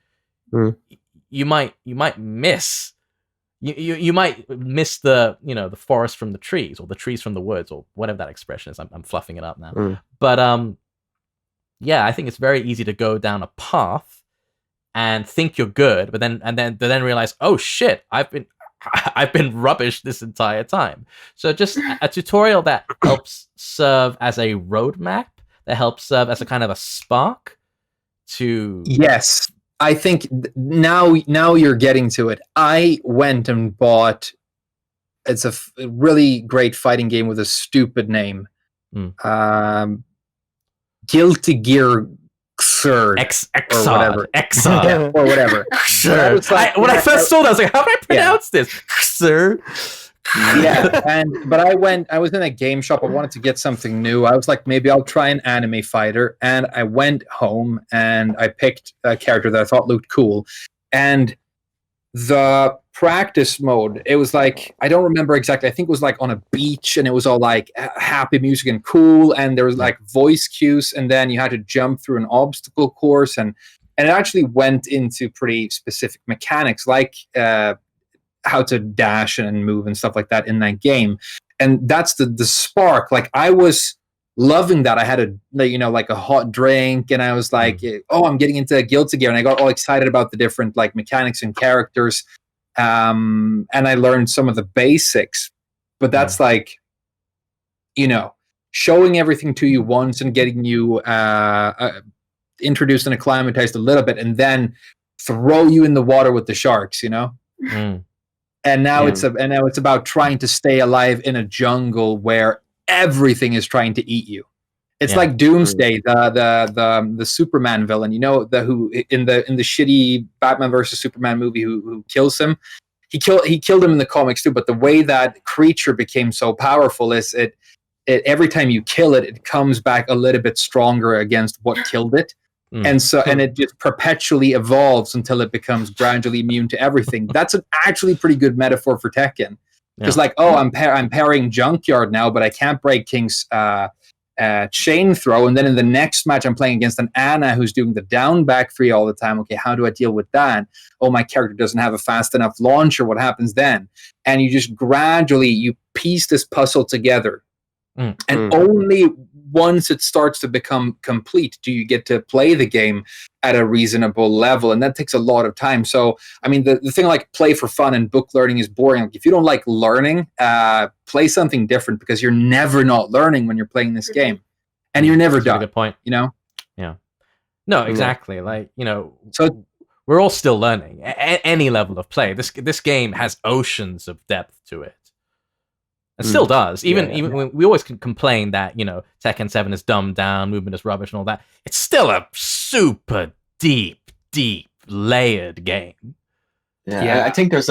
you might miss you might miss the the forest from the trees or the trees from the woods or whatever that expression is. I'm fluffing it up now. But yeah, I think it's very easy to go down a path and think you're good, but then realize, oh shit, I've been rubbish this entire time. So just a tutorial that helps serve as a roadmap, that helps serve as a kind of a spark to... Yes, I think now you're getting to it. I went and bought, it's a really great fighting game with a stupid name. Guilty Gear Xrd. Yeah, or whatever. When I first saw that, I was like, how do I pronounce this? Xrd. Yeah, but I was in a game shop. I wanted to get something new. I was like, maybe I'll try an anime fighter. And I went home and I picked a character that I thought looked cool. And the practice mode, it was like, I don't remember exactly. I think it was like on a beach, and it was all like happy music and cool. And there was like voice cues, and then you had to jump through an obstacle course. And it actually went into pretty specific mechanics, like how to dash and move and stuff like that in that game. And that's the spark. Like, I was loving that. I had a hot drink, and I was like, oh, I'm getting into Guilty Gear, and I got all excited about the different like mechanics and characters. And I learned some of the basics, but that's like, showing everything to you once and getting you introduced and acclimatized a little bit, and then throw you in the water with the sharks, And now it's about trying to stay alive in a jungle where everything is trying to eat you. It's like Doomsday, the Superman villain, who in the shitty Batman versus Superman movie who kills him. He killed him in the comics too, but the way that creature became so powerful is it every time you kill it, it comes back a little bit stronger against what killed it. And it just perpetually evolves until it becomes gradually immune to everything. That's an actually pretty good metaphor for Tekken. Because I'm parrying Junkyard now, but I can't break King's chain throw. And then in the next match, I'm playing against an Anna who's doing the down back three all the time. Okay, how do I deal with that? Oh, my character doesn't have a fast enough launcher. What happens then? And you just gradually, piece this puzzle together. And only once it starts to become complete do you get to play the game at a reasonable level, and that takes a lot of time. So, I mean, the thing like play for fun and book learning is boring. Like, if you don't like learning, play something different, because you're never not learning when you're playing this game, and you're never done. That's a good point. Yeah. No, exactly. Like, so we're all still learning at any level of play. This game has oceans of depth to it. It still does. Even when we always can complain that, Tekken 7 is dumbed down, movement is rubbish and all that. It's still a super deep layered game. Yeah. I think there's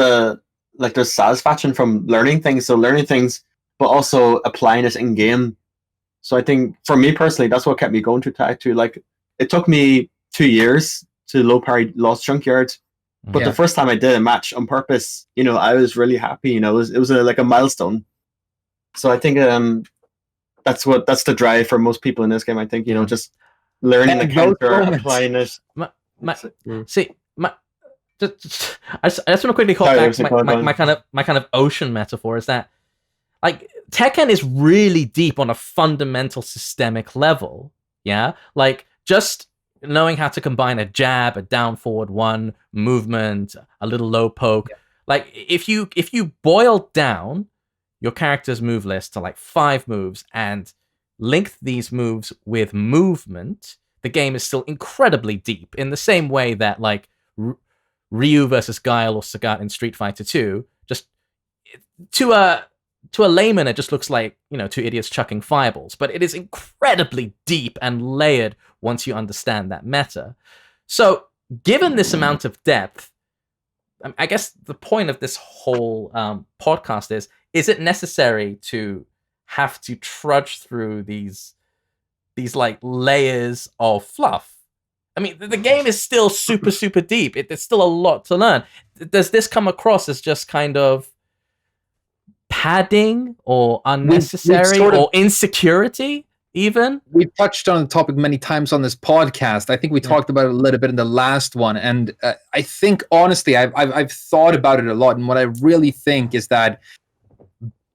satisfaction from learning things. So learning things, but also applying it in game. So I think for me personally, that's what kept me going to Tag 2. Like, it took me 2 years to low parry Lost Junkyard. But the first time I did a match on purpose, I was really happy. It was like a milestone. So I think that's the drive for most people in this game. I think just learning the counter, applying it. I just want to quickly call back my kind of ocean metaphor. Is that like Tekken is really deep on a fundamental systemic level. Yeah, like just knowing how to combine a jab, a down forward one, movement, a little low poke. Like if you boil down your character's move list to like 5 moves and link these moves with movement, the game is still incredibly deep, in the same way that like Ryu versus Guile or Sagat in Street Fighter 2, just to a layman it just looks like, two idiots chucking fireballs, but it is incredibly deep and layered once you understand that meta. So given this amount of depth, I guess the point of this whole podcast is it necessary to have to trudge through these like layers of fluff? I mean, the game is still super, super deep. There's still a lot to learn. Does this come across as just kind of padding or unnecessary or insecurity? even. We've touched on the topic many times on this podcast. I think we talked about it a little bit in the last one, and I think honestly, I've thought about it a lot, and what I really think is that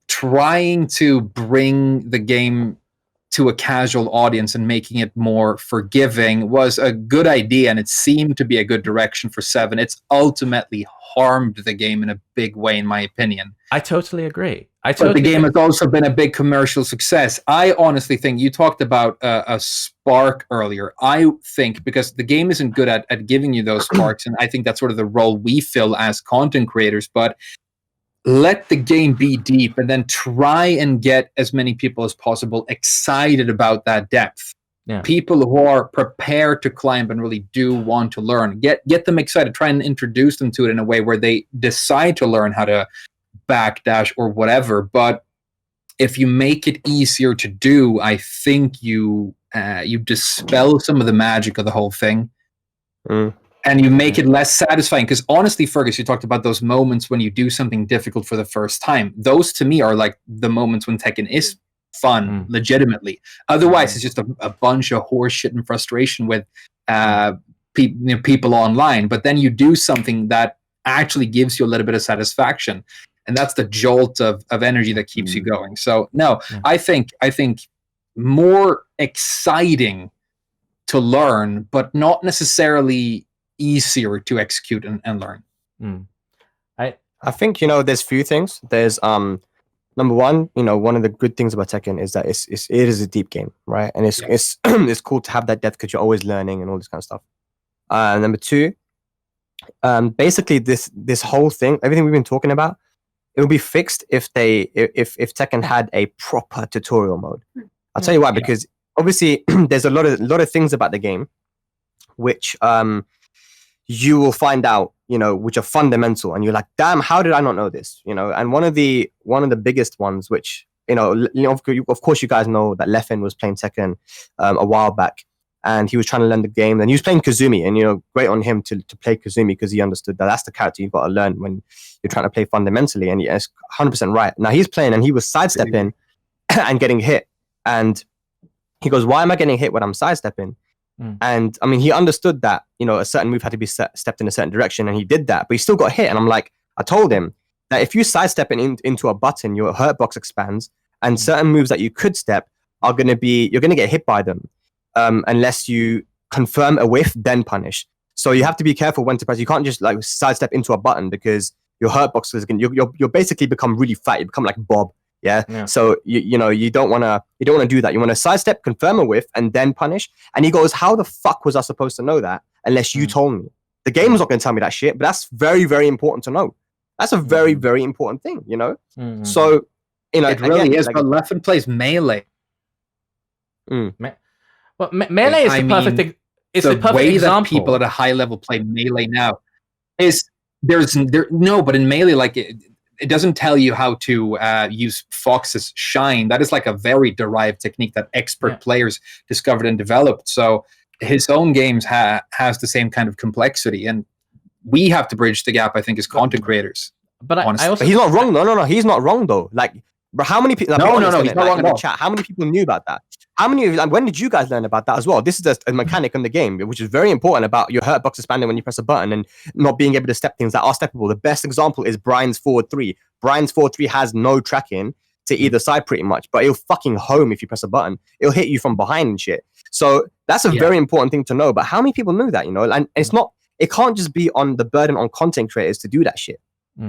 trying to bring the game to a casual audience and making it more forgiving was a good idea, and it seemed to be a good direction for 7. It's ultimately harmed the game in a big way, in my opinion. I totally agree. But the game has also been a big commercial success. I honestly think, you talked about a spark earlier. I think because the game isn't good at giving you those sparks, and I think that's sort of the role we fill as content creators, but let the game be deep and then try and get as many people as possible excited about that depth. Yeah. People who are prepared to climb and really do want to learn. Get them excited. Try and introduce them to it in a way where they decide to learn how to backdash or whatever. But if you make it easier to do, I think you dispel some of the magic of the whole thing. And you make it less satisfying. Because honestly, Fergus, you talked about those moments when you do something difficult for the first time. Those, to me, are like the moments when Tekken is fun, legitimately. Otherwise, it's just a bunch of horseshit and frustration with people online. But then you do something that actually gives you a little bit of satisfaction. And that's the jolt of energy that keeps you going. So, no, I think more exciting to learn, but not necessarily easier to execute and learn. I think, there's few things. There's number one, one of the good things about Tekken is that it is a deep game, right? And it's it's cool to have that depth because you're always learning and all this kind of stuff. Number two, basically this whole thing, everything we've been talking about, it will be fixed if Tekken had a proper tutorial mode. I'll tell you why, because obviously there's a lot of things about the game which you will find out, which are fundamental, and you're like, damn, how did I not know this? And one of the biggest ones, which of course you guys know that Leffen was playing Tekken a while back, and he was trying to learn the game, and he was playing Kazumi, and great on him to play Kazumi because he understood that that's the character you've got to learn when you're trying to play fundamentally, and it's 100% right. Now he's playing, and he was sidestepping and getting hit, and he goes, why am I getting hit when I'm sidestepping? And I mean, he understood that, a certain move had to be stepped in a certain direction, and he did that, but he still got hit. And I'm like, I told him that if you sidestep into a button, your hurt box expands, and certain moves that you could step you're going to get hit by them unless you confirm a whiff, then punish. So you have to be careful when to press. You can't just like sidestep into a button because your hurt box is going to, you'll basically become really fat. You become like Bob. Yeah. So you don't want to do that. You want to sidestep, confirm a whiff, and then punish. And he goes, how the fuck was I supposed to know that unless you told me? The game is not going to tell me that shit, but that's very, very important to know. That's a very, very important thing, So it really is. But Leffen plays melee. Well, melee is the perfect. It's the perfect way example. That people at a high level play melee now is but in melee, like it doesn't tell you how to use Fox's shine. That is like a very derived technique that expert players discovered and developed. So his own games has the same kind of complexity, and we have to bridge the gap, I think, as content creators. But I also, but he's not wrong. No, he's not wrong though. Like, but how many people? No, he's not wrong in the chat. How many people knew about that? How many? When did you guys learn about that as well? This is a mechanic in the game, which is very important about your hurt box expanding when you press a button and not being able to step things that are steppable. The best example is Brian's forward 3. Brian's forward 3 has no tracking to either side pretty much, but it'll fucking home if you press a button. It'll hit you from behind and shit. So that's a very important thing to know. But how many people know that? And it's not. It can't just be on the burden on content creators to do that shit.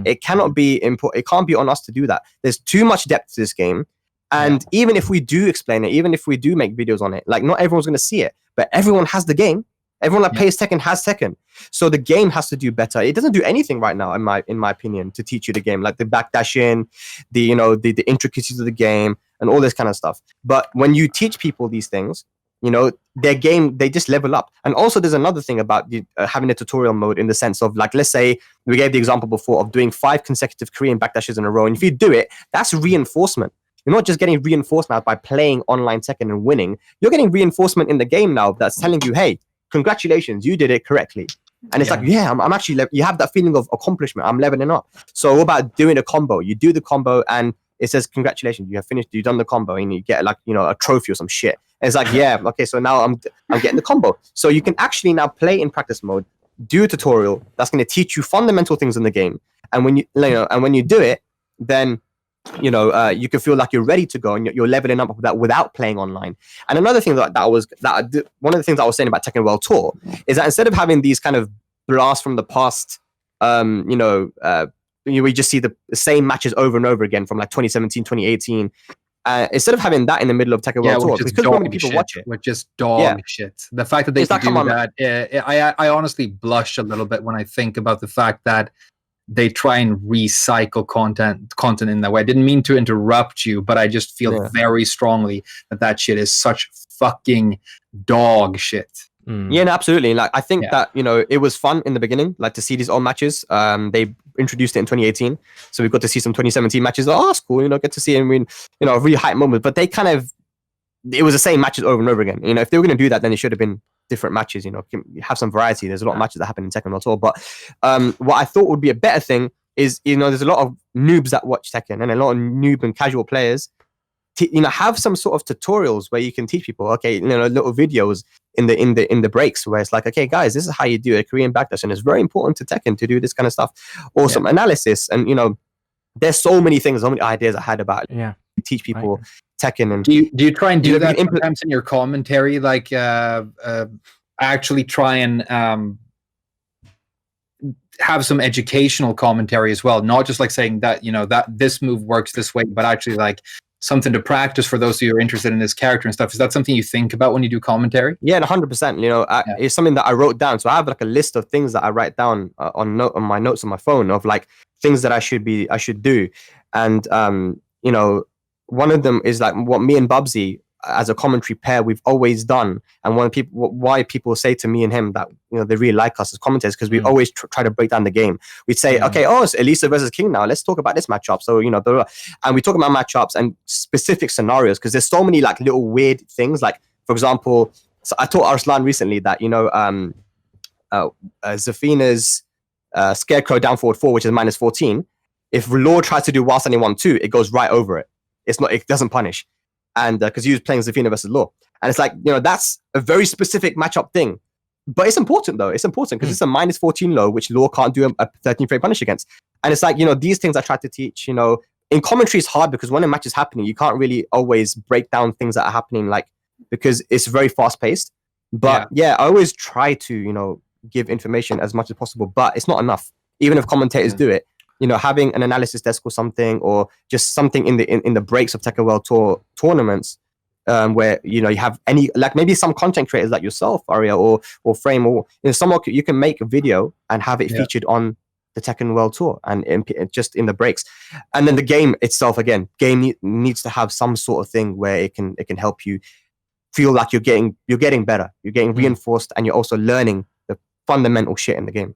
It cannot be important. It can't be on us to do that. There's too much depth to this game. And even if we do explain it, even if we do make videos on it, like not everyone's going to see it, but everyone has the game. Everyone that plays Tekken has Tekken. So the game has to do better. It doesn't do anything right now, in my opinion, to teach you the game, like the backdashing, the intricacies of the game, and all this kind of stuff. But when you teach people these things, their game, they just level up. And also there's another thing about having a tutorial mode in the sense of, like, let's say we gave the example before of doing 5 consecutive Korean backdashes in a row. And if you do it, that's reinforcement. You're not just getting reinforcement by playing online Tekken and winning. You're getting reinforcement in the game now that's telling you, hey, congratulations, you did it correctly. And it's like, I'm actually, you have that feeling of accomplishment. I'm leveling up. So what about doing a combo? You do the combo, and it says congratulations, you have finished, you've done the combo, and you get like, you know, a trophy or some shit. And it's like, yeah, okay, so now I'm getting the combo. So you can actually now play in practice mode, do a tutorial that's going to teach you fundamental things in the game, and when you do it, then you know, you can feel like you're ready to go, and you're leveling up with that without playing online. And another thing one of the things I was saying about Tekken World Tour is that instead of having these kind of blasts from the past, we just see the same matches over and over again from like 2017, 2018. Instead of having that in the middle of Tekken World Tour, because when people watch it, with just dog shit. The fact that they can do that, I honestly blush a little bit when I think about the fact that they try and recycle content in that way. I didn't mean to interrupt you, but I just feel very strongly that shit is such fucking dog shit. Yeah, no, absolutely. Like, I think that, you know, it was fun in the beginning, like to see these old matches. They introduced it in 2018, so we got to see some 2017 matches. Oh, that's cool, you know, get to see, I mean, you know, a really hype moment. But they kind of, it was the same matches over and over again. You know, if they were going to do that, then it should have been different matches. You know, have some variety. There's a lot of matches that happen in Tekken World Tour. But what I thought would be a better thing is, you know, there's a lot of noobs that watch Tekken, and a lot of noob and casual players. You know, have some sort of tutorials where you can teach people. Okay, you know, little videos in the breaks where it's like, okay, guys, this is how you do a Korean backdash, and it's very important to Tekken to do this kind of stuff, or some analysis. And you know, there's so many things, so many ideas I had about teach people Tekken. And do you try and do that sometimes in your commentary, like actually try and have some educational commentary as well, not just like saying that, you know, that this move works this way, but actually like something to practice for those who are interested in this character and stuff. Is that something you think about when you do commentary? Yeah, 100%. You know, it's something that I wrote down. So I have like a list of things that I write down on my notes on my phone of like things that I should do. And you know, one of them is like what me and Bubsy as a commentary pair we've always done, and why people say to me and him that, you know, they really like us as commentators, because we always try to break down the game. We'd say, okay, it's Elisa versus King now, let's talk about this matchup. So, you know, and we talk about matchups and specific scenarios, because there's so many like little weird things. Like, for example, so I taught Arslan recently that, you know, Zafina's Scarecrow down forward 4, which is -14, if Lord tries to do while standing 1-2, it goes right over it. It doesn't punish. And because he was playing Zafina versus Law. And it's like, you know, that's a very specific matchup thing. But it's important, though. It's important because it's a -14 low, which Law can't do a 13 frame punish against. And it's like, you know, these things I try to teach, you know, in commentary is hard because when a match is happening, you can't really always break down things that are happening, like, because it's very fast paced. But I always try to, you know, give information as much as possible, but it's not enough. Even if commentators do it, you know, having an analysis desk or something, or just something in the breaks of Tekken World Tour tournaments, where, you know, you have any, like maybe some content creators like yourself, Arya, or Frame, or, you know, someone you can make a video and have it featured on the Tekken World Tour and just in the breaks. And then the game itself, again, needs to have some sort of thing where it can help you feel like you're getting better, you're getting reinforced, and you're also learning the fundamental shit in the game.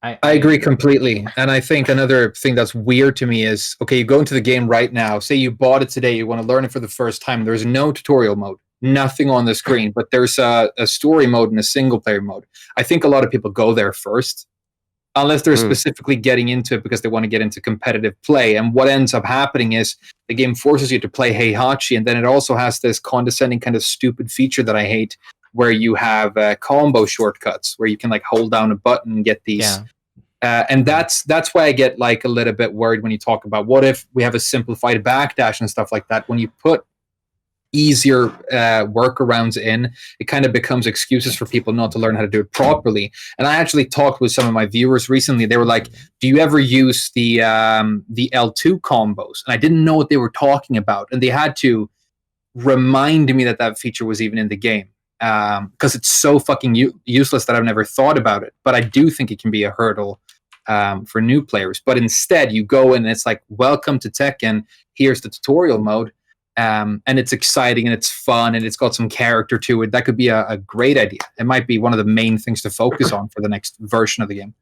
I agree completely. And I think another thing that's weird to me is, okay, you go into the game right now, say you bought it today, you want to learn it for the first time, there's no tutorial mode, nothing on the screen, but there's a story mode and a single player mode. I think a lot of people go there first, unless they're specifically getting into it because they want to get into competitive play. And what ends up happening is the game forces you to play Heihachi, and then it also has this condescending kind of stupid feature that I hate, where you have combo shortcuts where you can like hold down a button and get these. And that's why I get like a little bit worried when you talk about what if we have a simplified backdash and stuff like that. When you put easier workarounds in, it kind of becomes excuses for people not to learn how to do it properly. And I actually talked with some of my viewers recently. They were like, do you ever use the L2 combos? And I didn't know what they were talking about. And they had to remind me that feature was even in the game. Because it's so fucking useless that I've never thought about it. But I do think it can be a hurdle for new players. But instead, you go in and it's like, welcome to Tekken. Here's the tutorial mode. And it's exciting and it's fun and it's got some character to it. That could be a great idea. It might be one of the main things to focus on for the next version of the game.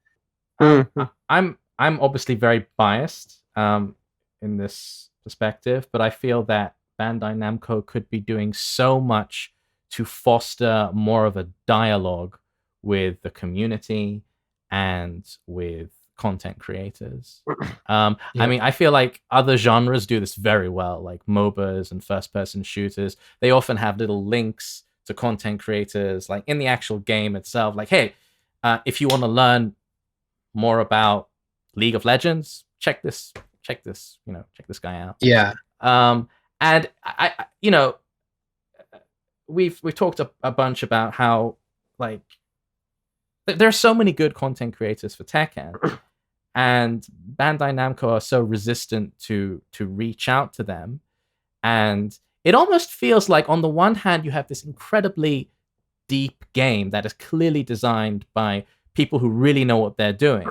I'm obviously very biased in this perspective, but I feel that Bandai Namco could be doing so much to foster more of a dialogue with the community and with content creators. I mean, I feel like other genres do this very well, like MOBAs and first-person shooters. They often have little links to content creators, like in the actual game itself. Like, hey, if you want to learn more about League of Legends, check this, check this guy out. Yeah. And I we've talked a bunch about how like there are so many good content creators for Tekken, and Bandai Namco are so resistant to reach out to them. And it almost feels like on the one hand you have this incredibly deep game that is clearly designed by people who really know what they're doing,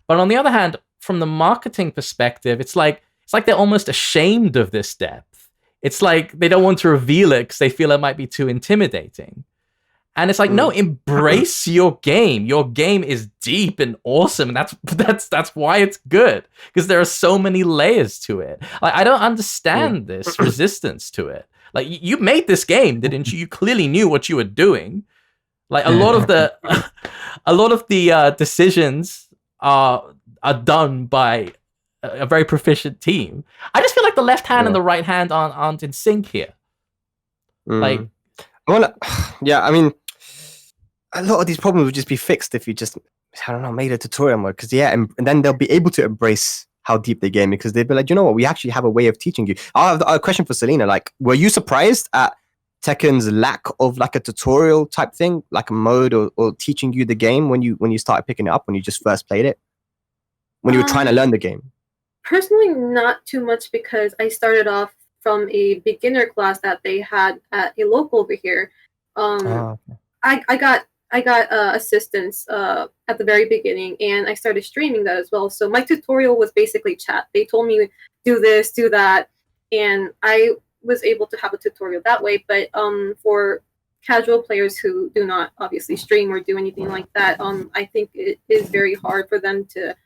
but on the other hand, from the marketing perspective, it's like they're almost ashamed of this depth. It's like they don't want to reveal it because they feel it might be too intimidating. And it's like, no, embrace your game. Your game is deep and awesome, and that's why it's good, because there are so many layers to it. Like, I don't understand this resistance to it. Like, you made this game, didn't you? You clearly knew what you were doing. Like, a lot of the decisions are done by a very proficient team. I just feel like the left hand and the right hand aren't in sync here. Like, yeah, I mean, a lot of these problems would just be fixed if you just, I don't know, made a tutorial mode. Because and then they'll be able to embrace how deep they game, because they'd be like, you know what, we actually have a way of teaching you. I have a question for Celina. Like, were you surprised at Tekken's lack of like a tutorial type thing, like a mode or teaching you the game when you started picking it up, when you just first played it, when you were trying to learn the game? Personally, not too much, because I started off from a beginner class that they had at a local over here. I got assistance at the very beginning, and I started streaming that as well. So my tutorial was basically chat. They told me do this, do that, and I was able to have a tutorial that way. But for casual players who do not obviously stream or do anything like that, I think it is very hard for them to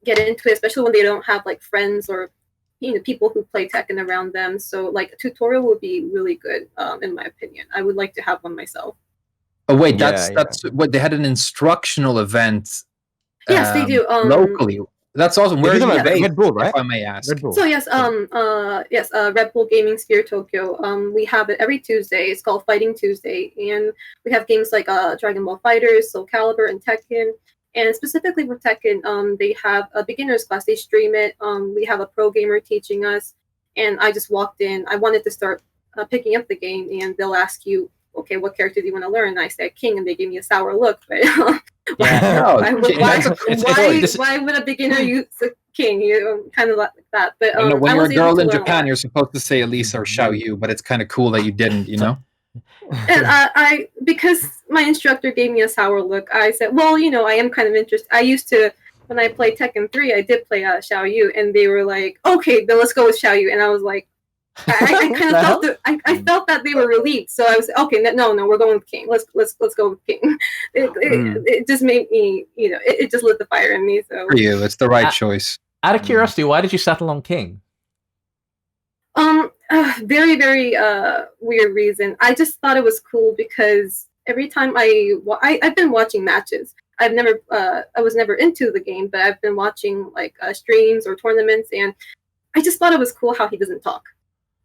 get into it, especially when they don't have like friends or people who play Tekken around them. So like a tutorial would be really good, in my opinion. I would like to have one myself. Oh wait, that's what they had, an instructional event. Yes, they do. Locally. That's awesome. Where are you based, Red Bull, right? if I may ask? Red Bull. So yes, Red Bull Gaming Sphere Tokyo. We have it every Tuesday. It's called Fighting Tuesday, and we have games like Dragon Ball FighterZ, Soul Calibur, and Tekken. And specifically for Tekken, they have a beginner's class. They stream it. We have a pro gamer teaching us, and I just walked in. I wanted to start picking up the game, and they'll ask you, okay, what character do you want to learn? And I said King, and they gave me a sour look. But why would a beginner use a King? Kind of like that. But when you're a girl in Japan, you're supposed to say Elisa or Xiaoyu, but it's kind of cool that you didn't, you know? And I because my instructor gave me a sour look, I said, well, I am kind of interested. I used to, when I played Tekken 3, I did play Xiaoyu, and they were like, okay, then let's go with Xiaoyu. And I was like, I kind of felt I felt that they were relieved. So I was okay. No, we're going with King. Let's go with King. It just made me, it just lit the fire in me. So for you, it's the right choice. Out of curiosity, why did you settle on King? Very, very weird reason. I just thought it was cool because every time I've been watching matches. I was never into the game, but I've been watching like streams or tournaments, and I just thought it was cool how he doesn't talk.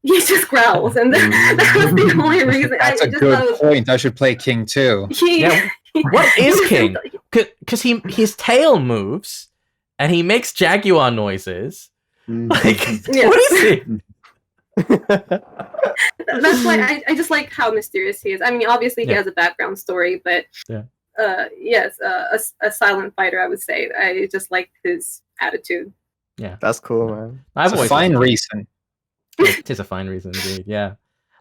He just growls, and that was the only reason. That's a good point. I should play King too. What is King? Because his tail moves, and he makes jaguar noises. Like, what is he? That's why I just like how mysterious he is. I mean, obviously he has a background story, but yes, a silent fighter, I would say. I just like his attitude. Yeah, that's cool, man. It's a fine reason. It is a fine reason, indeed. Yeah,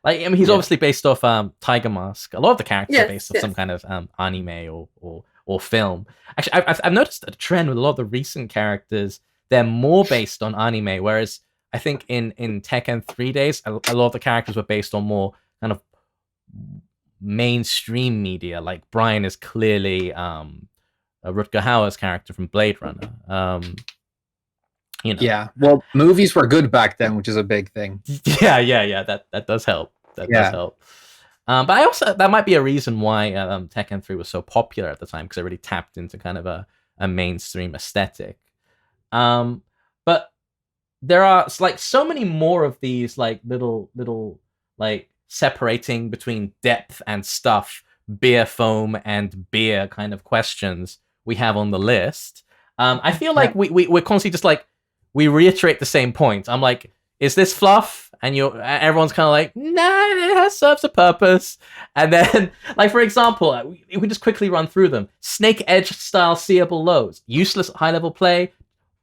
like I mean, he's obviously based off Tiger Mask. A lot of the characters are based off some kind of anime or film. Actually, I've noticed a trend with a lot of the recent characters. They're more based on anime, whereas I think in Tekken 3 days, a lot of the characters were based on more kind of mainstream media. Like Brian is clearly Rutger Hauer's character from Blade Runner. Yeah, well, movies were good back then, which is a big thing. Yeah. That does help. That does help. But that might be a reason why Tekken 3 was so popular at the time, because it really tapped into kind of a a mainstream aesthetic. But there are like so many more of these like little like separating between depth and stuff, beer foam and beer kind of questions we have on the list. I feel like we're constantly just like, we reiterate the same point. I'm like, is this fluff? And everyone's kind of like, nah, it serves a purpose. And then, like, for example, we just quickly run through them. Snake Edge style seeable lows, useless high level play,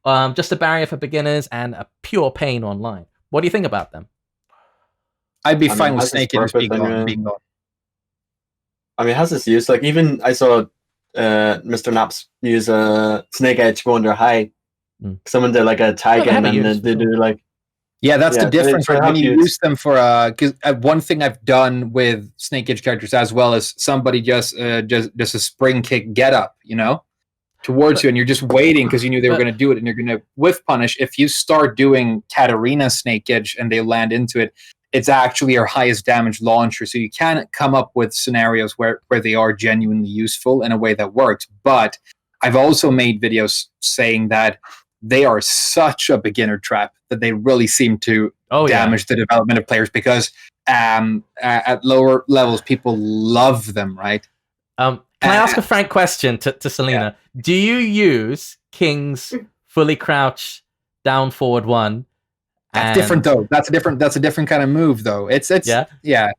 just a barrier for beginners, and a pure pain online. What do you think about them? I'd be fine with Snake Edge being gone. I mean, it has its use. Like, even I saw Mr. Naps use Snake Edge go under high. Someone did like a tag in, and then they do like. Yeah, that's the difference when you use them for because one thing I've done with Snake Edge characters as well is somebody just a spring kick get up, towards you, and you're just waiting because you knew they were going to do it, and you're going to whiff punish. If you start doing Katarina Snake Edge and they land into it, it's actually your highest damage launcher. So you can come up with scenarios where they are genuinely useful in a way that works. But I've also made videos saying that they are such a beginner trap that they really seem to damage the development of players because at lower levels, people love them, right? Can I ask a frank question to Celina? Yeah. Do you use King's fully crouch down forward one? That's different though. That's a different kind of move though. It's yeah.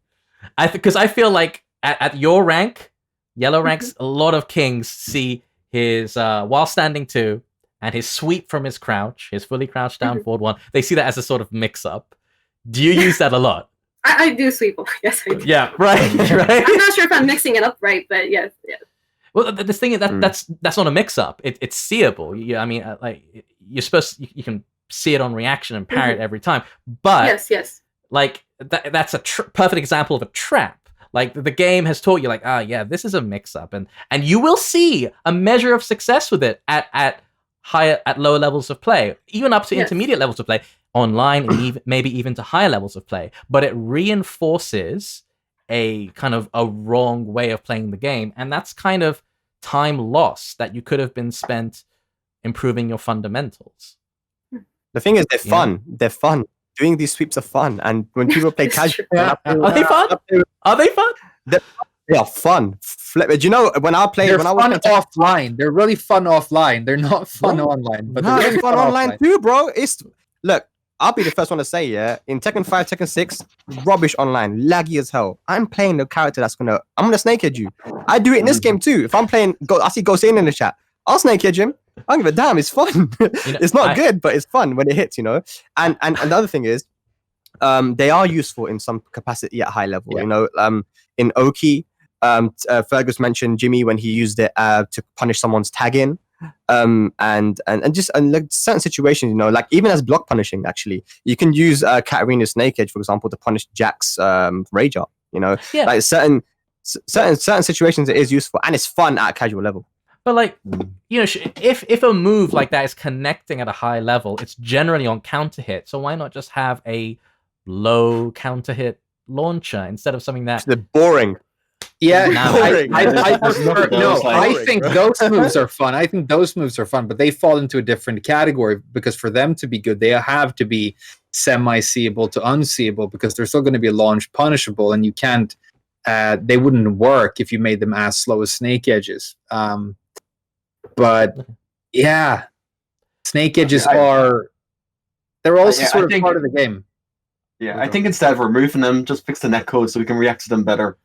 Because I feel like at your rank, yellow ranks, a lot of Kings see his while standing 2 and his sweep from his crouch, his fully crouched down forward 1. They see that as a sort of mix up. Do you use that a lot? I do sweep. Yes, I do. Yeah, right. I'm not sure if I'm mixing it up right, but yes. Well, the thing is that's not a mix-up. It's seeable. I mean, like you're supposed you can see it on reaction and parry it every time. But yes, like that's a perfect example of a trap. Like the game has taught you, like, this is a mix-up, and you will see a measure of success with it at lower levels of play, even up to intermediate levels of play, online, and maybe even to higher levels of play. But it reinforces a kind of a wrong way of playing the game, and that's kind of time lost that you could have been spent improving your fundamentals. The thing is, they're fun. They're fun. Doing these sweeps are fun, and when people play casual, are they fun? Are they fun? They are fun. Do you know when I play? They're fun offline. They're really fun offline. They're not fun online, but they're really fun online too, bro. Look. I'll be the first one to say, in Tekken 5, Tekken 6, rubbish online, laggy as hell. I'm playing the character I'm gonna snake edge you. I do it in this game too. If I'm playing, I see Ghost in the chat, I'll snake edge him. I don't give a damn. It's fun. It's not good, but it's fun when it hits, And the other thing is, they are useful in some capacity at high level. In Oki, Fergus mentioned Jimmy when he used it to punish someone's tag in. And like certain situations, like even as block punishing, actually, you can use Katarina's Snake Edge, for example, to punish Jack's Rage Art. Like certain situations, it is useful and it's fun at a casual level. But like, if a move like that is connecting at a high level, it's generally on counter hit. So why not just have a low counter hit launcher instead of something that? They're boring. Yeah, I think those moves are fun. But they fall into a different category because for them to be good, they have to be semi-seeable to unseeable because they're still going to be launch punishable, and you can't. They wouldn't work if you made them as slow as Snake Edges. But yeah, Snake Edges are. They're also sort of part of the game. Yeah, I think instead of removing them, just fix the netcode so we can react to them better.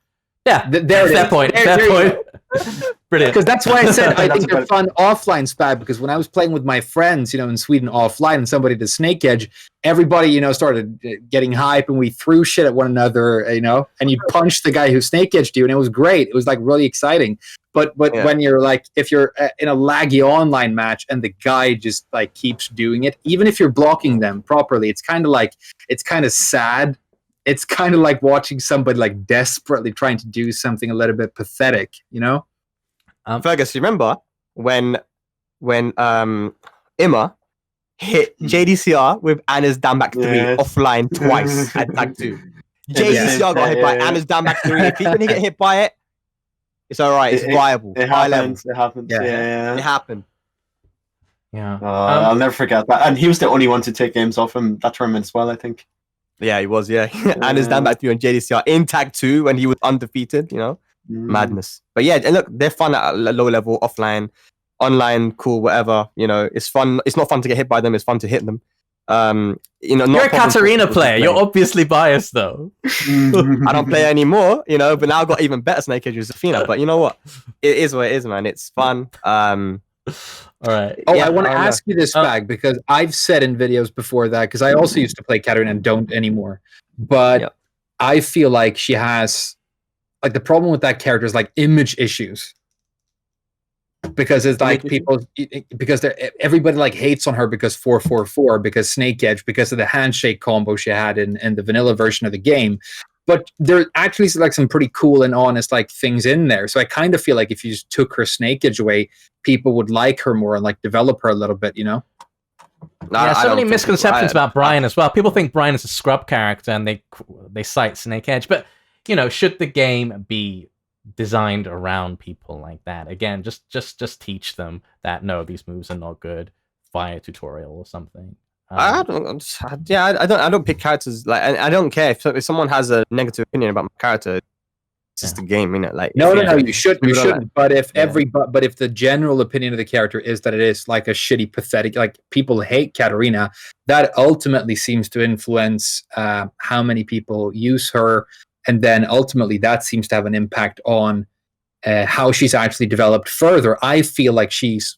Yeah, fair point. Brilliant. Because that's why I said I think they're fun offline, Spag, because when I was playing with my friends, in Sweden offline, and somebody did Snake Edge, everybody, started getting hype, and we threw shit at one another, and you punched the guy who Snake Edged you, and it was great. It was like really exciting. But when you're like, if you're in a laggy online match and the guy just like keeps doing it, even if you're blocking them properly, it's kind of sad. It's kind of like watching somebody like desperately trying to do something a little bit pathetic, Fergus, you remember when Imma hit JDCR with Anna's down back 3 offline twice at tag 2? JDCR got hit by Anna's down back 3. If he didn't get hit by it, it's all right. It's viable. It happens. Yeah. It happened. Yeah. I'll never forget that. And he was the only one to take games off him that tournament as well, I think. Yeah, he was. Yeah, and his down back 3 on JDCR in Tag 2 when he was undefeated. Madness. But yeah, and look, they're fun at a low level, offline, online, cool, whatever. It's fun. It's not fun to get hit by them. It's fun to hit them. You're a Katarina player. You're obviously biased, though. I don't play anymore, but now I've got even better Snake Edge with Zafina. But you know what? It is what it is, man. It's fun. All right. Oh, yeah, I want to ask you this, Spag, because I've said in videos before that, because I also used to play Katarina and don't anymore. But I feel like she has, like, the problem with that character is, like, image issues. Because it's like everybody like hates on her because 444, because Snake Edge, because of the handshake combo she had in the vanilla version of the game. But there actually is like some pretty cool and honest like things in there. So I kind of feel like if you just took her Snake Edge away, people would like her more and like develop her a little bit, No, yeah, so many misconceptions about Brian as well. People think Brian is a scrub character and they cite Snake Edge, but should the game be designed around people like that? Again, just teach them that no, these moves are not good via tutorial or something. I don't pick characters like I don't care if someone has a negative opinion about my character. It's just a game, like no, you shouldn't. But if the general opinion of the character is that it is like a shitty, pathetic, like people hate Katarina, that ultimately seems to influence how many people use her. And then ultimately that seems to have an impact on how she's actually developed further. I feel like she's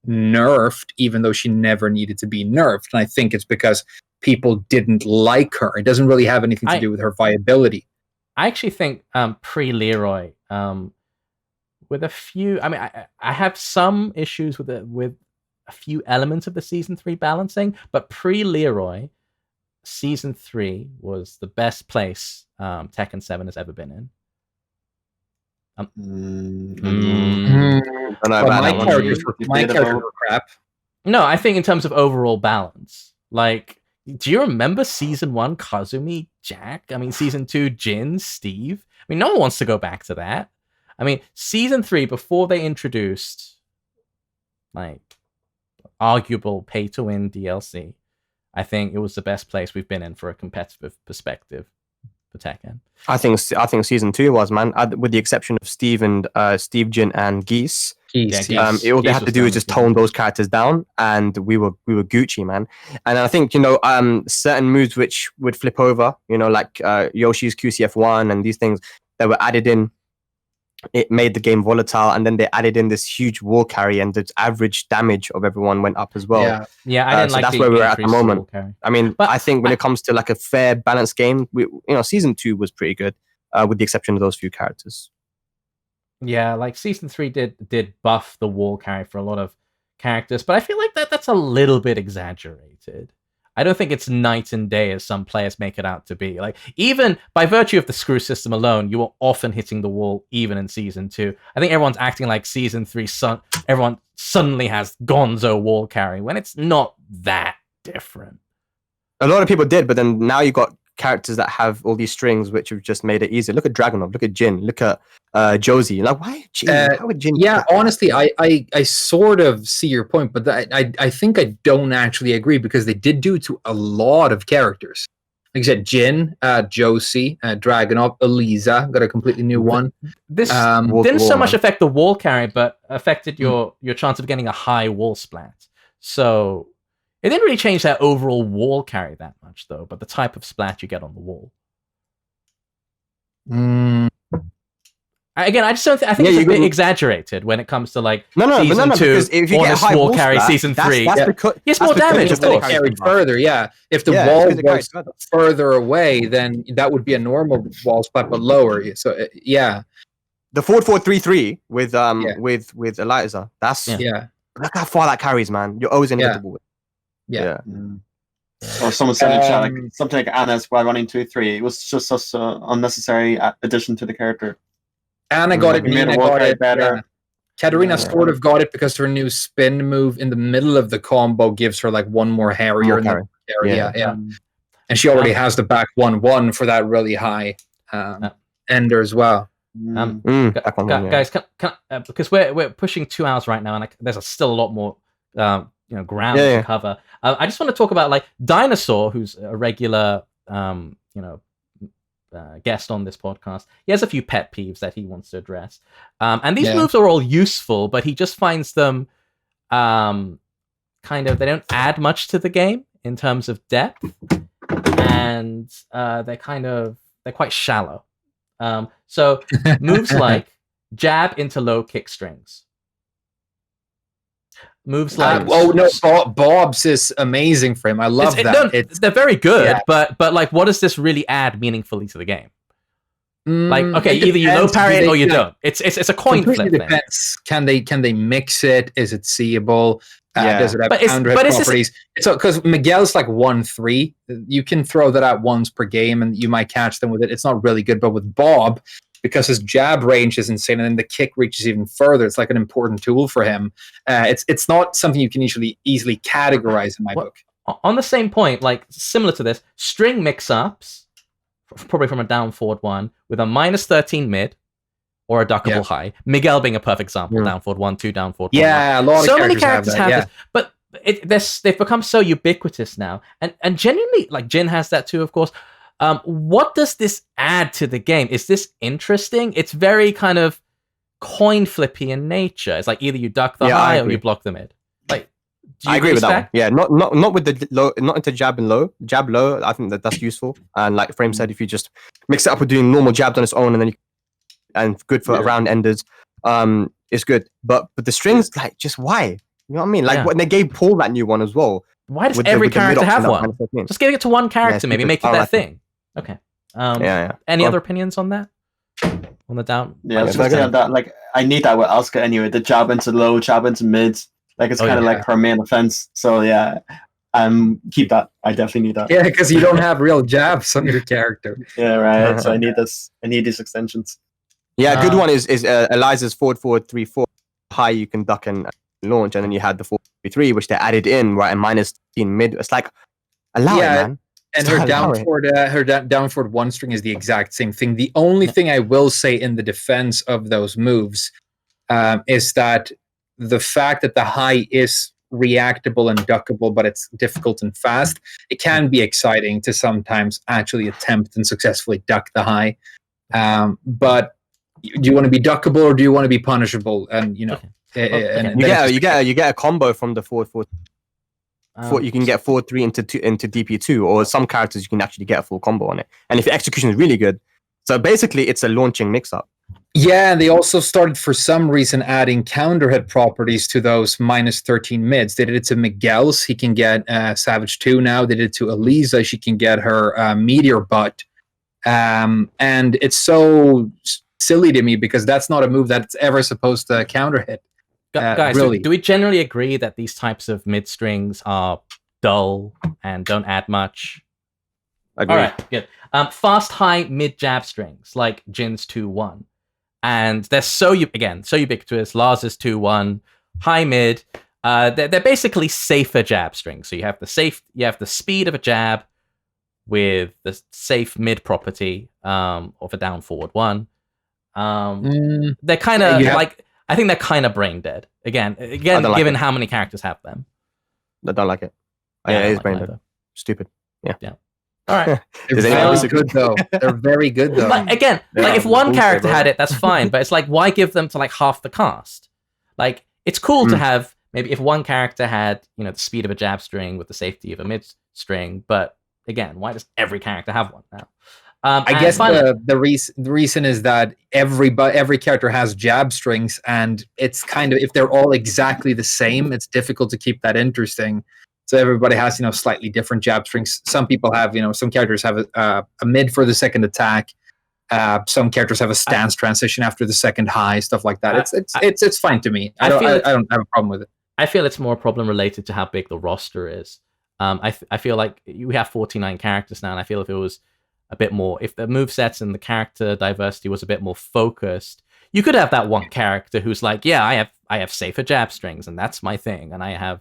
nerfed, even though she never needed to be nerfed. And I think it's because people didn't like her. It doesn't really have anything to do with her viability. I actually think pre-Leroy, with a few... I mean, I have some issues with a few elements of the Season 3 balancing, but pre-Leroy, Season 3 was the best place Tekken 7 has ever been in. My characters were crap. No, I think in terms of overall balance. Like, do you remember Season 1, Kazumi, Jack? I mean, Season 2, Jin, Steve? I mean, no one wants to go back to that. I mean, Season 3, before they introduced, like, arguable pay-to-win DLC, I think it was the best place we've been in for a competitive perspective for Tekken. I think Season 2 was, man, with the exception of Steve, Jin, and Geese. All they had to do is just tone those characters down, and we were Gucci, man. And I think certain moves which would flip over, like Yoshi's QCF1 and these things that were added in. It made the game volatile, and then they added in this huge wall carry, and the average damage of everyone went up as well. Yeah, I didn't like that's where we're at the moment. I mean, I think when it comes to like a fair, balanced game, Season 2 was pretty good, with the exception of those few characters. Yeah, like Season 3 did buff the wall carry for a lot of characters, but I feel like that's a little bit exaggerated. I don't think it's night and day as some players make it out to be. Like, even by virtue of the screw system alone, you were often hitting the wall even in Season 2. I think everyone's acting like Season 3, everyone suddenly has gonzo wall carry, when it's not that different. A lot of people did, but then now you got characters that have all these strings which have just made it easier. Look at Dragunov, look at Jin, look at Josie. Like, why Jin? How would Jin? Yeah, honestly, I sort of see your point, but I think I don't actually agree, because they did do it to a lot of characters. Like I said, Jin, Josie, Dragunov, Eliza got a completely new one. This didn't so much affect the wall carry, but affected your chance of getting a high wall splat. So it didn't really change that overall wall carry that much, though, but the type of splat you get on the wall. Again, I just don't think it's a bit exaggerated when it comes to like Season 2, if you get high wall wall carry, splat, Season 3. It's more damage, of course. Carried further, if the wall was further away, then that would be a normal wall splat, but lower. So the 4-4-3-3 with Eliza. That's look how far that carries, man. You're always inevitable. Or someone said in chat, like, something like Anna's while running 2-3. It was just such an unnecessary addition to the character. Anna got it. Nina got it. Better. Katarina sort of got it because her new spin move in the middle of the combo gives her like one more harrier in the area. And she already has the back 1-1 for that really high ender as well. Guys, because we're pushing 2 hours right now, and there's still a lot more ground to cover. I just want to talk about like Dinosaur, who's a regular guest on this podcast. He has a few pet peeves that he wants to address, and these moves are all useful, but he just finds them they don't add much to the game in terms of depth, and they're quite shallow. So moves like jab into low kick strings. Moves like Bob's is amazing for him. I love that. They're very good, but like, what does this really add meaningfully to the game? Like, okay, either you know parry it or you don't. It's a coin flip thing. Can they mix it? Is it seeable? Does it have counter properties? Because Miguel's like 1-3. You can throw that out once per game, and you might catch them with it. It's not really good, but with Bob, because his jab range is insane, and then the kick reaches even further. It's like an important tool for him. It's not something you can easily categorize in my book. On the same point, like similar to this, string mix-ups, probably from a down forward one, with a -13 mid or a duckable high. Miguel being a perfect example, down forward 1-2, down forward 1. Yeah, a lot of many characters have this, but they've become so ubiquitous now, and genuinely, like Jin has that too, of course. What does this add to the game? Is this interesting? It's very kind of coin flippy in nature. It's like either you duck the high or you block the mid. Like, I agree with that one. Yeah, not with the low, not into jab and low. Jab low, I think that's useful. And like Frame said, if you just mix it up with doing normal jabs on its own, and then and good for round enders, it's good. But the strings, like, just why? You know what I mean? Like when they gave Paul that new one as well. Why does every character have one? Just give it to one character, maybe make it that thing. Okay. Any other opinions on that? On the down? Yeah, I was just saying that. Like, I need that with Asuka anyway. The jab into low, jab into mid. Like, it's kind of like her main offense. So yeah, keep that. I definitely need that. Yeah, because you don't have real jabs on your character. Yeah, right. So I need this. I need these extensions. Yeah, a good one is Eliza's forward 3-4 high. You can duck and launch, and then you had the 4-3, which they added in right and -15 mid. It's like allow it, man. And her down forward one string is the exact same thing. The only thing I will say in the defense of those moves is that the fact that the high is reactable and duckable, but it's difficult and fast, it can be exciting to sometimes actually attempt and successfully duck the high. But do you want to be duckable or do you want to be punishable? And you get a combo from the 4-4. You can get 4-3 into DP2, or some characters you can actually get a full combo on it. And if your execution is really good, so basically it's a launching mix-up. Yeah, and they also started for some reason adding counterhit properties to those -13 mids. They did it to Miguel's. He can get Savage 2 now. They did it to Eliza. She can get her Meteor Butt. And it's so silly to me because that's not a move that's ever supposed to counter hit. Guys, really. do we generally agree that these types of mid strings are dull and don't add much? Agreed. All right, good. Fast high mid jab strings like Jin's 2-1, and they're so ubiquitous. Lars's 2-1, high mid. They're basically safer jab strings. So you have the speed of a jab with the safe mid property of a down forward one. They're kind of I think they're kind of brain dead. Again, given how many characters have them. I don't like it. Yeah, it is brain dead. Stupid. Yeah. All right. They're very good though. They're very good though. Like, again, like if one character had it, that's fine. But it's like, why give them to like half the cast? Like, it's cool to have maybe if one character had, the speed of a jab string with the safety of a mid string. But again, why does every character have one now? I guess the reason is that every character has jab strings, and it's kind of, if they're all exactly the same, it's difficult to keep that interesting. So everybody has slightly different jab strings. Some people have some characters have a mid for the second attack. Some characters have a stance transition after the second high, stuff like that. It's fine to me. I don't have a problem with it. I feel it's more a problem related to how big the roster is. I feel like we have 49 characters now, and I feel if it was a bit more, if the movesets and the character diversity was a bit more focused, you could have that one character who's like, yeah, I have safer jab strings, and that's my thing, and I have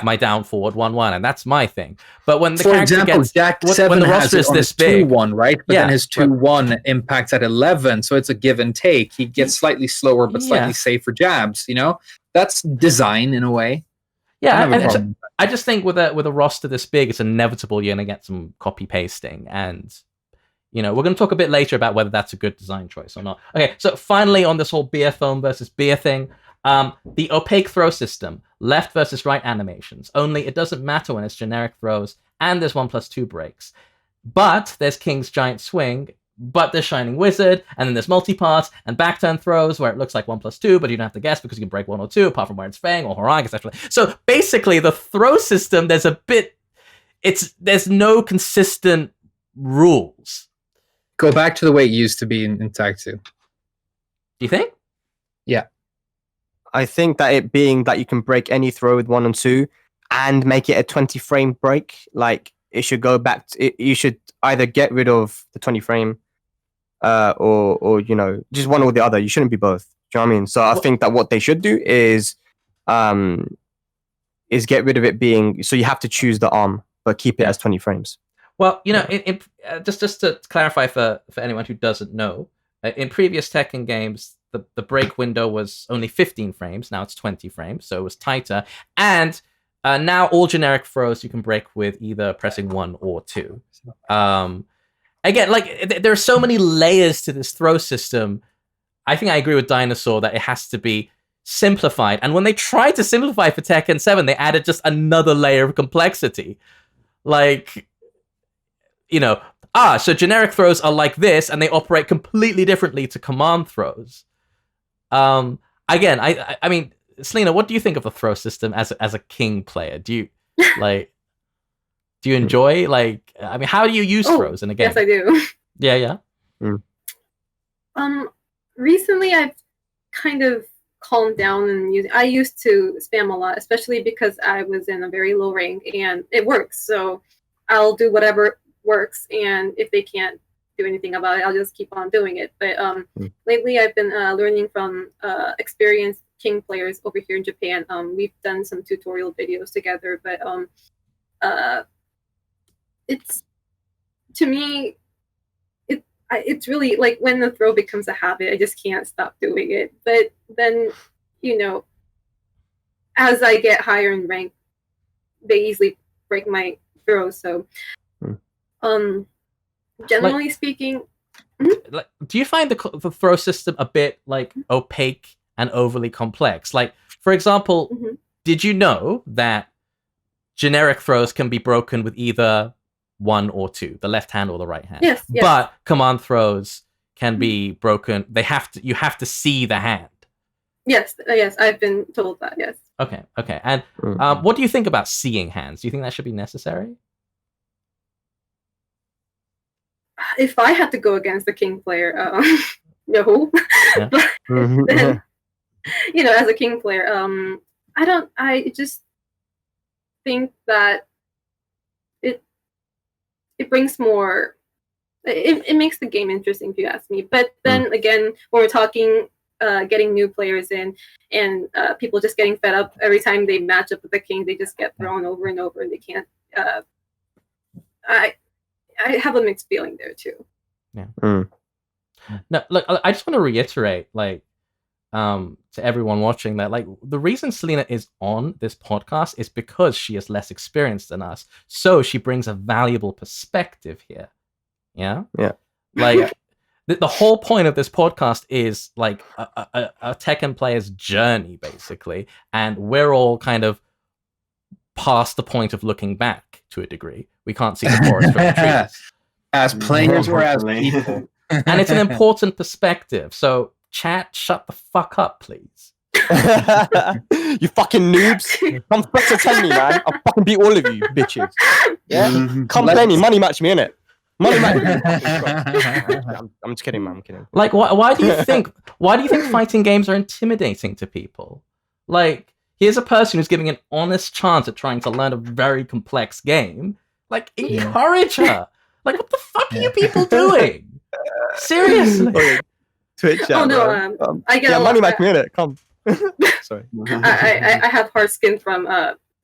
my down forward 1-1, and that's my thing. But when the character gets, when the roster is this big, 2-1, right? But then his 2-1 impacts at 11, so it's a give and take. He gets slightly slower, but slightly safer jabs. That's design in a way. Yeah, I just think with a roster this big, it's inevitable you're gonna get some copy pasting, and we're gonna talk a bit later about whether that's a good design choice or not. Okay, so finally on this whole beer foam versus beer thing, the opaque throw system, left versus right animations. Only it doesn't matter when it's generic throws, and there's 1+2 breaks. But there's King's Giant Swing, but there's Shining Wizard, and then there's multi-pass and back-turn throws where it looks like 1+2, but you don't have to guess because you can break 1 or 2, apart from where it's Fang or Horag, etc. So basically, the throw system, there's no consistent rules. Go back to the way it used to be in Tag 2. Do you think? Yeah. I think that it being that you can break any throw with 1 and 2 and make it a 20 frame break, like it should go back to, you should either get rid of the 20 frame or just one or the other. You shouldn't be both. Do you know what I mean? So I think that what they should do is get rid of it being, so you have to choose the arm but keep it as 20 frames. Well, just to clarify for anyone who doesn't know, in previous Tekken games, the break window was only 15 frames. Now it's 20 frames, so it was tighter. And now all generic throws you can break with either pressing 1 or 2. Again, like there are so many layers to this throw system. I think I agree with Dinosaur that it has to be simplified. And when they tried to simplify for Tekken 7, they added just another layer of complexity. Like, so generic throws are like this, and they operate completely differently to command throws. Again, I mean, Celina, what do you think of the throw system as a King player? Do you enjoy, how do you use throws in a game? Yes, I do. Yeah. Recently I've kind of calmed down and I used to spam a lot, especially because I was in a very low rank and it works. So I'll do whatever works, and if they can't do anything about it, I'll just keep on doing it. But lately I've been learning from experienced King players over here in Japan. We've done some tutorial videos together, but it's, to me, it's really like when the throw becomes a habit, I just can't stop doing it. But then, as I get higher in rank, they easily break my throw. So, generally speaking, do you find the throw system a bit opaque and overly complex? Like, for example, did you know that generic throws can be broken with either 1 or 2, the left hand or the right hand? Yes. But command throws can be broken. You have to see the hand. Yes, I've been told that. Yes. Okay. And what do you think about seeing hands? Do you think that should be necessary? If I had to go against the King player, no. Yeah. But then, as a King player, I just think that it brings more, it makes the game interesting, if you ask me. But then again, when we're talking getting new players in, and people just getting fed up every time they match up with the King, they just get thrown over and over, and they can't. I have a mixed feeling there too. Yeah. No, look, I just want to reiterate, to everyone watching, that the reason Celina is on this podcast is because she is less experienced than us, so she brings a valuable perspective here. Yeah. The whole point of this podcast is a Tekken player's journey, basically, and we're all kind of past the point of looking back to a degree. We can't see the forest from the trees. As players or as people. And it's an important perspective. So, chat, shut the fuck up, please. You fucking noobs. Come flex to 10 me, man. I'll fucking beat all of you, bitches. Yeah? Come play me. Money match me, innit? Money match me. I'm just kidding, man. I'm kidding. Why do you think fighting games are intimidating to people? Here's a person who's giving an honest chance at trying to learn a very complex game. Encourage her. What the fuck are you people doing? Seriously. Twitch chat, I get money back me in it. Come. Sorry. I have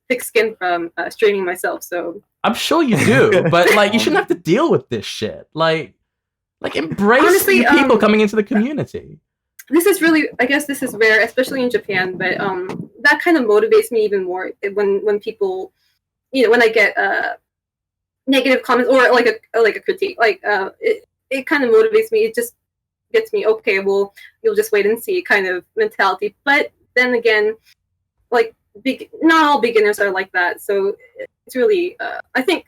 thick skin from streaming myself, so I'm sure you do, but you shouldn't have to deal with this shit. Embrace honestly, the people coming into the community. this is really, I guess this is rare, especially in Japan, but that kind of motivates me even more when people, when I get negative comments or like a critique, it kind of motivates me. It just gets me, okay, well, you'll just wait and see kind of mentality. But then again, like not all beginners are like that, so it's really I think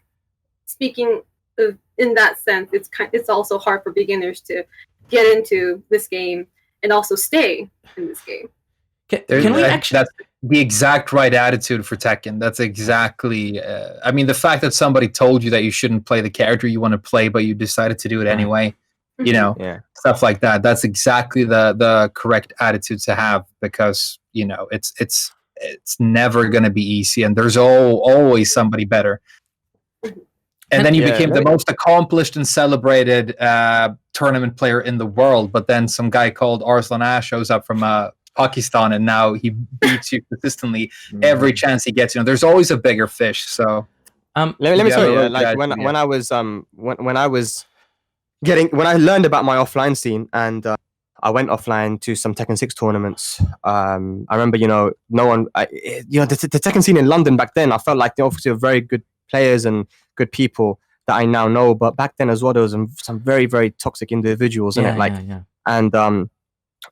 speaking of in that sense, it's also hard for beginners to get into this game and also stay in this game. Can we actually? That's the exact right attitude for Tekken. That's exactly. I mean, the fact that somebody told you that you shouldn't play the character you want to play, but you decided to do it anyway. You know, stuff like that. That's exactly the correct attitude to have, because it's never going to be easy, and there's always somebody better. And then you became the most accomplished and celebrated tournament player in the world, but then some guy called Arslan Ash shows up from Pakistan, and now he beats you consistently every chance he gets. There's always a bigger fish. So let me tell you, like when I was when I learned about my offline scene, and I went offline to some Tekken 6 tournaments. I remember, no one, the Tekken scene in London back then, I felt like they obviously were very good players and good people that I now know, but back then as well, there was some very, very toxic individuals in it. And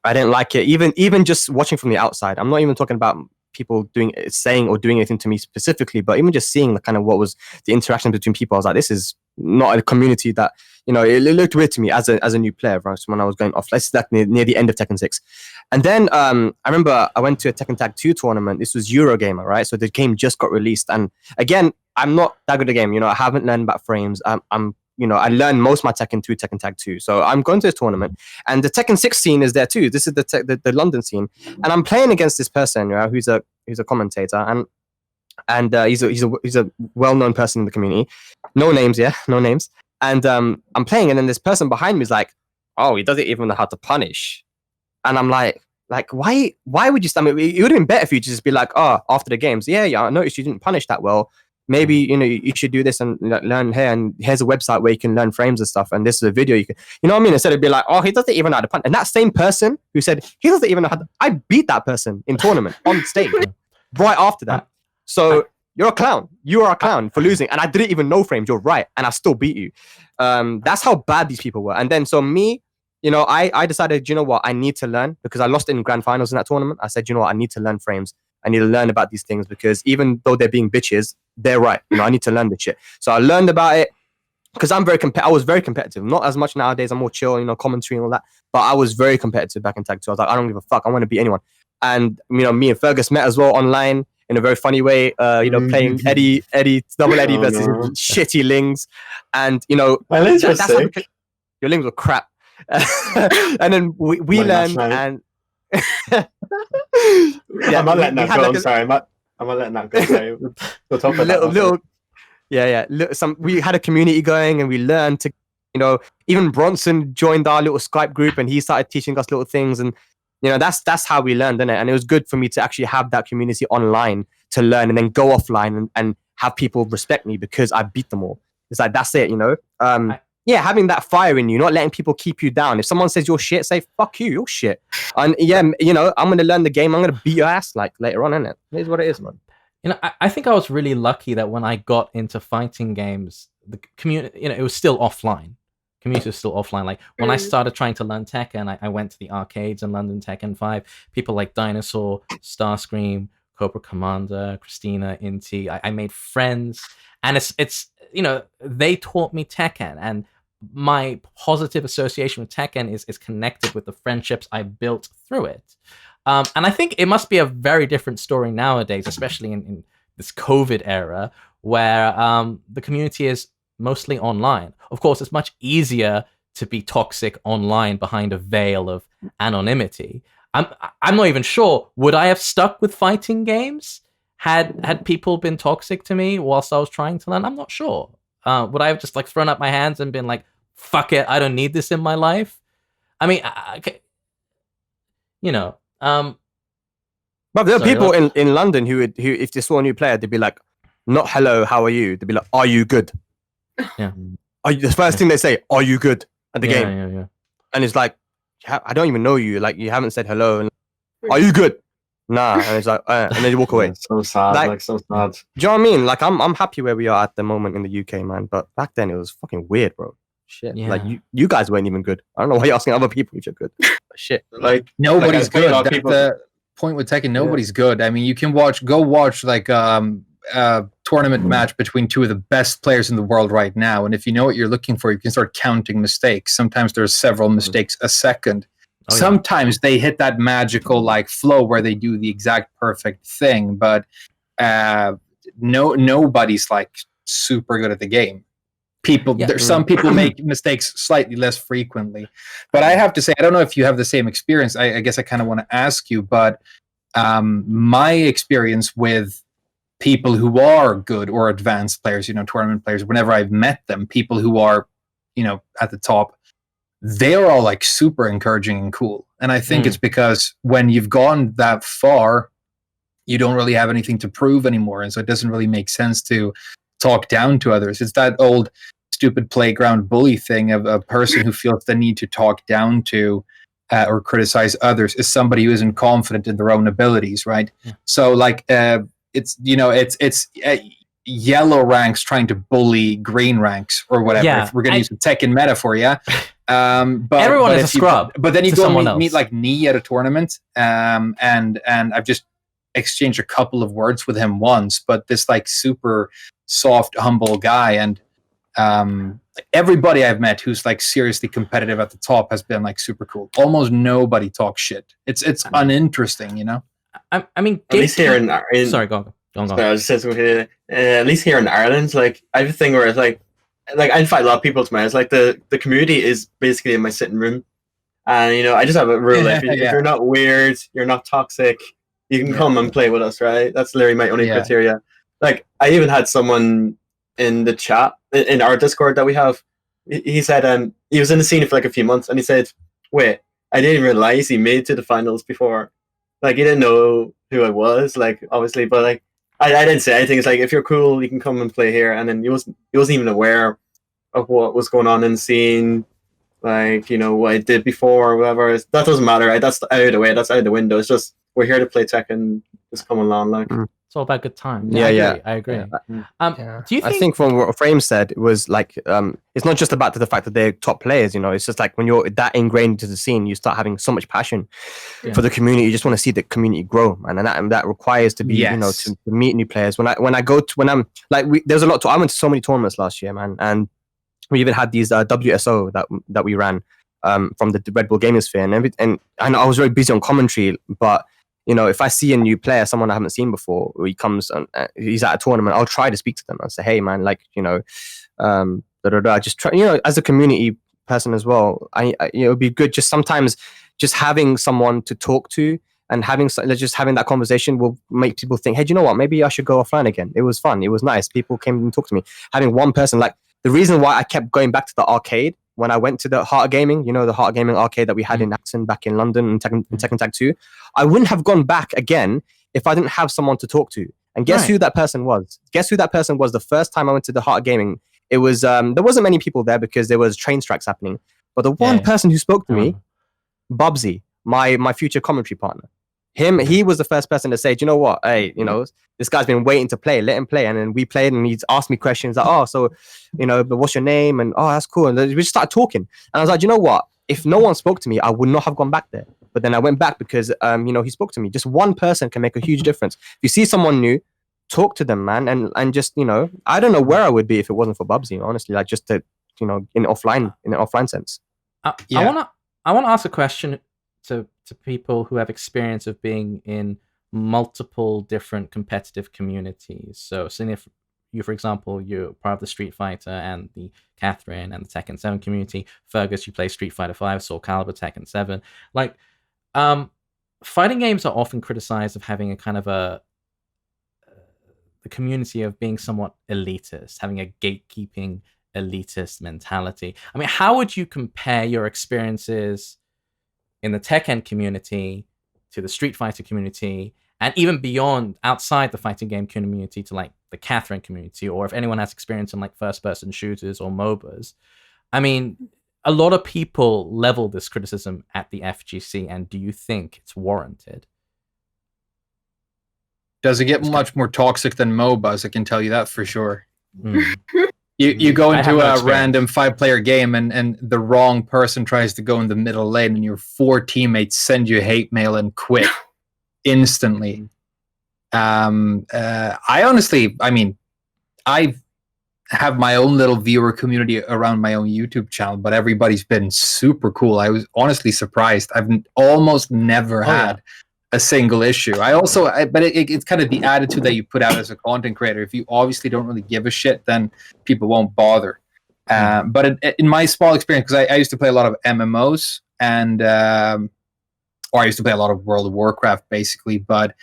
I didn't like it. Even just watching from the outside, I'm not even talking about people saying or doing anything to me specifically, but even just seeing the kind of what was the interaction between people, I was like, this is not a community that, it looked weird to me as a new player, right? So when I was going off, let's like near the end of Tekken 6. And then I remember I went to a Tekken Tag 2 tournament. This was Eurogamer, right? So the game just got released. And again, I'm not that good at the game. I haven't learned about frames. I learned most of my Tekken through Tekken Tag 2. So I'm going to this tournament, and the Tekken 6 scene is there too. This is the London scene, and I'm playing against this person, who's a commentator, and he's a well-known person in the community. No names. And I'm playing, and then this person behind me is like, "Oh, he doesn't even know how to punish," and I'm like, why would you? I mean, it would have been better for you to just be like, "Oh, after the games, yeah, I noticed you didn't punish that well. Maybe you should do this and learn here, and here's a website where you can learn frames and stuff, and this is a video you can," you know what I mean? Instead of be like, "Oh, he doesn't even know how to punch," and that same person who said he doesn't even know how to, I beat that person in tournament on stage right after that. So you're a clown. You are a clown for losing, and I didn't even know frames. You're right, and I still beat you. That's how bad these people were. And then so me, I decided, what, I need to learn, because I lost in grand finals in that tournament. I said, what, I need to learn frames. I need to learn about these things, because even though they're being bitches, they're right. I need to learn this shit. So I learned about it, because I was very competitive. Not as much nowadays. I'm more chill, commentary and all that. But I was very competitive back in Tag 2. I was like, I don't give a fuck. I want to beat anyone. And me and Fergus met as well online in a very funny way. Playing double Eddie versus shitty Lings, and my Lings were sick. Your Lings were crap. And then we learned and. I'm not letting that go. I'm sorry. I'm not letting that go. Sorry. We'll talk about that. We had a community going, and we learned to, even Bronson joined our little Skype group, and he started teaching us little things, and that's how we learned, innit? And it was good for me to actually have that community online to learn, and then go offline and have people respect me because I beat them all. It's like, that's it, having that fire in you, not letting people keep you down. If someone says you're shit, say, fuck you, you're shit. And I'm going to learn the game. I'm going to beat your ass later on, innit? It is what it is, man. I think I was really lucky that when I got into fighting games, the community, it was still offline. Community was still offline. Like when I started trying to learn Tekken, I went to the arcades in London, Tekken 5. People like Dinosaur, Starscream, Cobra Commander, Christina, Inti. I made friends, and it's they taught me Tekken, and my positive association with Tekken is connected with the friendships I built through it. And I think it must be a very different story nowadays, especially in this COVID era, where the community is mostly online. Of course, it's much easier to be toxic online behind a veil of anonymity. I'm not even sure, would I have stuck with fighting games had people been toxic to me whilst I was trying to learn? I'm not sure. Would I have just thrown up my hands and been like, fuck it, I don't need this in my life? I mean, but there are people in London who if they saw a new player, they'd be like, not hello, how are you? They'd be like, are you good? Yeah. The first thing they say, are you good at the game? Yeah. And it's like, I don't even know you. Like, you haven't said hello. And, are you good? Nah. And it's like, and then you walk away. So sad, like so sad. Do you know what I mean? Like, I'm happy where we are at the moment in the UK, man. But back then it was fucking weird, bro. Shit. Yeah. Like, you guys weren't even good. I don't know why you're asking other people if you're good. But shit. Like Nobody's like, good. I That's people- the point with Tekken. Nobody's good. I mean, you can go watch like tournament match between two of the best players in the world right now, and if you know what you're looking for, you can start counting mistakes. Sometimes there's several mistakes a second. Oh, yeah. Sometimes they hit that magical like flow where they do the exact perfect thing, but nobody's like super good at the game. Some people make mistakes slightly less frequently, but I have to say, I don't know if you have the same experience. I guess I kind of want to ask you, but my experience with people who are good or advanced players, tournament players, whenever I've met them, people who are, at the top, they're all like super encouraging and cool. And I think it's because when you've gone that far, you don't really have anything to prove anymore. And so it doesn't really make sense to talk down to others. It's that old stupid playground bully thing of a person who feels the need to talk down to or criticize others is somebody who isn't confident in their own abilities, right? Yeah. So like it's yellow ranks trying to bully green ranks or whatever. Yeah, if we're going to use a Tekken metaphor, yeah. But everyone is a scrub. But then you go meet like Nee at a tournament, and I've just exchanged a couple of words with him once, but this like super soft, humble guy, and everybody I've met who's like seriously competitive at the top has been like super cool. Almost nobody talks shit. It's uninteresting, I mean, at least here in sorry, go on. Sorry, I was just saying, at least here in Ireland, like I have a thing where it's like I fight a lot of people to my house. Like the community is basically in my sitting room, and I just have a rule: if you're not weird, you're not toxic, you can come and play with us, right? That's literally my only criteria. Like I even had someone in the chat in our Discord that we have. He said he was in the scene for like a few months, and he said, "Wait, I didn't realize he made it to the finals before. Like he didn't know who I was, like obviously, but like." I didn't say anything. It's like, if you're cool, you can come and play here. And then he wasn't even aware of what was going on in the scene, like, what I did before or whatever. That doesn't matter, right? That's out of the way. That's out of the window. It's just, we're here to play Tekken. Just come along, like. It's all about good time. Yeah, I agree. Yeah. Do you think? I think from what Frame said, it was like, it's not just about the fact that they're top players, it's just like when you're that ingrained into the scene, you start having so much passion for the community. You just want to see the community grow, man, and that requires to be, to meet new players. When I'm like, there's a lot. I went to so many tournaments last year, man, and we even had these WSO that we ran from the Red Bull Gaming Sphere and I was very busy on commentary, but. If I see a new player, someone I haven't seen before, he comes and he's at a tournament, I'll try to speak to them and say, hey, man, like, just try, as a community person as well, it would be good just sometimes just having someone to talk to and having that conversation will make people think, hey, do you know what? Maybe I should go offline again. It was fun. It was nice. People came and talked to me. Having one person, like the reason why I kept going back to the arcade when I went to the Heart of Gaming, the Heart of Gaming arcade that we had in Acton back in London in Tekken Tag 2, I wouldn't have gone back again if I didn't have someone to talk to. And guess who that person was? Guess who that person was the first time I went to the Heart of Gaming? It was, there wasn't many people there because there was train strikes happening. But the one person who spoke to me, Bubsy, my future commentary partner, he was the first person to say, do you know what? Hey, this guy's been waiting to play. Let him play. And then we played and he's asked me questions like, oh, so, but what's your name? And, oh, that's cool. And we just started talking. And I was like, do you know what? If no one spoke to me, I would not have gone back there. But then I went back because, he spoke to me. Just one person can make a huge difference. If you see someone new, talk to them, man. And just, I don't know where I would be if it wasn't for Bubsy, honestly, like just to, in an offline sense. I want to ask a question to people who have experience of being in multiple different competitive communities. So if you, for example, you're part of the Street Fighter and the Catherine and the Tekken 7 community. Fergus, you play Street Fighter 5, Soul Calibur, Tekken 7. Like, fighting games are often criticized of having a kind of the community of being somewhat elitist, having a gatekeeping elitist mentality. I mean, how would you compare your experiences in the Tekken community to the Street Fighter community, and even beyond, outside the fighting game community, to like the Catherine community, or if anyone has experience in like first-person shooters or MOBAs? I mean, a lot of people level this criticism at the FGC, and do you think it's warranted? Does it get much more toxic than MOBAs? I can tell you that for sure. Mm. You go I have into no a experience. random 5-player game and the wrong person tries to go in the middle lane and your 4 teammates send you hate mail and quit instantly. I honestly, I mean, I have my own little viewer community around my own YouTube channel, but everybody's been super cool. I was honestly surprised. I've almost never had a single issue. But it's kind of the attitude that you put out as a content creator. If you obviously don't really give a shit, then people won't bother. But in my small experience, because I used to play a lot of MMOs and or I used to play a lot of World of Warcraft, basically. But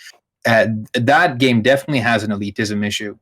that game definitely has an elitism issue.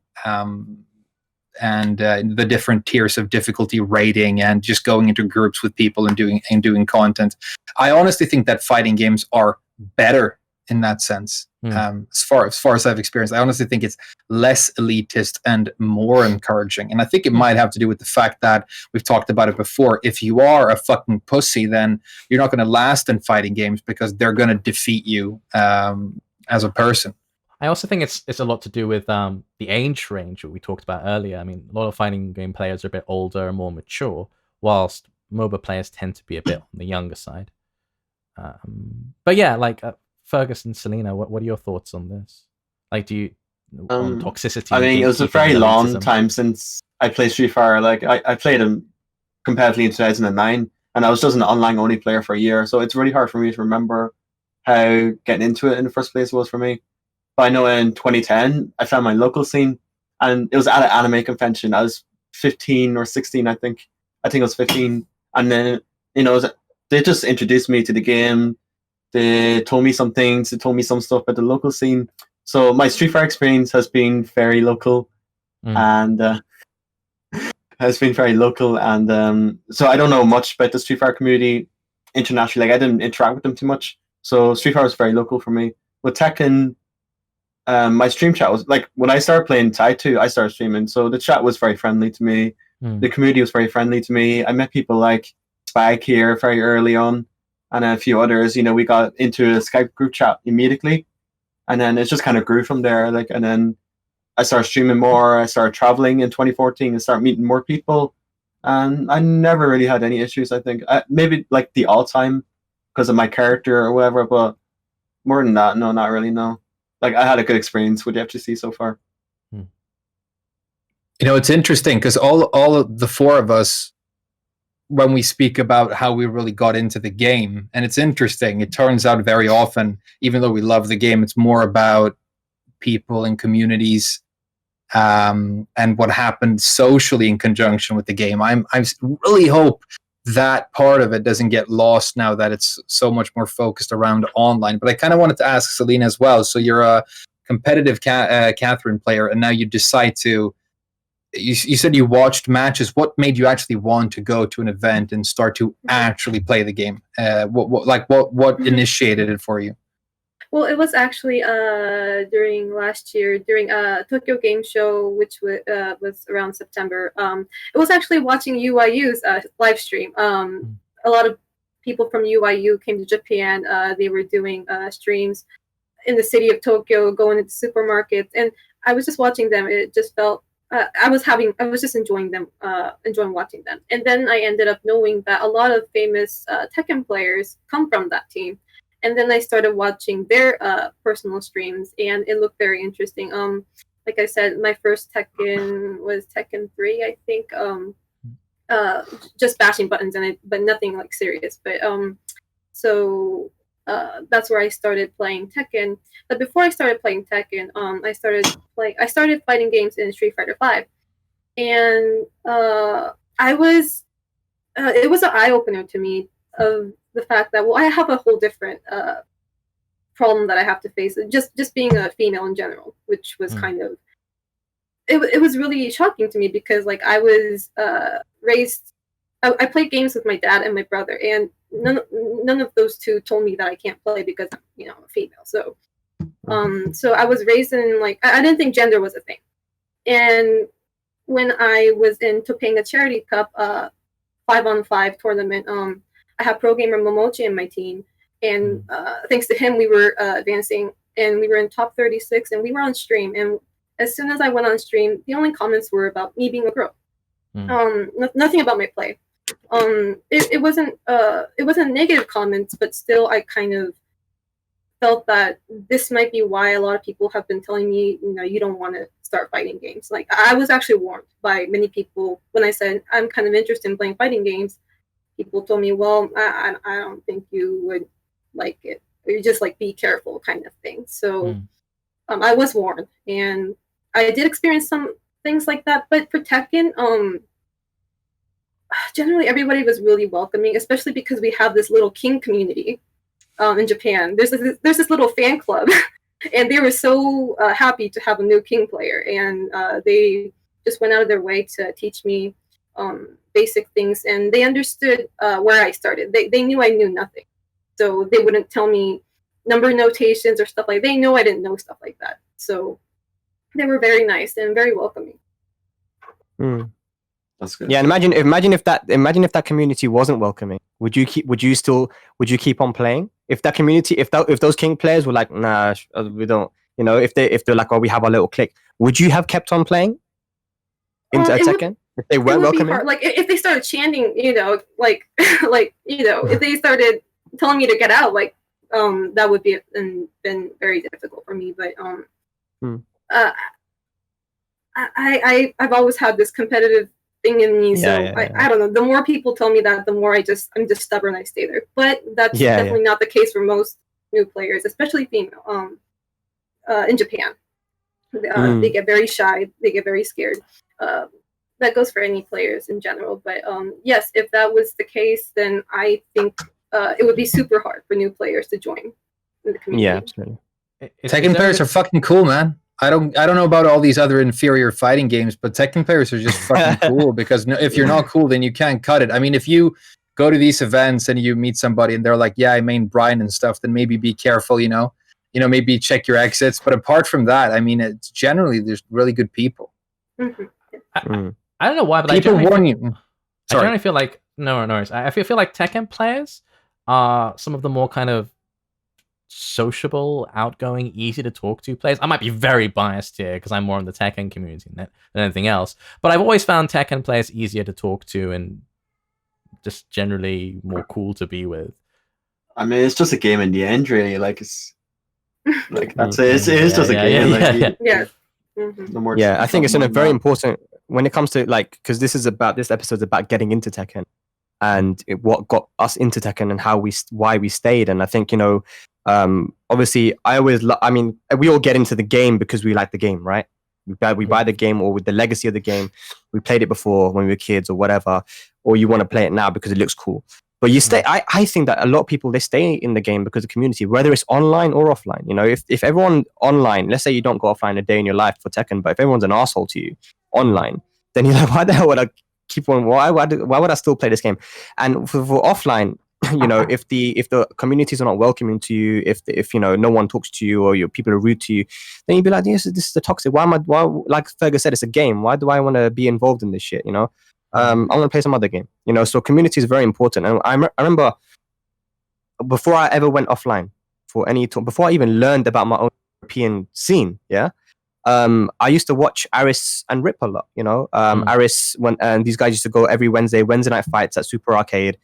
And the different tiers of difficulty rating and just going into groups with people and doing content. I honestly think that fighting games are better in that sense. As far as I've experienced, I honestly think it's less elitist and more encouraging. And I think it might have to do with the fact that we've talked about it before. If you are a fucking pussy, then you're not going to last in fighting games because they're going to defeat you as a person. I also think it's a lot to do with the age range that we talked about earlier. I mean, a lot of fighting game players are a bit older and more mature, whilst MOBA players tend to be a bit on the younger side. But yeah, like Fergus and Celina, what are your thoughts on this? Like, do you on toxicity? I mean, it was a very long time since I played Street Fighter. Like, I played him competitively in 2009, and I was just an online only player for a year, so it's really hard for me to remember how getting into it in the first place was for me. But I know in 2010, I found my local scene, and it was at an anime convention. I was 15 or 16, I think. I think I was 15. And then, they just introduced me to the game. They told me some things. They told me some stuff about the local scene. So my Street Fighter experience has been very local. And has been very local. And so I don't know much about the Street Fighter community internationally. Like, I didn't interact with them too much. So Street Fighter was very local for me. With Tekken, my stream chat was like, when I started playing Tide 2, I started streaming, so the chat was very friendly to me. The community was very friendly to me. I met people like Spag here very early on, and a few others. We got into a Skype group chat immediately, and then it just kind of grew from there. Like, and then I started streaming more. I started traveling in 2014 and started meeting more people, and I never really had any issues. I think maybe like the all time because of my character or whatever, but more than that, no, not really. No. Like, I had a good experience with the FGC so far. It's interesting because all of the 4 of us, when we speak about how we really got into the game, and it's interesting, it turns out very often, even though we love the game, it's more about people and communities and what happened socially in conjunction with the game. I really hope that part of it doesn't get lost now that it's so much more focused around online. But I kind of wanted to ask Celina as well. So you're a competitive Catherine player, and now you decide to. You said you watched matches. What made you actually want to go to an event and start to actually play the game? What initiated it for you? Well, it was actually during last year, during Tokyo Game Show, which was around September. It was actually watching UIU's live stream. A lot of people from UIU came to Japan. They were doing streams in the city of Tokyo, going into supermarkets, and I was just watching them. It just felt I was just enjoying them, enjoying watching them. And then I ended up knowing that a lot of famous Tekken players come from that team. And then I started watching their personal streams, and it looked very interesting. Like I said, my first Tekken was Tekken 3, I think. Just bashing buttons in it, but nothing like serious. But so that's where I started playing Tekken. But before I started playing Tekken, I started fighting games in Street Fighter 5, and it was an eye opener to me of the fact that, well, I have a whole different problem that I have to face, just being a female in general, which was kind of, it was really shocking to me because, like, I was raised, I played games with my dad and my brother, and none of those two told me that I can't play because I'm, a female. So so I was raised in, like, I didn't think gender was a thing. And when I was in Topanga Charity Cup, 5-on-5 tournament. I have pro gamer Momochi in my team, and thanks to him, we were advancing, and we were in top 36, and we were on stream. And as soon as I went on stream, the only comments were about me being a girl. Nothing about my play. It wasn't negative comments, but still, I kind of felt that this might be why a lot of people have been telling me, you don't want to start fighting games. Like, I was actually warned by many people when I said I'm kind of interested in playing fighting games. People told me, well, I don't think you would like it. Or you just like be careful kind of thing. So I was warned, and I did experience some things like that. But for Tekken, generally everybody was really welcoming, especially because we have this little king community. In Japan, there's this little fan club, and they were so happy to have a new king player, and they just went out of their way to teach me basic things, and they understood where I started. They knew I knew nothing, so they wouldn't tell me number notations or stuff like that. They know I didn't know stuff like that, so they were very nice and very welcoming. That's good. Yeah, and imagine if that community wasn't welcoming. Would you keep on playing? If that community, if those king players were like, nah, we don't, if they're like, oh, we have our little clique, would you have kept on playing into Tekken if they weren't welcoming? Like if they started chanting, if they started telling me to get out, like that would been very difficult for me. But I've always had this competitive thing in me, so I don't know. The more people tell me that, the more I'm just stubborn. I stay there, but that's definitely not the case for most new players, especially female. In Japan, they get very shy, they get very scared. That goes for any players in general. But yes, if that was the case, then I think it would be super hard for new players to join in the community. Yeah, absolutely. Tekken players are fucking cool, man. I don't know about all these other inferior fighting games, but Tekken players are just fucking cool, because if you're not cool, then you can't cut it. I mean, if you go to these events and you meet somebody and they're like, yeah, I main Brian and stuff, then maybe be careful, maybe check your exits. But apart from that, I mean, it's generally, there's really good people. I don't know why, but people warn you. I generally feel like, no, I feel like Tekken players are some of the more kind of sociable, outgoing, easy to talk to players. I might be very biased here because I'm more in the Tekken community than anything else, but I've always found Tekken players easier to talk to and just generally more cool to be with. I mean, it's just a game in the end, really. Like, it's like that's it. It is just a game. I think it's very important when it comes to, like, because this episode's about getting into Tekken and what got us into Tekken and why we stayed. And I think obviously, we all get into the game because we like the game, right? We buy the game, or with the legacy of the game. We played it before when we were kids or whatever, or you want to play it now because it looks cool. But you stay. I think that a lot of people, they stay in the game because of the community, whether it's online or offline. If everyone online, let's say you don't go offline a day in your life for Tekken, but if everyone's an asshole to you online, then you're like, why the hell would I keep on? Why would I still play this game? And for offline, if the communities are not welcoming to you, if no one talks to you, or your people are rude to you, then you'd be like, this is the toxic. Why, like Fergus said, it's a game. Why do I want to be involved in this shit? I want to play some other game. So community is very important. And I remember before I ever went offline for any talk, before I even learned about my own European scene, I used to watch Aris and Rip a lot. Aris and these guys used to go every Wednesday night fights at Super Arcade.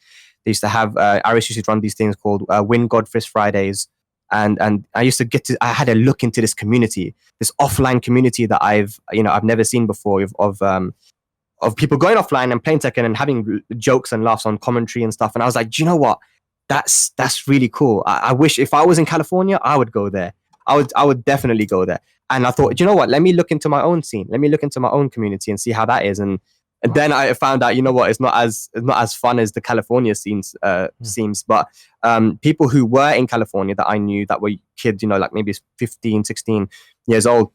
They used to have Aris used to run these things called Win God Fist Fridays, and I used to I had a look into this community, this offline community that I've never seen before of people going offline and playing Tekken and having jokes and laughs on commentary and stuff. And I was like, do you know what? That's really cool. I wish if I was in California, I would go there. I would definitely go there. And I thought, do you know what? Let me look into my own scene. Let me look into my own community and see how that is. And then I found out, it's not as fun as the California scenes seems. But people who were in California that I knew that were kids, like maybe 15, 16 years old,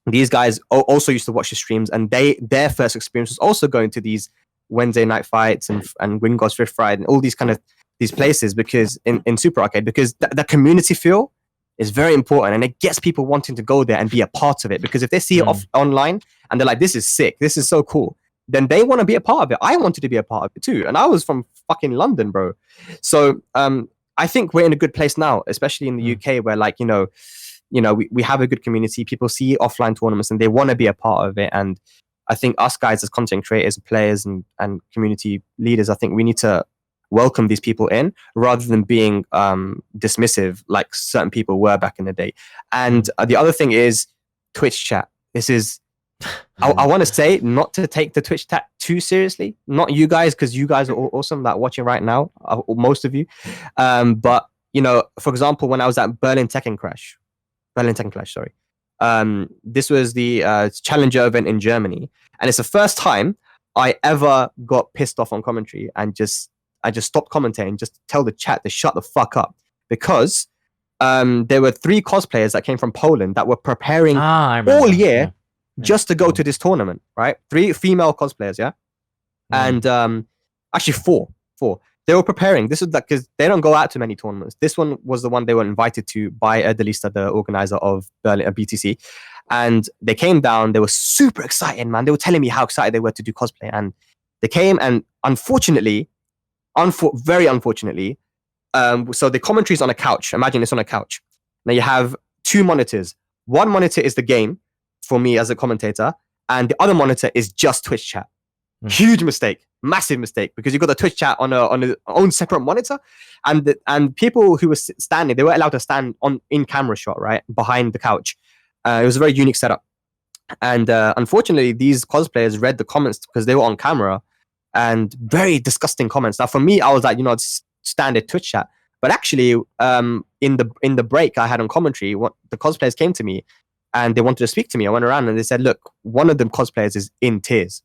these guys also used to watch the streams, and their first experience was also going to these Wednesday night fights and Win God's Fifth Friday and all these kind of these places, because in Super Arcade, because the community feel is very important, and it gets people wanting to go there and be a part of it. Because if they see it online and they're like, this is sick, this is so cool, then they want to be a part of it. I wanted to be a part of it too, and I was from fucking London, bro. So I think we're in a good place now, especially in the UK, where like we have a good community. People see offline tournaments and they want to be a part of it. And I think us guys as content creators, players, and community leaders, I think we need to welcome these people in rather than being dismissive like certain people were back in the day. And the other thing is Twitch chat. This is I want to say not to take the Twitch chat too seriously. Not you guys, because you guys are all awesome, like watching right now, most of you. But for example, when I was at Berlin Tekken Clash, sorry. This was the Challenger event in Germany, and it's the first time I ever got pissed off on commentary and I just stopped commentating, just tell the chat to shut the fuck up, because there were 3 cosplayers that came from Poland that were preparing all year just to go to this tournament, right? 3 female cosplayers, yeah? And actually 4. They were preparing. This is like, because they don't go out to many tournaments. This one was the one they were invited to by Delista, the organizer of Berlin BTC. And they came down. They were super excited, man. They were telling me how excited they were to do cosplay. And they came, and unfortunately, very unfortunately, so the commentary is on a couch. Imagine it's on a couch. Now you have 2 monitors. One monitor is the game for me as a commentator, and the other monitor is just Twitch chat. Huge mistake, massive mistake, because you got the Twitch chat on a own separate monitor, and people who were standing, they were allowed to stand in camera shot right behind the couch. It was a very unique setup, and unfortunately, these cosplayers read the comments because they were on camera, and very disgusting comments. Now, for me, I was like, it's standard Twitch chat, but actually, in the break I had on commentary, the cosplayers came to me, and they wanted to speak to me. I went around and they said, "Look, one of them cosplayers is in tears.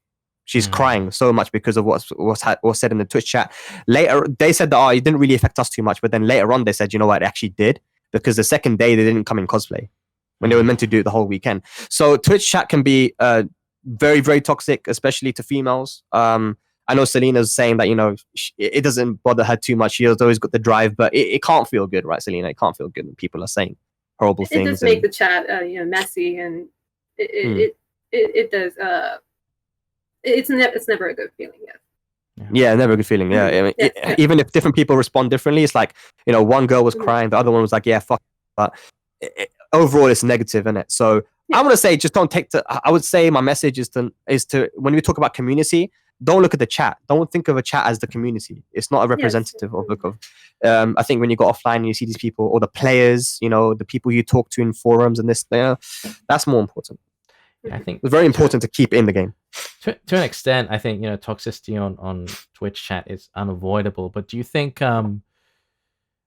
She's crying so much because of what was said in the Twitch chat." Later, they said that it didn't really affect us too much, but then later on, they said, "You know what? It actually did, because the second day they didn't come in cosplay when they were meant to do it the whole weekend." So Twitch chat can be very, very toxic, especially to females. I know Celina's saying that it doesn't bother her too much. She has always got the drive, but it can't feel good, right, Celina? It can't feel good when people are saying horrible things. It does make the chat messy, and it does. It's never a good feeling. Yeah, never a good feeling. Yeah, I mean, even if different people respond differently, it's like one girl was crying, the other one was like, "Yeah, fuck," but overall, it's negative, isn't it? So I want to say, just don't take I would say my message is to when we talk about community, don't look at the chat. Don't think of a chat as the community. It's not a representative of I think when you go offline and you see these people, or the players, the people you talk to in forums and this, that's more important. I think it's very important to keep in the game. To an extent, I think toxicity on Twitch chat is unavoidable. But do you think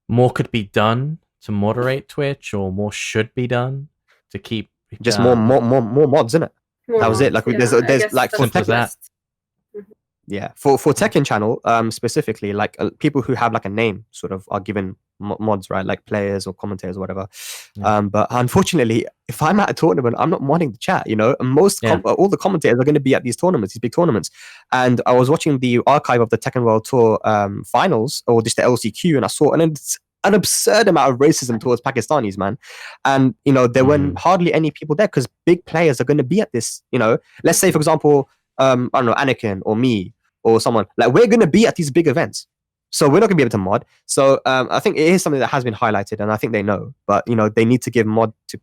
more could be done to moderate Twitch, or more should be done to keep just more mods, isn't it? That was it. Like there's like for Tekken, for Tekken channel specifically, like people who have like a name sort of are given mods, right? Like players or commentators or whatever. But unfortunately, if I'm at a tournament, I'm not modding the chat. And all the commentators are going to be at these tournaments, these big tournaments. And I was watching the archive of the Tekken World Tour finals, or just the LCQ, and I saw an absurd amount of racism towards Pakistanis, man. And there weren't hardly any people there, because big players are going to be at this. Let's say, for example, I don't know, Anakin or me or someone, like, we're going to be at these big events, so we're not going to be able to mod. So I think it is something that has been highlighted, and I think they know, but they need to give mod to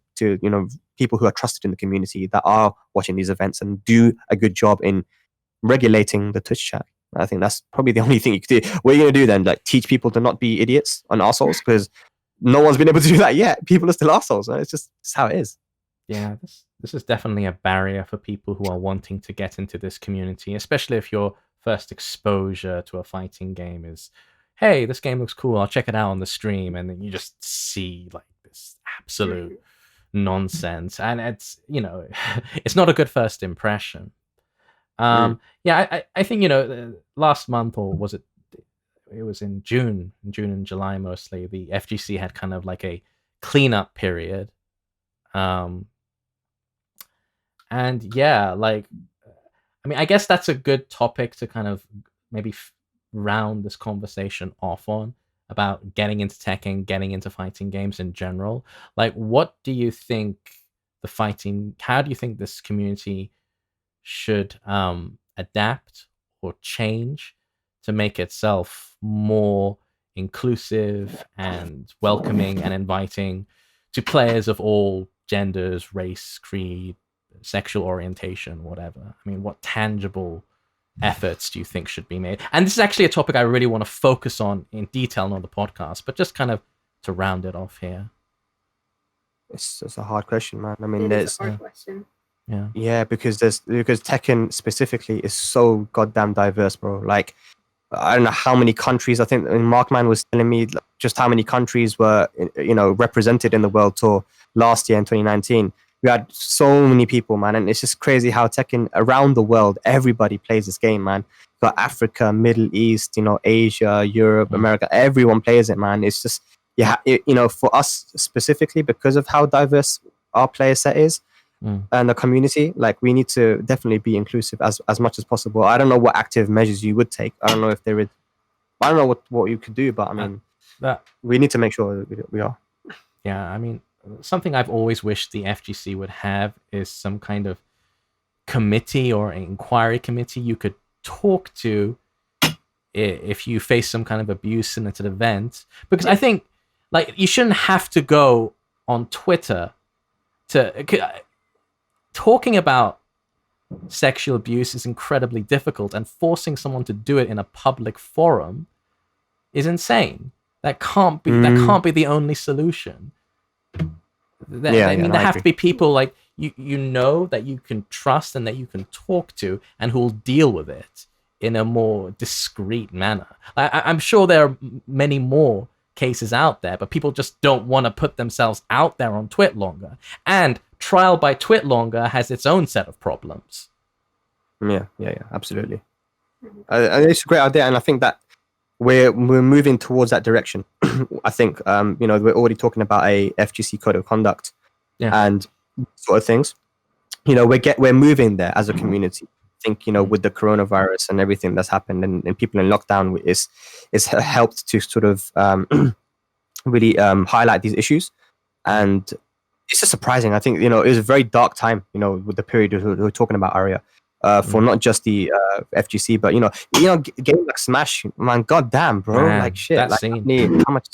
people who are trusted in the community that are watching these events, and do a good job in regulating the Twitch chat. I think that's probably the only thing you could do. What are you going to do then? Like, teach people to not be idiots and assholes? Because no one's been able to do that yet. People are still assholes. Right? It's how it is. Yeah, this is definitely a barrier for people who are wanting to get into this community, especially if your first exposure to a fighting game is, "Hey, this game looks cool, I'll check it out on the stream," and then you just see like this absolute nonsense, and it's it's not a good first impression. I think last month, or was it was in June and July mostly, the FGC had kind of like a cleanup period. And yeah, like, I mean, I guess that's a good topic to kind of maybe round this conversation off on, about getting into Tekken, getting into fighting games in general. Like, what do you think how do you think this community should adapt or change to make itself more inclusive and welcoming and inviting to players of all genders, race, creed, sexual orientation, whatever? I mean, what tangible efforts do you think should be made? And this is actually a topic I really want to focus on in detail on the podcast, but just kind of to round it off here. It's a hard question, man. I mean, It's a hard question. Yeah, because Tekken specifically is so goddamn diverse, bro. Like, I don't know how many countries. I think Markman was telling me just how many countries were, represented in the World Tour last year in 2019. We had so many people, man, and it's just crazy how Tekken around the world, everybody plays this game, man. Got Africa, Middle East, Asia, Europe, America, everyone plays it, man. It's just, for us specifically, because of how diverse our player set is and the community, like, we need to definitely be inclusive as much as possible. I don't know what active measures you would take. I don't know if there is, I don't know what you could do, but I mean, we need to make sure that we are. Yeah, I mean, something I've always wished the FGC would have is some kind of committee or inquiry committee you could talk to if you face some kind of abuse in an event. Because I think, like, you shouldn't have to go on Twitter to... Talking about sexual abuse is incredibly difficult, and forcing someone to do it in a public forum is insane. That can't be the only solution. There have to be people like you know that you can trust and that you can talk to, and who will deal with it in a more discreet manner. I'm sure there are many more cases out there, but people just don't want to put themselves out there on Twit longer. And trial by Twit longer has its own set of problems. Yeah, absolutely. It's a great idea, and I think that we're moving towards that direction. I think we're already talking about a FGC code of conduct and sort of things. We're moving there as a community. I think with the coronavirus and everything that's happened, and people in lockdown is helped to sort of really highlight these issues. And it's just surprising. I think it was a very dark time, with the period we're talking about, Arya, for not just the FGC, but games like Smash, man, goddamn, bro, like shit, that like scene. how much,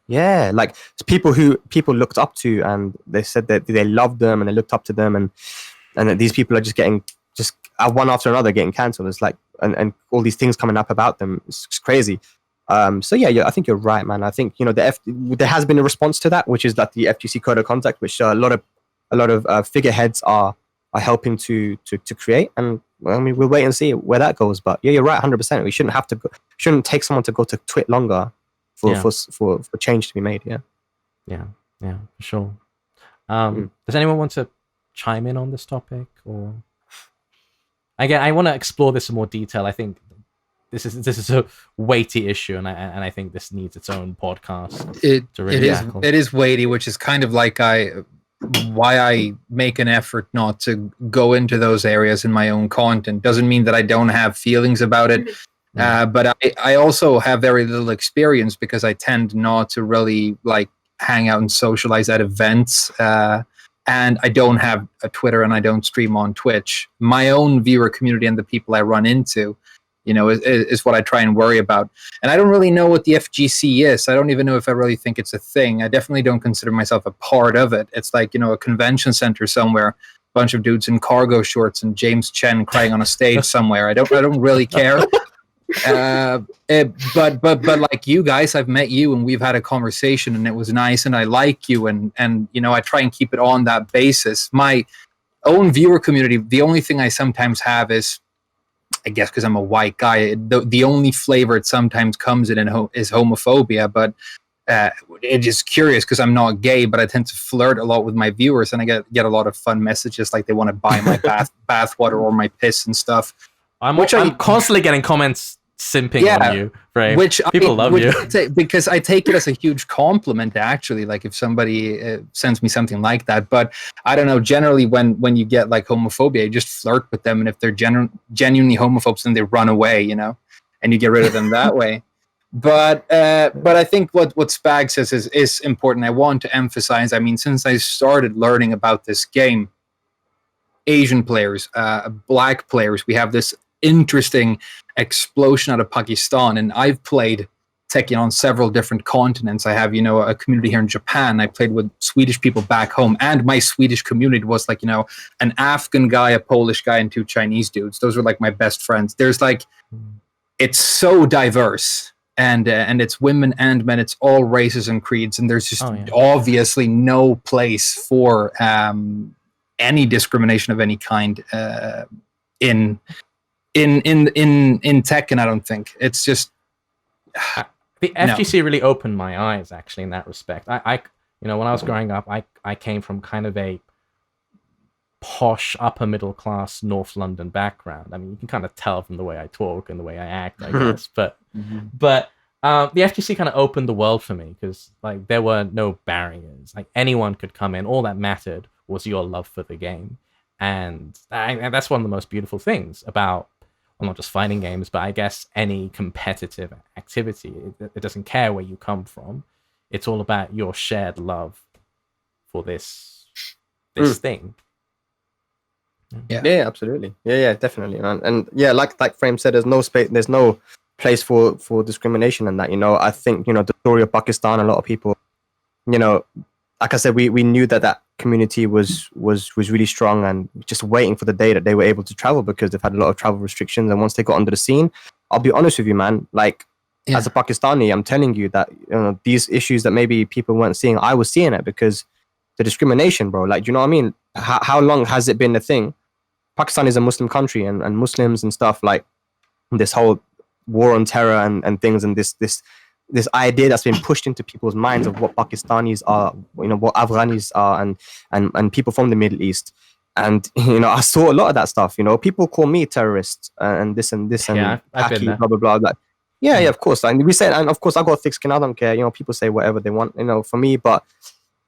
like people looked up to, and they said that they loved them and they looked up to them, and that these people are just getting one after another getting cancelled. It's like and all these things coming up about them. It's crazy. So I think you're right, man. I think there has been a response to that, which is that the FGC code of conduct, which a lot of figureheads are helping to create. And I mean, we'll wait and see where that goes. But you're right, 100%. We shouldn't take someone to go to Twit longer for change to be made. Yeah, for sure. Does anyone want to chime in on this topic, or again, I want to explore this in more detail. I think this is a weighty issue, and I think this needs its own podcast. It is weighty, which is kind of like why I make an effort not to go into those areas in my own content. Doesn't mean that I don't have feelings about it, but I also have very little experience, because I tend not to really like hang out and socialize at events, and I don't have a Twitter, and I don't stream on Twitch. My own viewer community and the people I run into, is what I try and worry about. And I don't really know what the FGC is. I don't even know if I really think it's a thing. I definitely don't consider myself a part of it. It's like, a convention center somewhere, a bunch of dudes in cargo shorts and James Chen crying on a stage somewhere. I don't really care. But like you guys, I've met you and we've had a conversation, and it was nice, and I like you, and I try and keep it on that basis. My own viewer community, the only thing I sometimes have is, I guess because I'm a white guy, the only flavor it sometimes comes in is homophobia. But it is curious because I'm not gay, but I tend to flirt a lot with my viewers, and I get a lot of fun messages, like they want to buy my bathwater or my piss and stuff. I'm constantly getting comments simping on you, right? Which people love you. Because I take it as a huge compliment, actually, like if somebody sends me something like that. But I don't know, generally when you get like homophobia, you just flirt with them, and if they're genuinely homophobes, then they run away, and you get rid of them that way. But I think what Spag says is important. I want to emphasize, I mean, since I started learning about this game, Asian players, black players, we have this interesting explosion out of Pakistan. And I've played Tekken on several different continents. I have, a community here in Japan. I played with Swedish people back home, and my Swedish community was like, an Afghan guy, a Polish guy, and 2 Chinese dudes. Those were like my best friends. There's like, it's so diverse, and it's women and men. It's all races and creeds, and there's just obviously no place for any discrimination of any kind in Tekken. I don't think it's just. The FGC really opened my eyes, actually, in that respect. I when I was growing up, I came from kind of a posh, upper middle class North London background. I mean, you can kind of tell from the way I talk and the way I act, I guess. But the FGC kind of opened the world for me, because like there were no barriers. Like anyone could come in. All that mattered was your love for the game, and that's one of the most beautiful things about. Not just fighting games, but I guess any competitive activity. It doesn't care where you come from. It's all about your shared love for this thing. Yeah, absolutely. Yeah, definitely. And yeah, like Frame said, there's no space, there's no place for discrimination and that. I think the story of Pakistan. A lot of people, like I said, we knew that community was really strong, and just waiting for the day that they were able to travel, because they've had a lot of travel restrictions. And once they got onto the scene, I'll be honest with you, man, like as a Pakistani, I'm telling you that these issues that maybe people weren't seeing, I was seeing it, because the discrimination, bro. Like, do you know what I mean? How long has it been a thing? Pakistan is a Muslim country, and Muslims and stuff, like this whole war on terror and things, and this idea that's been pushed into people's minds of what Pakistanis are, what Afghanis are, and people from the Middle East. And I saw a lot of that stuff. People call me terrorists and this and Paki, blah blah blah. Like, yeah, of course. And we said, and of course, I got thick skin. I don't care. People say whatever they want. For me, but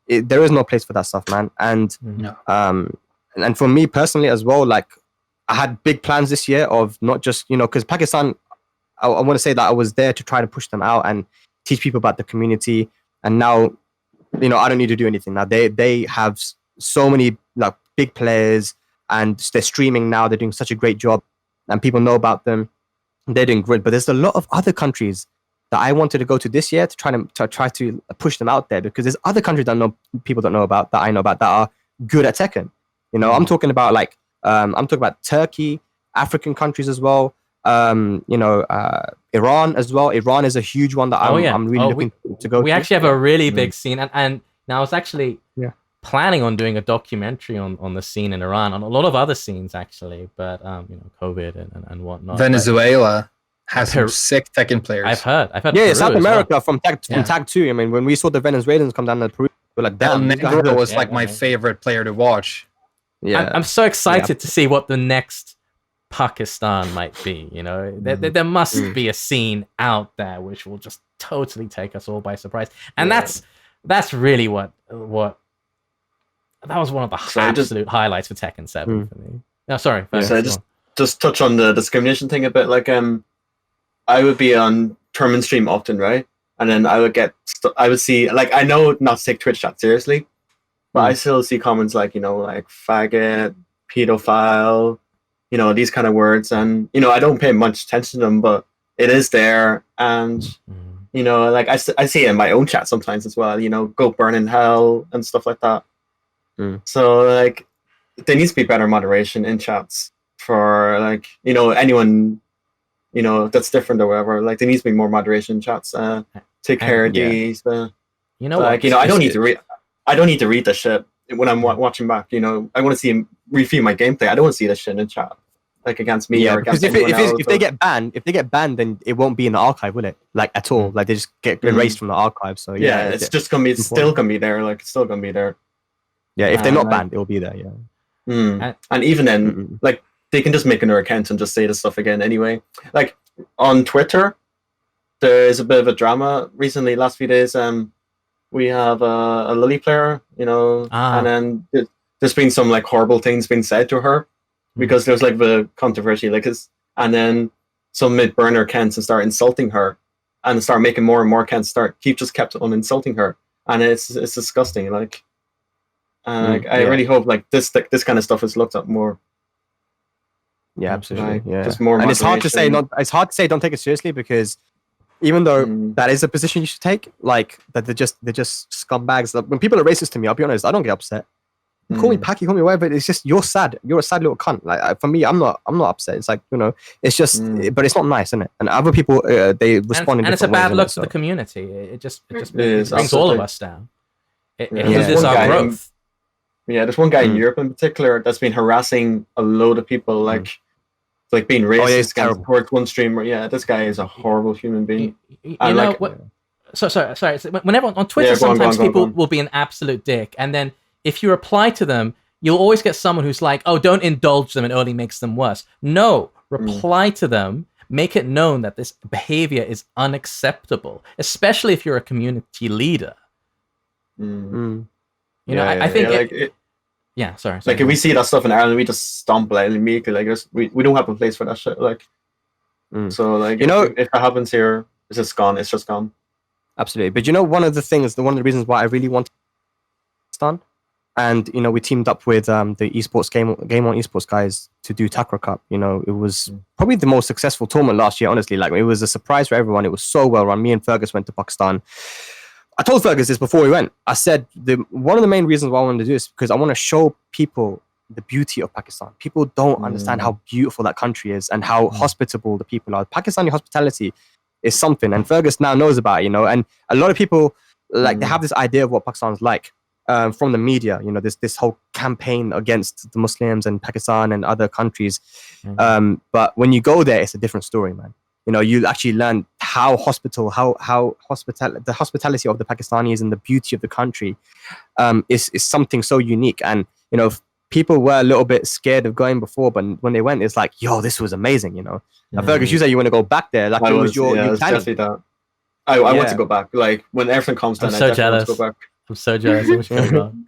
there is no place for that stuff, man. And and for me personally as well, like I had big plans this year of not just because Pakistan. I want to say that I was there to try to push them out and teach people about the community. And now, I don't need to do anything. Now they have so many like big players, and they're streaming now. They're doing such a great job, and people know about them. They're doing great. But there's a lot of other countries that I wanted to go to this year to try to push them out there, because there's other countries that people don't know about, that I know about, that are good at Tekken. I'm talking about Turkey, African countries as well. Iran as well. Iran is a huge one that I'm really looking to go to. We actually have a really big scene, and now I was actually planning on doing a documentary on the scene in Iran, on a lot of other scenes actually, but COVID and whatnot. Venezuela has some sick Tekken players. I've heard. Yeah, South America from Tag 2. I mean, when we saw the Venezuelans come down to Peru, we're like, damn. El Negro was like my favorite player to watch. Yeah, I'm so excited to see what the next Pakistan might be. There must be a scene out there which will just totally take us all by surprise, and that's really what that was one of the absolute highlights for Tekken 7 for me. No, sorry. So just touch on the discrimination thing a bit. Like I would be on tournament stream often, right? And then I would see, like, I know not to take Twitch chat seriously, but I still see comments like like faggot, pedophile, these kind of words, and I don't pay much attention to them, but it is there, and like I see it in my own chat sometimes as well. Go burn in hell and stuff like that. So like there needs to be better moderation in chats for like anyone that's different or whatever. Like there needs to be more moderation in chats. Take care of these. I don't need to read. I don't need to read the shit when I'm watching back. I want to see him review my gameplay. I don't want to see this shit in chat. Like against me or against anyone else. If they get banned, then it won't be in the archive, will it? Like at all. Like they just get erased from the archive. So it's just gonna be. It's still gonna be there. Like it's still gonna be there. Yeah, if they're not banned, it will be there. Yeah. And even then, like they can just make another account and just say this stuff again anyway. Like on Twitter, there's a bit of a drama recently. Last few days, we have a Lily player, and then there's been some like horrible things being said to her. Because there's like the controversy, and then some mid-burner accounts and start insulting her, and start making more and more accounts kept on insulting her, and it's disgusting. I really hope like this kind of stuff is looked up more. Yeah, absolutely. Like, Yeah, just more and it's hard to say moderation. it's hard to say don't take it seriously, because even though that is a position you should take, like that they're just scumbags. Like, when people are racist to me, I'll be honest, I don't get upset. Call me Packy, call me whatever. It's just you're sad. You're a sad little cunt. Like for me, I'm not upset. It's like, you know, it's just, but it's not nice, isn't it? And other people, they respond in and it's a different ways, bad innit? look to So- the community. It just is, brings all of absolutely. us down. It Yeah, there's hinders one our guy in- growth. Yeah, there's one guy in Mm. Europe in particular that's been harassing a load of people, like being racist it's against terrible. towards one streamer. Yeah, this guy is a horrible human being. You And, know like- what? Sorry. So whenever on Twitter, Yeah, go on, sometimes go on, people go on. will be an absolute dick, and then if you reply to them, you'll always get someone who's like, "Oh, don't indulge them; it only makes them worse." No, reply to them. Make it known that this behavior is unacceptable, especially if you're a community leader. Mm. You know, Yeah, I think. Sorry, Sorry. if we see that stuff in Ireland, we just stomp it immediately. Like, we don't have a place for that shit. Like, so like, You know- if that happens here, it's just gone. It's just gone. Absolutely. But you know, one of the reasons why I really want to done, and you know, we teamed up with the esports game on esports guys to do Takra Cup. You know, it was probably the most successful tournament last year. Honestly, like it was a surprise for everyone. It was so well run. Me and Fergus went to Pakistan. I told Fergus this before we went. I said one of the main reasons why I wanted to do this is because I want to show people the beauty of Pakistan. People don't understand how beautiful that country is and how hospitable the people are. Pakistani hospitality is something, and Fergus now knows about it, you know. And a lot of people they have this idea of what Pakistan's like from the media. You know, this whole campaign against the Muslims and Pakistan and other countries. But when you go there, it's a different story, man. You know, you actually learn how the hospitality of the Pakistanis and the beauty of the country is something so unique. And you know, people were a little bit scared of going before, but when they went, it's like, yo, this was amazing. You know, Fergus, you said you want to go back there. Like it was your planning. definitely that. I want to go back. Like when everything comes down, I'm I so definitely want jealous. to go back. I'm so jealous. I wish we could have gone.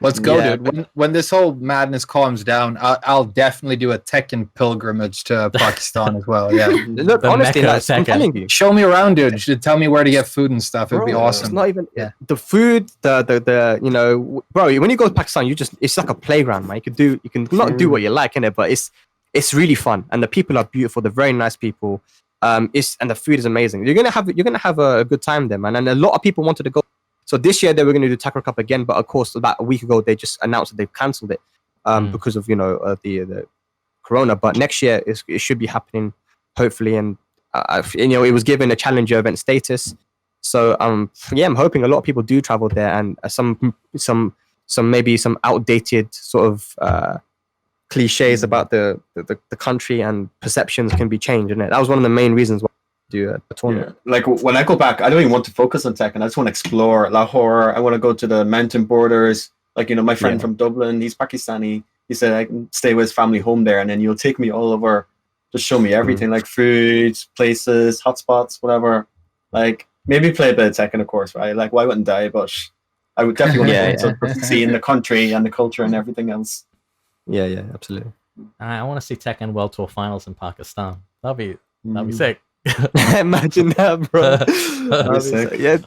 Let's go, Yeah. dude. When this whole madness calms down, I'll definitely do a Tekken pilgrimage to Pakistan as well. Yeah, Look, The honestly, Mecca of like, I'm Tekken. telling you. show me around, dude. Should tell me where to get food and stuff. It'd be Bro, awesome. It's not even Yeah. the food, the you know, bro. When you go to Pakistan, it's like a playground, man. You can not do what you like in it, but it's really fun, and the people are beautiful. They're very nice people. And the food is amazing. You're gonna have a good time there, man. And a lot of people wanted to go. So this year they were gonna do Takra Cup again, but of course about a week ago they just announced that they've cancelled it because of the corona. But next year it should be happening, hopefully. And you know, it was given a challenger event status. So yeah, I'm hoping a lot of people do travel there, and some maybe some outdated sort of cliches about the country and perceptions can be changed. And that was one of the main reasons why I do a tournament. Yeah. Like when I go back, I don't even want to focus on Tekken. I just want to explore Lahore. I want to go to the mountain borders. Like, you know, my friend from Dublin, he's Pakistani. He said I can stay with his family home there, and then you'll take me all over, just show me everything, like food, places, hotspots, whatever. Like maybe play a bit of Tekken, of course, right? Like, why wouldn't I? But I would definitely want to see in the country and the culture and everything else. Yeah, absolutely. I want to see Tekken World Tour Finals in Pakistan. That'd be sick. Imagine that, bro. That'd be sick.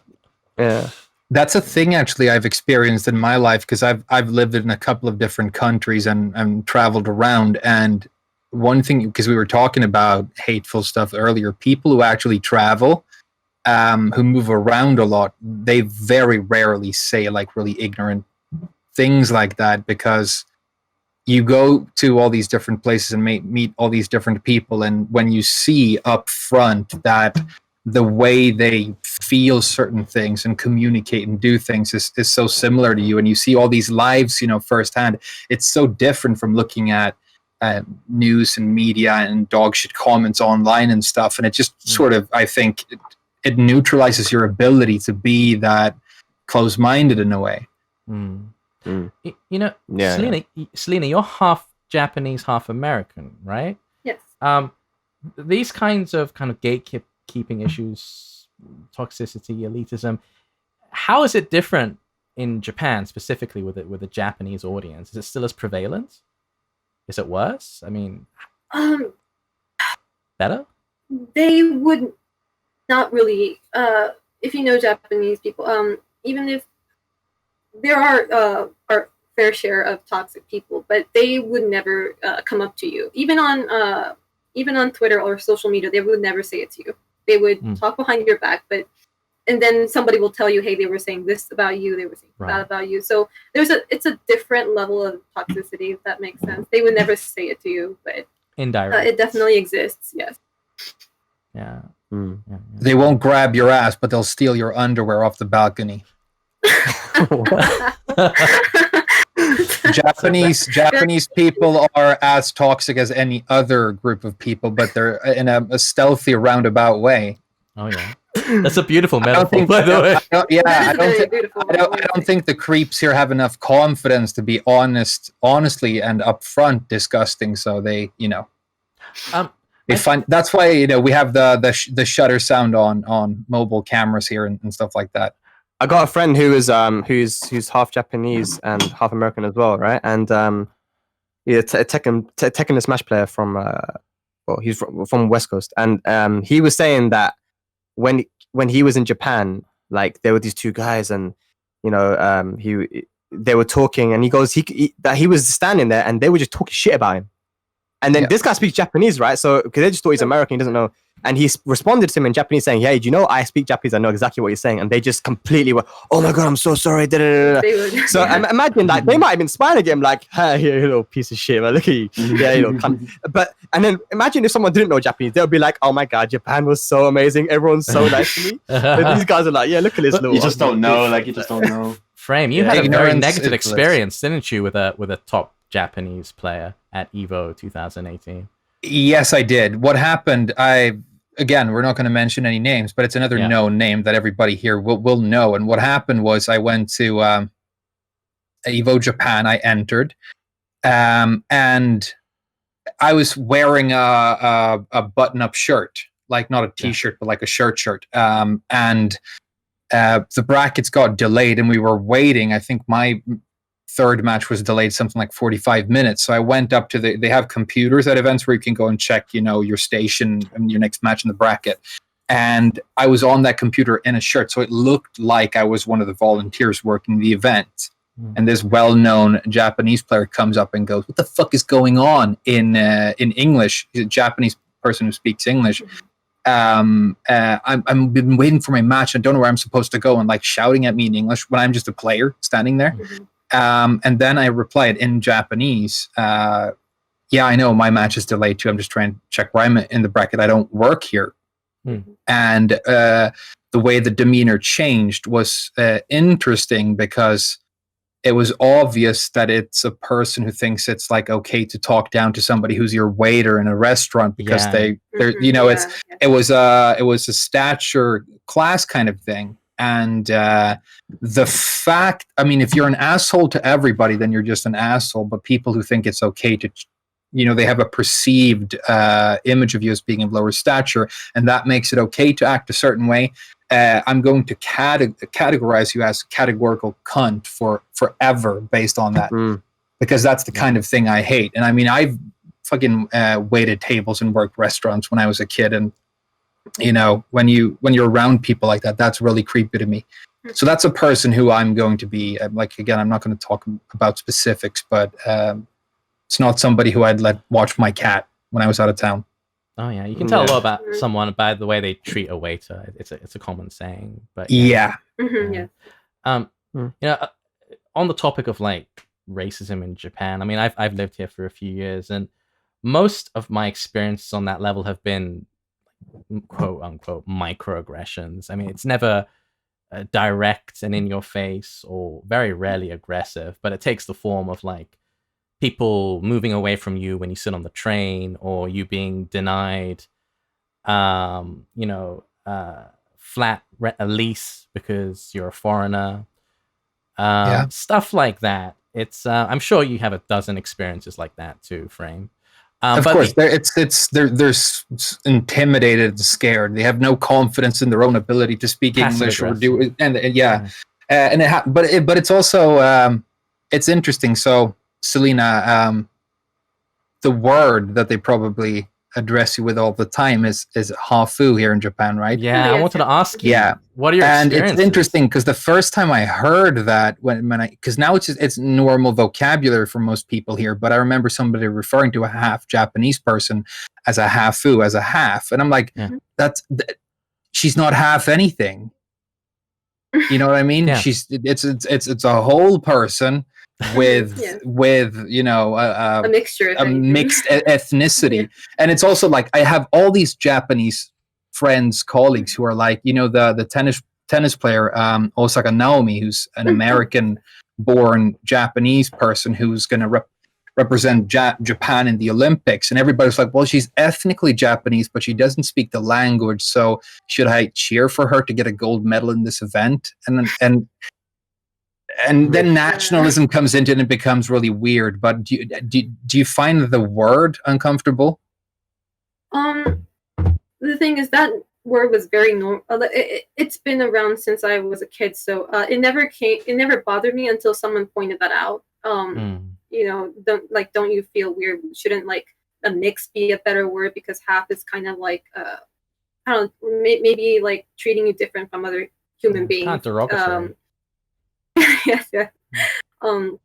Yeah. That's a thing actually I've experienced in my life, because I've lived in a couple of different countries and traveled around. And one thing, because we were talking about hateful stuff earlier, people who actually travel, who move around a lot, they very rarely say like really ignorant things like that, because you go to all these different places and meet all these different people, and when you see up front that the way they feel certain things and communicate and do things is so similar to you, and you see all these lives, you know, firsthand, it's so different from looking at news and media and dog shit comments online and stuff. And it just sort of, I think, it neutralizes your ability to be that close-minded in a way. You know, Celina, you're half Japanese, half American, right? Yes. These kinds of gatekeeping issues, toxicity, elitism, how is it different in Japan, specifically with a Japanese audience? Is it still as prevalent? Is it worse? I mean, better? They would not really. If you know Japanese people, even if there are fair share of toxic people, but they would never come up to you, even on Twitter or social media. They would never say it to you. They would talk behind your back, and then somebody will tell you, hey, they were saying this about you, they were saying that about you. So it's a different level of toxicity, if that makes sense. They would never say it to you, but indirect. it definitely exists. Yes. Yeah. They won't grab your ass, but they'll steal your underwear off the balcony. Japanese people are as toxic as any other group of people, but they're in a stealthy, roundabout way. Oh yeah, that's a beautiful metaphor, by the way. I don't think the creeps here have enough confidence to be honestly and upfront disgusting. So they, they find that's why we have the shutter sound on mobile cameras here and stuff like that. I got a friend who is who's half Japanese and half American as well, right? And Tekken a Smash player from he's from West Coast, and he was saying that when he was in Japan, like there were these two guys, and they were talking, and he goes that he was standing there, and they were just talking shit about him. And then this guy speaks Japanese, right? So because they just thought he's American, he doesn't know. And he responded to him in Japanese saying, "Hey, do you know I speak Japanese? I know exactly what you're saying." And they just completely were, "Oh my god, I'm so sorry." So imagine like they might have been smiling at him like, "Hey, you little piece of shit, man. Look at you." And then imagine if someone didn't know Japanese, they'll be like, "Oh my god, Japan was so amazing. Everyone's so nice to me." And these guys are like, "Yeah, look at this little." You just don't know. Like you just don't know. Frame, you had a very negative experience, didn't you, with a top Japanese player at EVO 2018? Yes, I did. What happened? Again, we're not going to mention any names, but it's another known name that everybody here will know. And what happened was I went to EVO Japan. I entered, and I was wearing a button-up shirt, like not a t-shirt, but like a shirt. And the brackets got delayed, and we were waiting. I think my third match was delayed something like 45 minutes. So I went up to they have computers at events where you can go and check, your station and your next match in the bracket. And I was on that computer in a shirt. So it looked like I was one of the volunteers working the event. And this well-known Japanese player comes up and goes, "What the fuck is going on?" in English. He's a Japanese person who speaks English. I've been waiting for my match. I don't know where I'm supposed to go, and like shouting at me in English when I'm just a player standing there. And then I replied in Japanese, "Yeah, I know my match is delayed too. I'm just trying to check where I'm in the bracket. I don't work here." And the way the demeanor changed was interesting, because it was obvious that it's a person who thinks it's like okay to talk down to somebody who's your waiter in a restaurant because it was a stature class kind of thing. And the fact, I mean, if you're an asshole to everybody, then you're just an asshole. But people who think it's okay to, they have a perceived image of you as being of lower stature, and that makes it okay to act a certain way. I'm going to categorize you as categorical cunt forever based on that, because that's the kind of thing I hate. And I mean, I've fucking waited tables and worked restaurants when I was a kid, and when you're around people like that, that's really creepy to me. So that's a person who I'm going to be like. Again, I'm not going to talk about specifics, but it's not somebody who I'd let watch my cat when I was out of town. Oh yeah, you can tell a lot about someone by the way they treat a waiter. It's a common saying, but on the topic of like racism in Japan, I mean, I've lived here for a few years, and most of my experiences on that level have been quote unquote microaggressions. I mean, it's never direct and in your face, or very rarely aggressive, but it takes the form of like people moving away from you when you sit on the train, or you being denied flat a lease because you're a foreigner, stuff like that. It's I'm sure you have a dozen experiences like that too, Frame. Of course, they're intimidated and scared. They have no confidence in their own ability to speak English or do it. And but it's also it's interesting. So Celina, the word that they probably address you with all the time is hafu here in Japan, right? Yeah, I wanted to ask you. Yeah. What are your And experiences? it's interesting because the first time I heard that because now it's normal vocabulary for most people here, but I remember somebody referring to a half Japanese person as a hafu, as a half, and I'm like, she's not half anything. You know what I mean? Yeah. It's a whole person with a mixture, a mixed ethnicity, and it's also like I have all these Japanese friends, colleagues who are like, the tennis player Osaka Naomi, who's an American-born Japanese person who's going to represent Japan in the Olympics, and everybody's like, well, she's ethnically Japanese, but she doesn't speak the language, so should I cheer for her to get a gold medal in this event? And then nationalism comes into it and it becomes really weird. But do you find the word uncomfortable? The thing is that word was very normal. It's been around since I was a kid, so it never bothered me until someone pointed that out. Don't you feel weird? Shouldn't like a mix be a better word, because half is kind of like I don't know, maybe like treating you different from other human beings. Kind of derogatory. Yes. So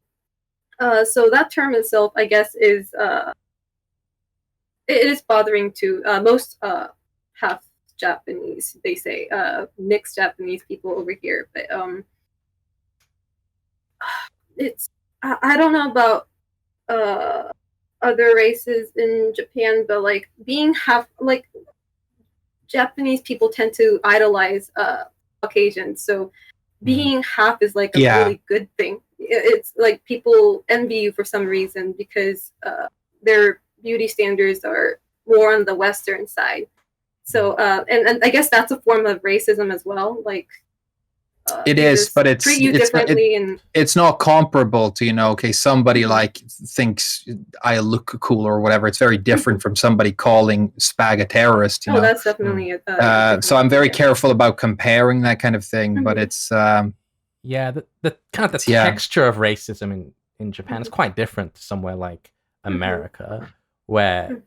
that term itself, I guess, is it is bothering to most half Japanese. They say mixed Japanese people over here, but it's I don't know about other races in Japan, but like being half, like Japanese people tend to idolize Caucasians, so being half is like a really good thing. It's like people envy you for some reason because their beauty standards are more on the Western side. So and I guess that's a form of racism as well. Like it is, but treat you differently, and it's not comparable to somebody like thinks I look cool or whatever. It's very different from somebody calling Spag a terrorist. That's definitely it. So I'm very careful about comparing that kind of thing. But it's the kind of the texture of racism in Japan is quite different to somewhere like America, where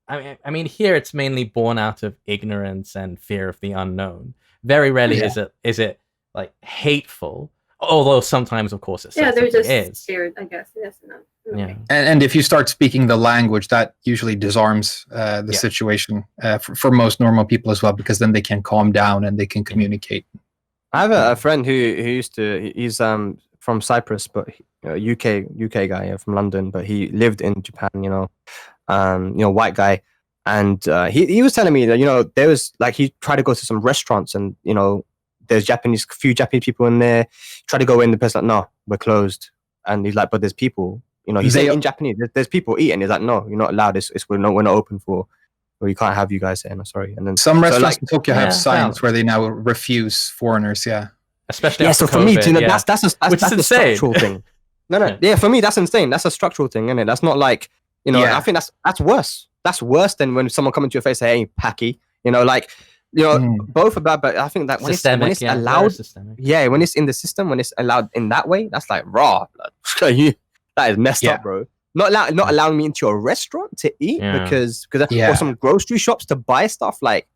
I mean here it's mainly born out of ignorance and fear of the unknown. Very rarely is it like hateful, although sometimes of course they're just scared, I guess. Yes, no. And if you start speaking the language, that usually disarms the situation for most normal people as well, because then they can calm down and they can communicate. I have a friend who he's from Cyprus, but UK guy from London, but he lived in Japan, white guy, and he was telling me that there was like he tried to go to some restaurants and there's few Japanese people in there. Try to go in, the person's like, no, we're closed. And he's like, but there's people. He's saying in Japanese, there's people eating. He's like, no, you're not allowed. We're not open for. Or you can't have you guys in. Sorry. And then some restaurants in Tokyo have signs where they now refuse foreigners. Yeah, especially after so for COVID, me, that's a structural thing. No. Yeah, for me, that's insane. That's a structural thing, isn't it? That's not like I think that's worse. That's worse than when someone comes to your face and say, "Hey, packy," both are bad, but I think that when it's allowed, when it's in the system, when it's allowed in that way, that's like raw. That is messed up, bro. Not allowing me into a restaurant to eat because or some grocery shops to buy stuff. Like,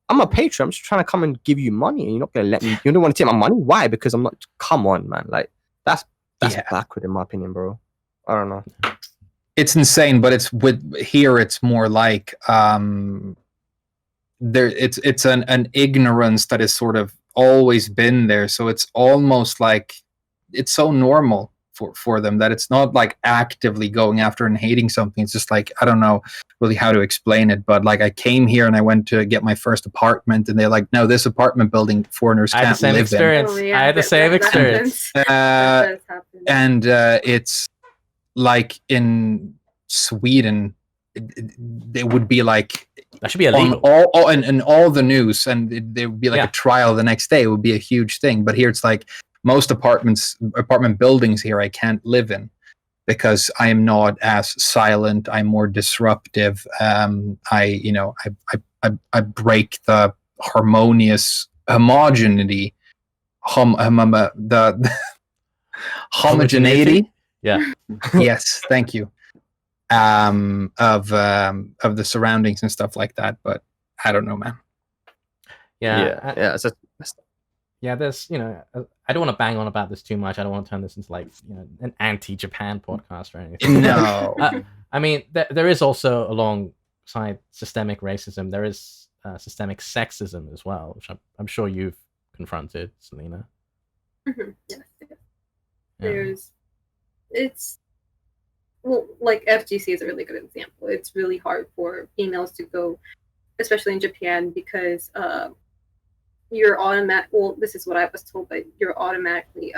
I'm a patron. I'm just trying to come and give you money, and you're not gonna let me. You don't want to take my money. Why? Because I'm not. Come on, man. Like that's backward in my opinion, bro. I don't know. It's insane, but it's more like it's an ignorance that has sort of always been there. So it's almost like it's so normal for them that it's not like actively going after and hating something. It's just like, I don't know really how to explain it, but like I came here and I went to get my first apartment and they're like, no, this apartment building foreigners can't live in. I had the same experience. And it's like in Sweden, it would be like that should be illegal in all the news, and there would be like a trial the next day. It would be a huge thing. But here it's like most apartment buildings here I can't live in because I am not as silent. I'm more disruptive. I break the harmonious homogeneity, the homogeneity. Yeah. Yes, thank you. of the surroundings and stuff like that. But I don't know, man. Yeah. Yeah, there's, I don't want to bang on about this too much. I don't want to turn this into like, an anti-Japan podcast or anything. No. I mean, there is also, alongside systemic racism, there is systemic sexism as well, which I'm sure you've confronted, Celina. Yes. Like FGC is a really good example. It's really hard for females to go, especially in Japan, because you're this is what I was told, but you're automatically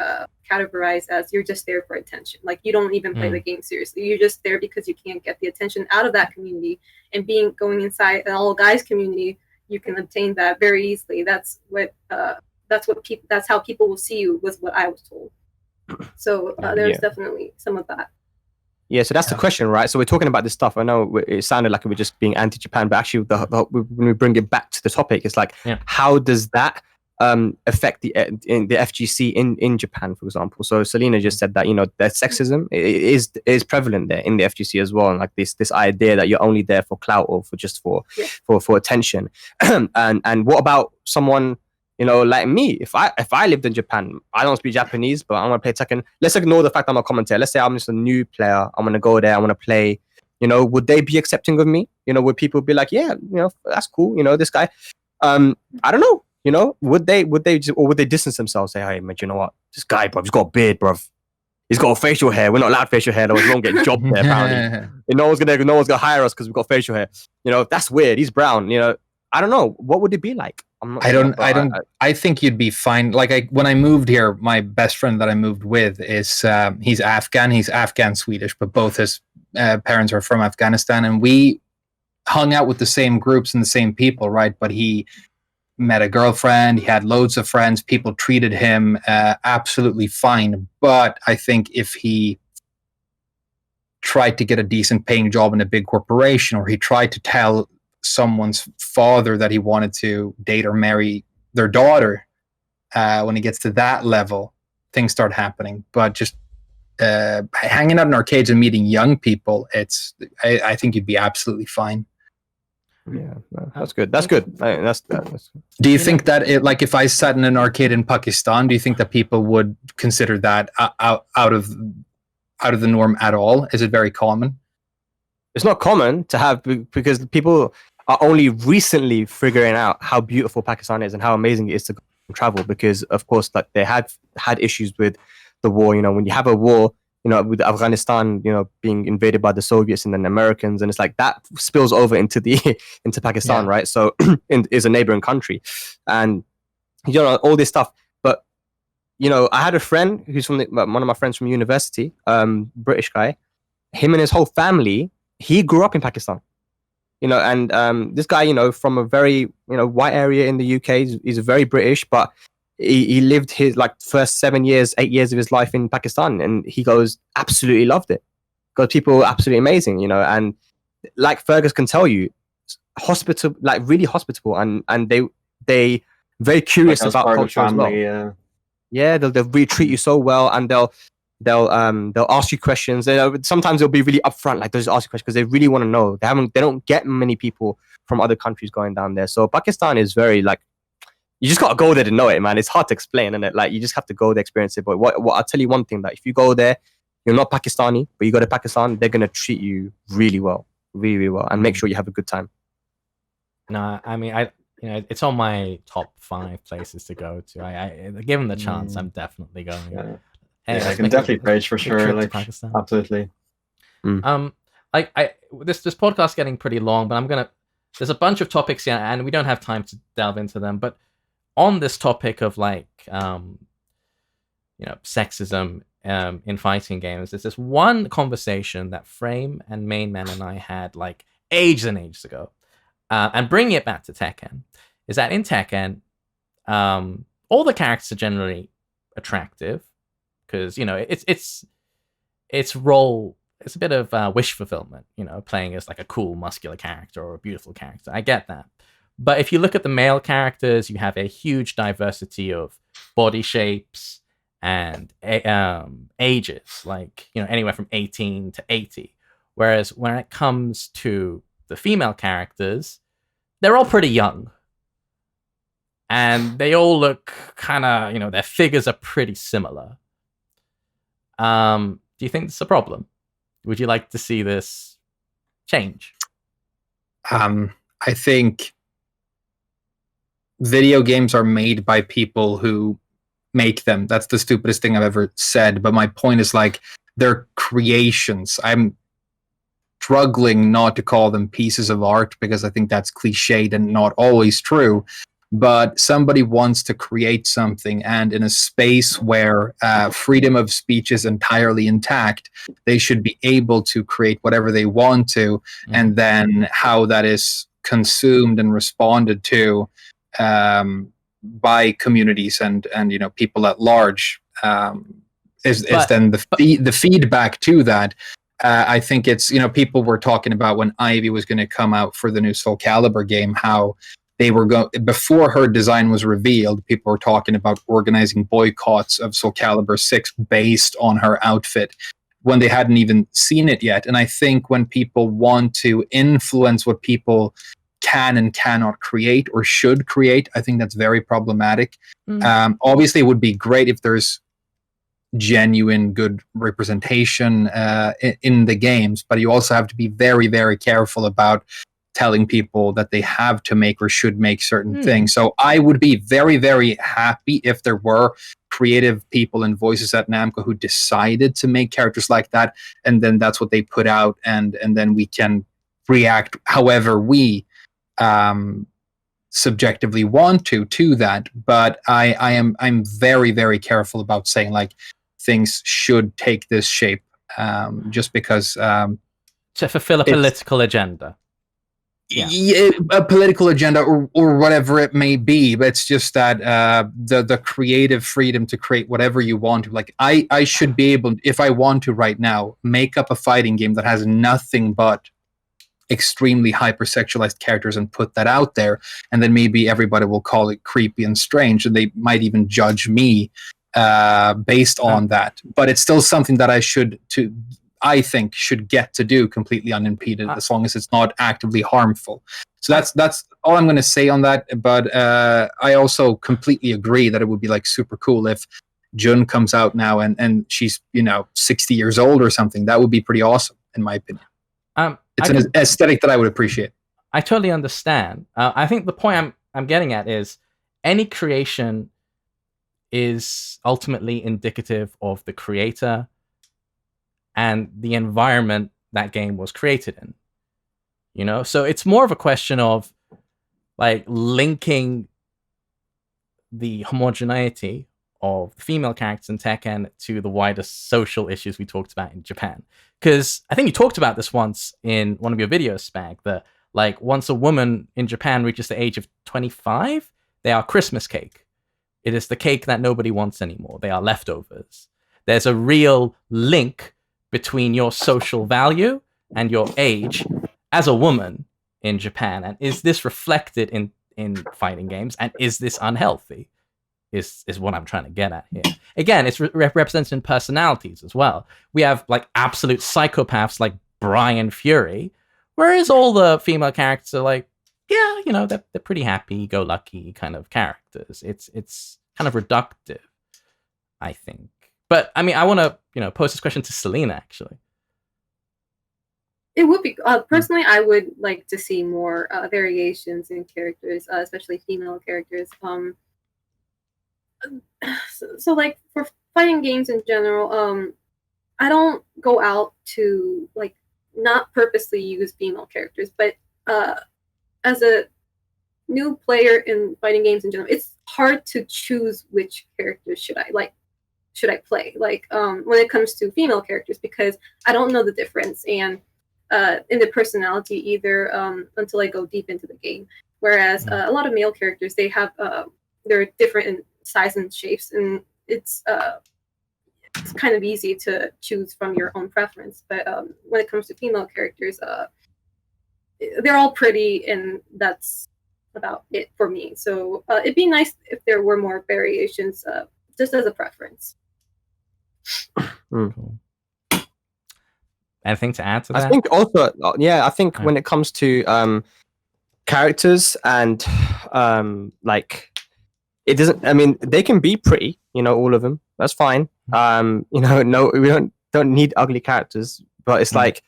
categorized as you're just there for attention. Like, you don't even play the game seriously. You're just there because you can't get the attention out of that community. And going inside an all guys community, you can obtain that very easily. That's how people will see you, was what I was told. So there's definitely some of that. Yeah, so that's the question, right? So we're talking about this stuff. I know it sounded like we were just being anti-Japan, but actually, when we bring it back to the topic, it's like, how does that affect the FGC in Japan, for example? So Celina just said that that sexism is prevalent there in the FGC as well, and like this idea that you're only there for clout or for attention. And what about someone? Like me, if I lived in Japan, I don't speak Japanese, but I want to play Tekken. Let's ignore the fact I'm a commentator. Let's say I'm just a new player. I'm going to go there. I want to play. Would they be accepting of me? Would people be like, yeah, that's cool. This guy. I don't know. Would they distance themselves? Say, hey, man, you know what? This guy, bro, he's got a beard, bro. He's got facial hair. We're not allowed facial hair. We won't get a job there, apparently. No one's gonna hire us because we've got facial hair. That's weird. He's brown. I don't know. What would it be like? I think you'd be fine. Like when I moved here, my best friend that I moved with is he's Afghan. He's Afghan Swedish, but both his parents are from Afghanistan, and we hung out with the same groups and the same people, right? But he met a girlfriend. He had loads of friends. People treated him absolutely fine. But I think if he tried to get a decent paying job in a big corporation, or he tried to tell someone's father that he wanted to date or marry their daughter, when it gets to that level, things start happening. But just hanging out in arcades and meeting young people, I think you'd be absolutely fine. Yeah, that's good. That's good. That's Do you think that if I sat in an arcade in Pakistan, do you think that people would consider that out of the norm at all? Is it very common? It's not common to have, because people are only recently figuring out how beautiful Pakistan is and how amazing it is to travel, because of course, like, they had issues with the war. When you have a war, with Afghanistan, being invaded by the Soviets and then Americans, and it's like that spills over into Pakistan, right? So is a neighboring country, and all this stuff. But I had a friend who's from one of my friends from university, British guy. Him and his whole family, he grew up in Pakistan. And this guy, from a very, white area in the UK, he's very British, but he lived his first 8 years of his life in Pakistan, and he goes, absolutely loved it. Because people were absolutely amazing, and like Fergus can tell you, really hospitable, and they very curious about culture family, as well. Yeah, they'll really treat you so well, and they'll ask you questions. Sometimes they'll be really upfront, like they'll just ask you questions because they really want to know. They don't get many people from other countries going down there. So Pakistan is very you just gotta go there to know it, man. It's hard to explain, isn't it? Like, you just have to go there, experience it. But what I'll tell you one thing, that if you go there, you're not Pakistani, but you go to Pakistan, they're gonna treat you really well, really, really well, and make sure you have a good time. No, I mean, it's on my top 5 places to go to. I given the chance, I'm definitely going. Yeah. Anyway, I can definitely praise for sure. Absolutely. This podcast is getting pretty long, but there's a bunch of topics here, and we don't have time to delve into them. But on this topic of sexism in fighting games, there's this one conversation that Frame and Mainman and I had ages and ages ago, and bringing it back to Tekken, is that in Tekken, all the characters are generally attractive, because it's role. It's a bit of wish fulfillment, playing as a cool muscular character or a beautiful character. I get that. But if you look at the male characters, you have a huge diversity of body shapes and ages, anywhere from 18 to 80. Whereas when it comes to the female characters, they're all pretty young. And they all look kind of, their figures are pretty similar. Do you think this is a problem? Would you like to see this change? I think video games are made by people who make them. That's the stupidest thing I've ever said. But my point is, like, they're creations. I'm struggling not to call them pieces of art because I think that's cliched and not always true. But somebody wants to create something, and in a space where freedom of speech is entirely intact, they should be able to create whatever they want to, and then how that is consumed and responded to by communities and people at large is then the feedback to that. I think it's people were talking about when Ivy was going to come out for the new Soul Calibur game, how they were before her design was revealed, people were talking about organizing boycotts of Soul Calibur 6 based on her outfit when they hadn't even seen it yet. And I think when people want to influence what people can and cannot create or should create, I think that's very problematic. Obviously, it would be great if there's genuine good representation in the games, but you also have to be very, very careful about telling people that they have to make or should make certain things. So I would be very, very happy if there were creative people and voices at Namco who decided to make characters like that, and then that's what they put out, and then we can react however we subjectively want to that. But I'm very, very careful about saying like things should take this shape just because to fulfill a political agenda. Yeah, a political agenda or whatever it may be, but it's just that the creative freedom to create whatever you want to. Like I should be able, if I want to right now, make up a fighting game that has nothing but extremely hypersexualized characters and put that out there, and then maybe everybody will call it creepy and strange, and they might even judge me based on that. But it's still something that I think should get to do completely unimpeded, as long as it's not actively harmful. So that's all I'm going to say on that. But I also completely agree that it would be like super cool if Jun comes out now and she's 60 years old or something. That would be pretty awesome, in my opinion. It's an aesthetic that I would appreciate. I totally understand. I think the point I'm getting at is any creation is ultimately indicative of the creator and the environment that game was created in. So it's more of a question of like linking the homogeneity of the female characters in Tekken to the wider social issues we talked about in Japan. Because I think you talked about this once in one of your videos, Spag, that like once a woman in Japan reaches the age of 25, they are Christmas cake. It is the cake that nobody wants anymore. They are leftovers. There's a real link between your social value and your age as a woman in Japan. And is this reflected in fighting games? And is this unhealthy? Is what I'm trying to get at here. Again, it's represented in personalities as well. We have like absolute psychopaths like Brian Fury, whereas all the female characters are like, yeah, they're pretty happy-go-lucky kind of characters. It's kind of reductive, I think. But I mean, I want to, pose this question to Celina, actually. It would be personally, I would like to see more variations in characters, especially female characters. So like for fighting games in general, I don't go out to like not purposely use female characters, but as a new player in fighting games in general, it's hard to choose which characters should I play, like when it comes to female characters, because I don't know the difference and in the personality either until I go deep into the game. Whereas a lot of male characters, they have they're different in size and shapes, and it's kind of easy to choose from your own preference. But when it comes to female characters, they're all pretty, and that's about it for me. So it'd be nice if there were more variations, just as a preference. Cool. Anything to add to that? I think also, I think when it comes to characters and like it doesn't. I mean, they can be pretty, all of them. That's fine. No, we don't need ugly characters, but it's like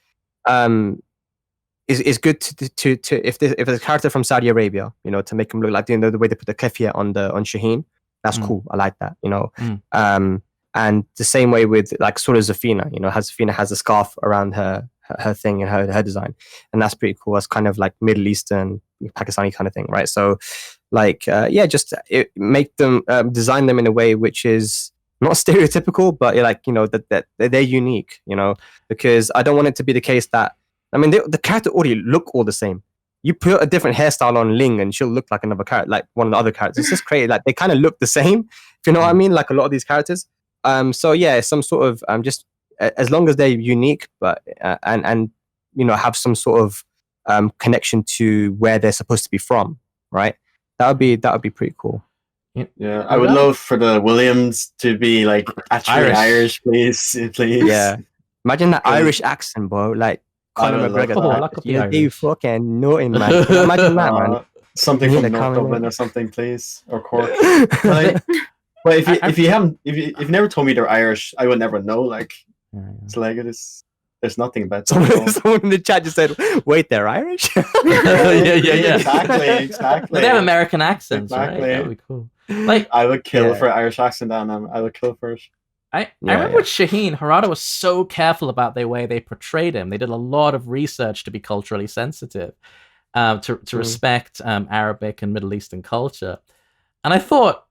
it's good to if there's a character from Saudi Arabia, to make him look like the way they put the keffiyeh on Shaheen. That's cool. I like that. And the same way with like sort of Zafina, Zafina has a scarf around her thing and her design, and that's pretty cool. That's kind of like Middle Eastern, Pakistani kind of thing, right? So, like, just make them design them in a way which is not stereotypical, but that they're unique, because I don't want it to be the case that the character already look all the same. You put a different hairstyle on Ling and she'll look like another character, like one of the other characters. It's just crazy. Like they kind of look the same, if you know what I mean? Like a lot of these characters. So yeah, some sort of just as long as they're unique, but and have some sort of connection to where they're supposed to be from, right? That would be pretty cool. Yeah, I would love for the Williams to be like actually Irish, please. Yeah, imagine that Irish accent, bro. Like Conor McGregor. You fucking naughty, man. Imagine that, man. Something from North Dublin or something, please, or Cork. But if you've never told me they're Irish, I would never know. Like, it's like there's nothing about someone in the chat just said, "Wait, they're Irish." yeah. Exactly. They have American accents, right? That'd be cool. Like, I would kill for Irish accent, and I would kill for it. I remember with Shaheen, Harada was so careful about the way they portrayed him. They did a lot of research to be culturally sensitive, to respect Arabic and Middle Eastern culture, and I thought,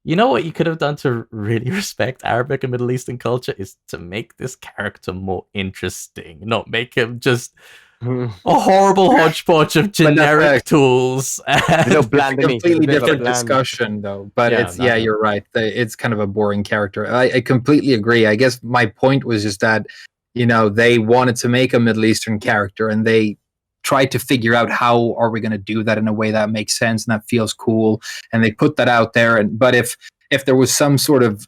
what you could have done to really respect Arabic and Middle Eastern culture is to make this character more interesting, not make him just a horrible hodgepodge of generic tools. It's a completely different discussion, though. But you're right. It's kind of a boring character. I completely agree. I guess my point was just that, they wanted to make a Middle Eastern character, and they tried to figure out how are we going to do that in a way that makes sense and that feels cool, and they put that out there. But if there was some sort of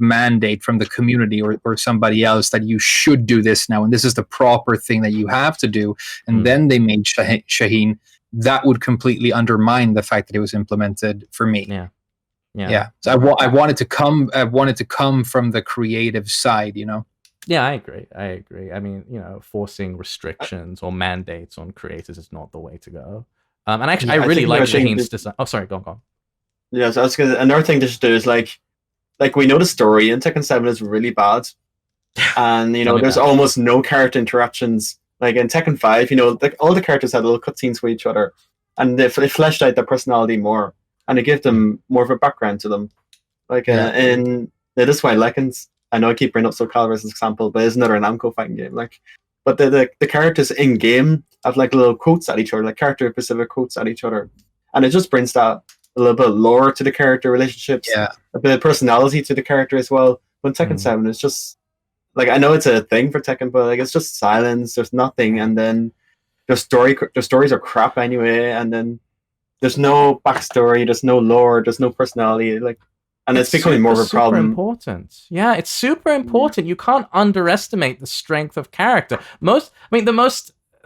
mandate from the community or somebody else that you should do this now and this is the proper thing that you have to do, and then they made Shaheen, that would completely undermine the fact that it was implemented for me. Yeah. So I wanted to come from the creative side, Yeah, I agree. I mean, forcing restrictions or mandates on creators is not the way to go. And actually, I really like Shaheen's design. Oh, sorry, go on. Yeah, so that's good. Another thing to do is like we know the story in Tekken 7 is really bad, and there's almost no character interactions. Like in Tekken 5, all the characters had little cutscenes with each other, and they fleshed out their personality more, and it gave them more of a background to them. Like in this way, Lekins. I know I keep bringing up Soul Calibur as an example, but it's another Namco fighting game. Like, but the characters in game have like little quotes at each other, like character specific quotes at each other, and it just brings that a little bit of lore to the character relationships, a bit of personality to the character as well. When Tekken 7, it's just like, I know it's a thing for Tekken, but like it's just silence. There's nothing, and then their stories are crap anyway, and then there's no backstory, there's no lore, there's no personality, like. And it's becoming more of a problem. Super important. Yeah, it's super important. You can't underestimate the strength of character.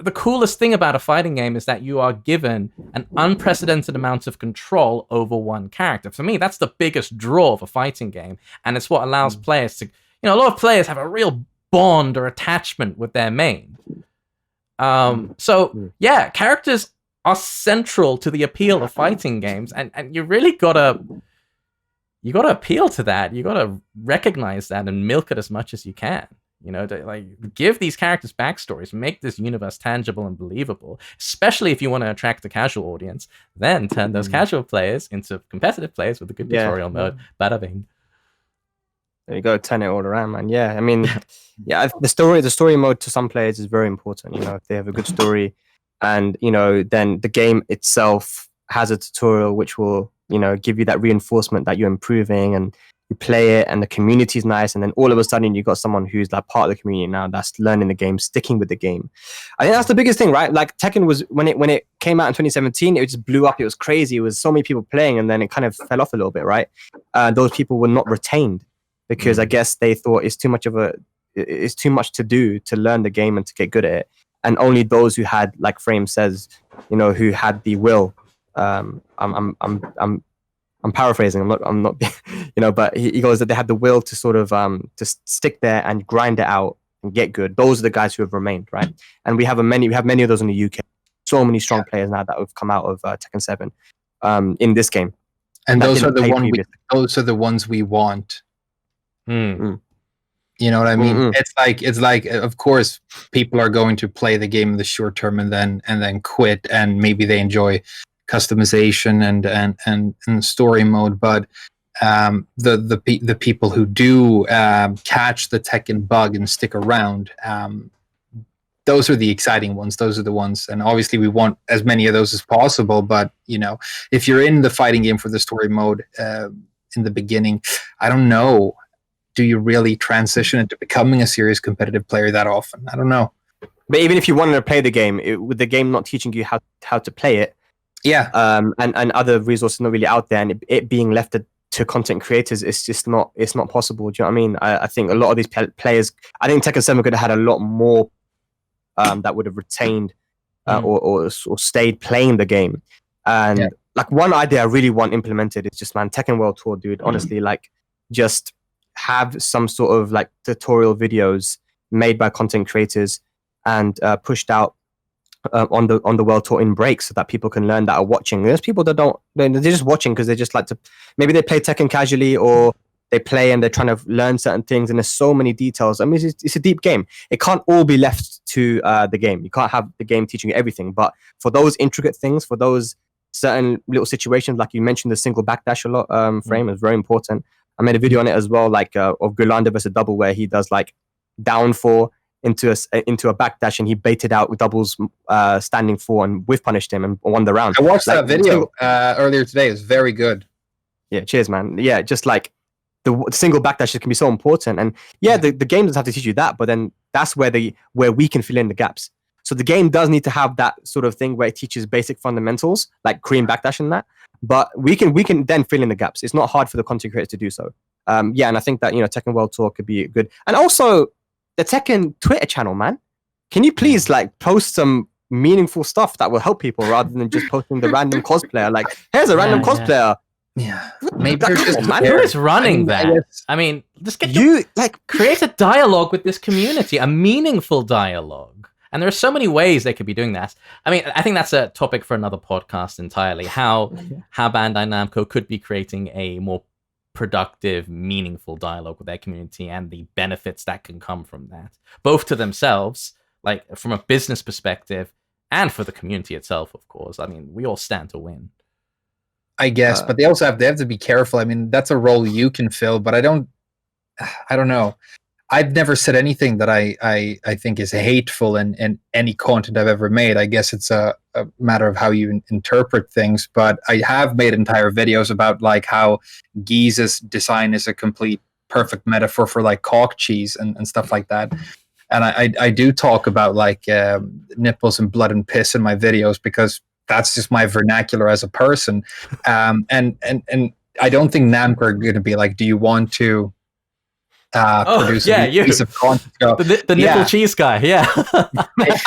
The coolest thing about a fighting game is that you are given an unprecedented amount of control over one character. For me, that's the biggest draw of a fighting game, and it's what allows players to. A lot of players have a real bond or attachment with their main. Characters are central to the appeal of fighting games, and you really gotta appeal to that. You gotta recognize that and milk it as much as you can. To give these characters backstories, make this universe tangible and believable, especially if you want to attract a casual audience. Then turn those casual players into competitive players with a good tutorial mode. Bada bing. There you go, turn it all around, man. Yeah, I mean, the story mode to some players is very important. If they have a good story, and then the game itself has a tutorial which will give you that reinforcement that you're improving, and you play it and the community is nice, and then all of a sudden you got someone who's like part of the community now that's learning the game, sticking with the game. I think that's the biggest thing, right? Like Tekken was when it came out in 2017, it just blew up. It was crazy. It was so many people playing, and then it kind of fell off a little bit, right? Those people were not retained because I guess they thought it's too much of a it's too much to do to learn the game and to get good at it. And only those who had, like Frame says, who had the will. I'm paraphrasing. I'm not, but he goes that they had the will to sort of to stick there and grind it out and get good. Those are the guys who have remained, right? And we have many of those in the UK. So many strong players now that have come out of Tekken 7 in this game. And those are the ones we want. You know what I mean? Mm-hmm. It's like of course people are going to play the game in the short term and then quit, and maybe they enjoy customization and story mode, but the people who do catch the Tekken bug and stick around, those are the exciting ones. Those are the ones, and obviously we want as many of those as possible. But if you're in the fighting game for the story mode in the beginning, I don't know. Do you really transition into becoming a serious competitive player that often? I don't know. But even if you wanted to play the game, with the game not teaching you how to play it, and other resources not really out there, and it being left to content creators, it's not possible. Do you know what I mean? I think a lot of these players, I think Tekken 7 could have had a lot more that would have retained or stayed playing the game. And like one idea I really want implemented is just, man, Tekken World Tour, dude. Honestly, like just have some sort of like tutorial videos made by content creators and pushed out on the World Tour in breaks, so that people can learn that are watching. There's people that they're just watching because they just like to, maybe they play Tekken casually, or they play and they're trying to learn certain things, and there's so many details. I mean, it's a deep game. It can't all be left to the game. You can't have the game teaching you everything, but for those intricate things, for those certain little situations, like you mentioned the single backdash a lot, Frame is very important. I made a video on it as well, like of Gulanda versus double, where he does like down 4 into a backdash, and he baited out doubles standing 4 and whiff punished him and won the round. I watched that video earlier today. It was very good. Yeah, cheers, man. Yeah, just like the single backdash can be so important, and the game doesn't have to teach you that, but then that's where we can fill in the gaps. So the game does need to have that sort of thing where it teaches basic fundamentals like cream backdash and that, but we can then fill in the gaps. It's not hard for the content creators to do so. And I think that Tekken World Tour could be good, and also the Tekken Twitter channel, man. Can you please like post some meaningful stuff that will help people rather than just posting the random cosplayer? Like, here's a random cosplayer. Yeah, maybe who is running that? I mean, just create a dialogue with this community, a meaningful dialogue. And there are so many ways they could be doing that. I mean, I think that's a topic for another podcast entirely. How Bandai Namco could be creating a more productive, meaningful dialogue with their community, and the benefits that can come from that, both to themselves, like from a business perspective, and for the community itself, of course. I mean, we all stand to win, I guess, but they have to be careful. I mean, that's a role you can fill, but I don't know. I've never said anything that I think is hateful in any content I've ever made. I guess it's a matter of how you interpret things, but I have made entire videos about like how Giza's design is a complete perfect metaphor for like cock cheese and stuff like that. And I do talk about like nipples and blood and piss in my videos, because that's just my vernacular as a person. And I don't think Namco are going to be like, do you want to produce a piece of content? The nipple cheese guy,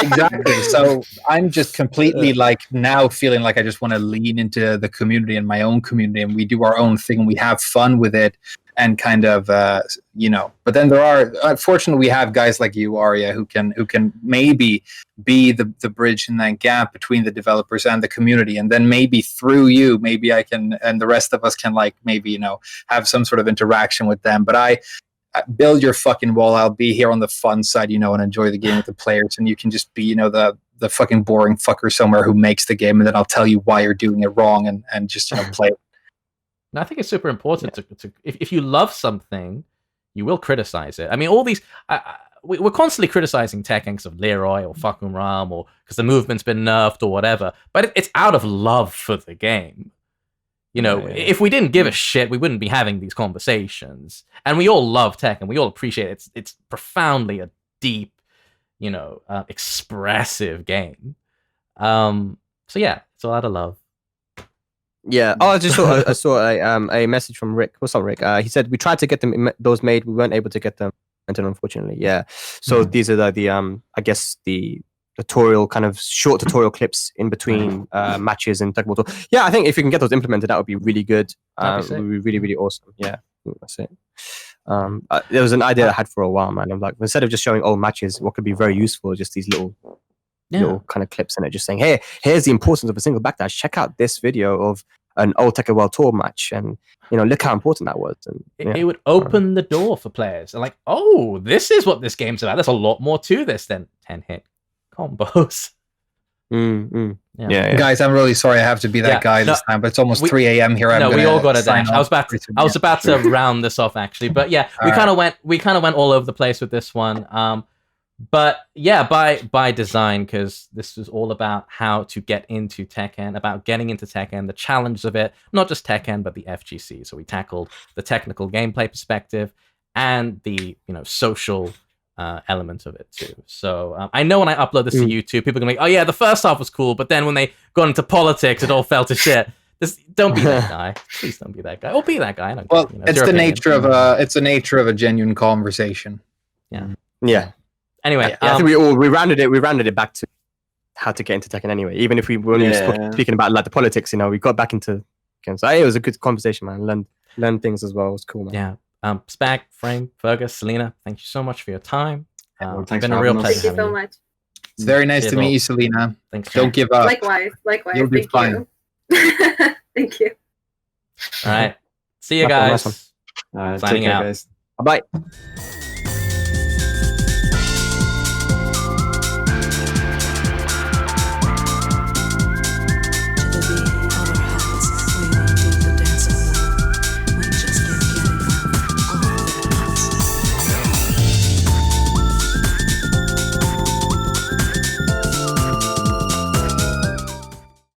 exactly. So I'm just completely like now feeling like I just want to lean into the community and my own community, and we do our own thing and we have fun with it, and kind of but then there are, unfortunately, we have guys like you, Arya, who can maybe be the bridge in that gap between the developers and the community, and then maybe through you, maybe I can, and the rest of us can, like, maybe have some sort of interaction with them. But I build your fucking wall. I'll be here on the fun side, and enjoy the game with the players, and you can just be the fucking boring fucker somewhere who makes the game, and then I'll tell you why you're doing it wrong, and just play it. And I think it's super important to if you love something, you will criticize it. I mean, all these we're constantly criticizing Tekken because of Leroy or fucking Ram, or because the movement's been nerfed or whatever, but it's out of love for the game. If we didn't give a shit, we wouldn't be having these conversations. And we all love Tekken. We all appreciate it. It's profoundly a deep, expressive game. So yeah, it's all out of love. Yeah. Oh, I saw a message from Rick. What's up, Rick? He said we tried to get those made. We weren't able to get them. unfortunately. Yeah. So these are the I guess the tutorial kind of short tutorial clips in between matches in Tekken World Tour. Yeah, I think if you can get those implemented, that would be really good. It would be really, really awesome. Yeah, that's it. There was an idea I had for a while, man. I'm like, instead of just showing old matches, what could be very useful is just these little kind of clips in it, just saying, hey, here's the importance of a single backdash. Check out this video of an old Tekken World Tour match, and look how important that was. And it would open the door for players, and like, oh, this is what this game's about. There's a lot more to this than 10-hit combos. Yeah. Guys, I'm really sorry I have to be that guy this time, but it's almost 3 a.m. here. We all got a dash. I was about to round this off actually, but yeah, we kind of went all over the place with this one. But yeah, by design, because this was all about how to get into Tekken, about getting into Tekken, the challenge of it, not just Tekken, but the FGC. So we tackled the technical gameplay perspective and the social element of it too. So I know when I upload this to YouTube, people are gonna be like, oh yeah, the first half was cool, but then when they got into politics, it all fell to shit. Don't be that guy. Please don't be that guy. Or be that guy. It's the nature of a genuine conversation. Yeah. Anyway, I think we rounded it back to how to get into Tekken anyway. Even if we were only speaking about like the politics, we got back into Tekken. So it was a good conversation, man. Learn things as well. It was cool, man. Yeah. Spag, Frame, Fergus, Celina, thank you so much for your time. Thanks it's been a real pleasure. Thank you so much. It's very nice to meet you, Celina. Thanks. Don't give up. Likewise. You'll be fine. Thank you. All right. See you guys. Signing Signing out. guys. Bye.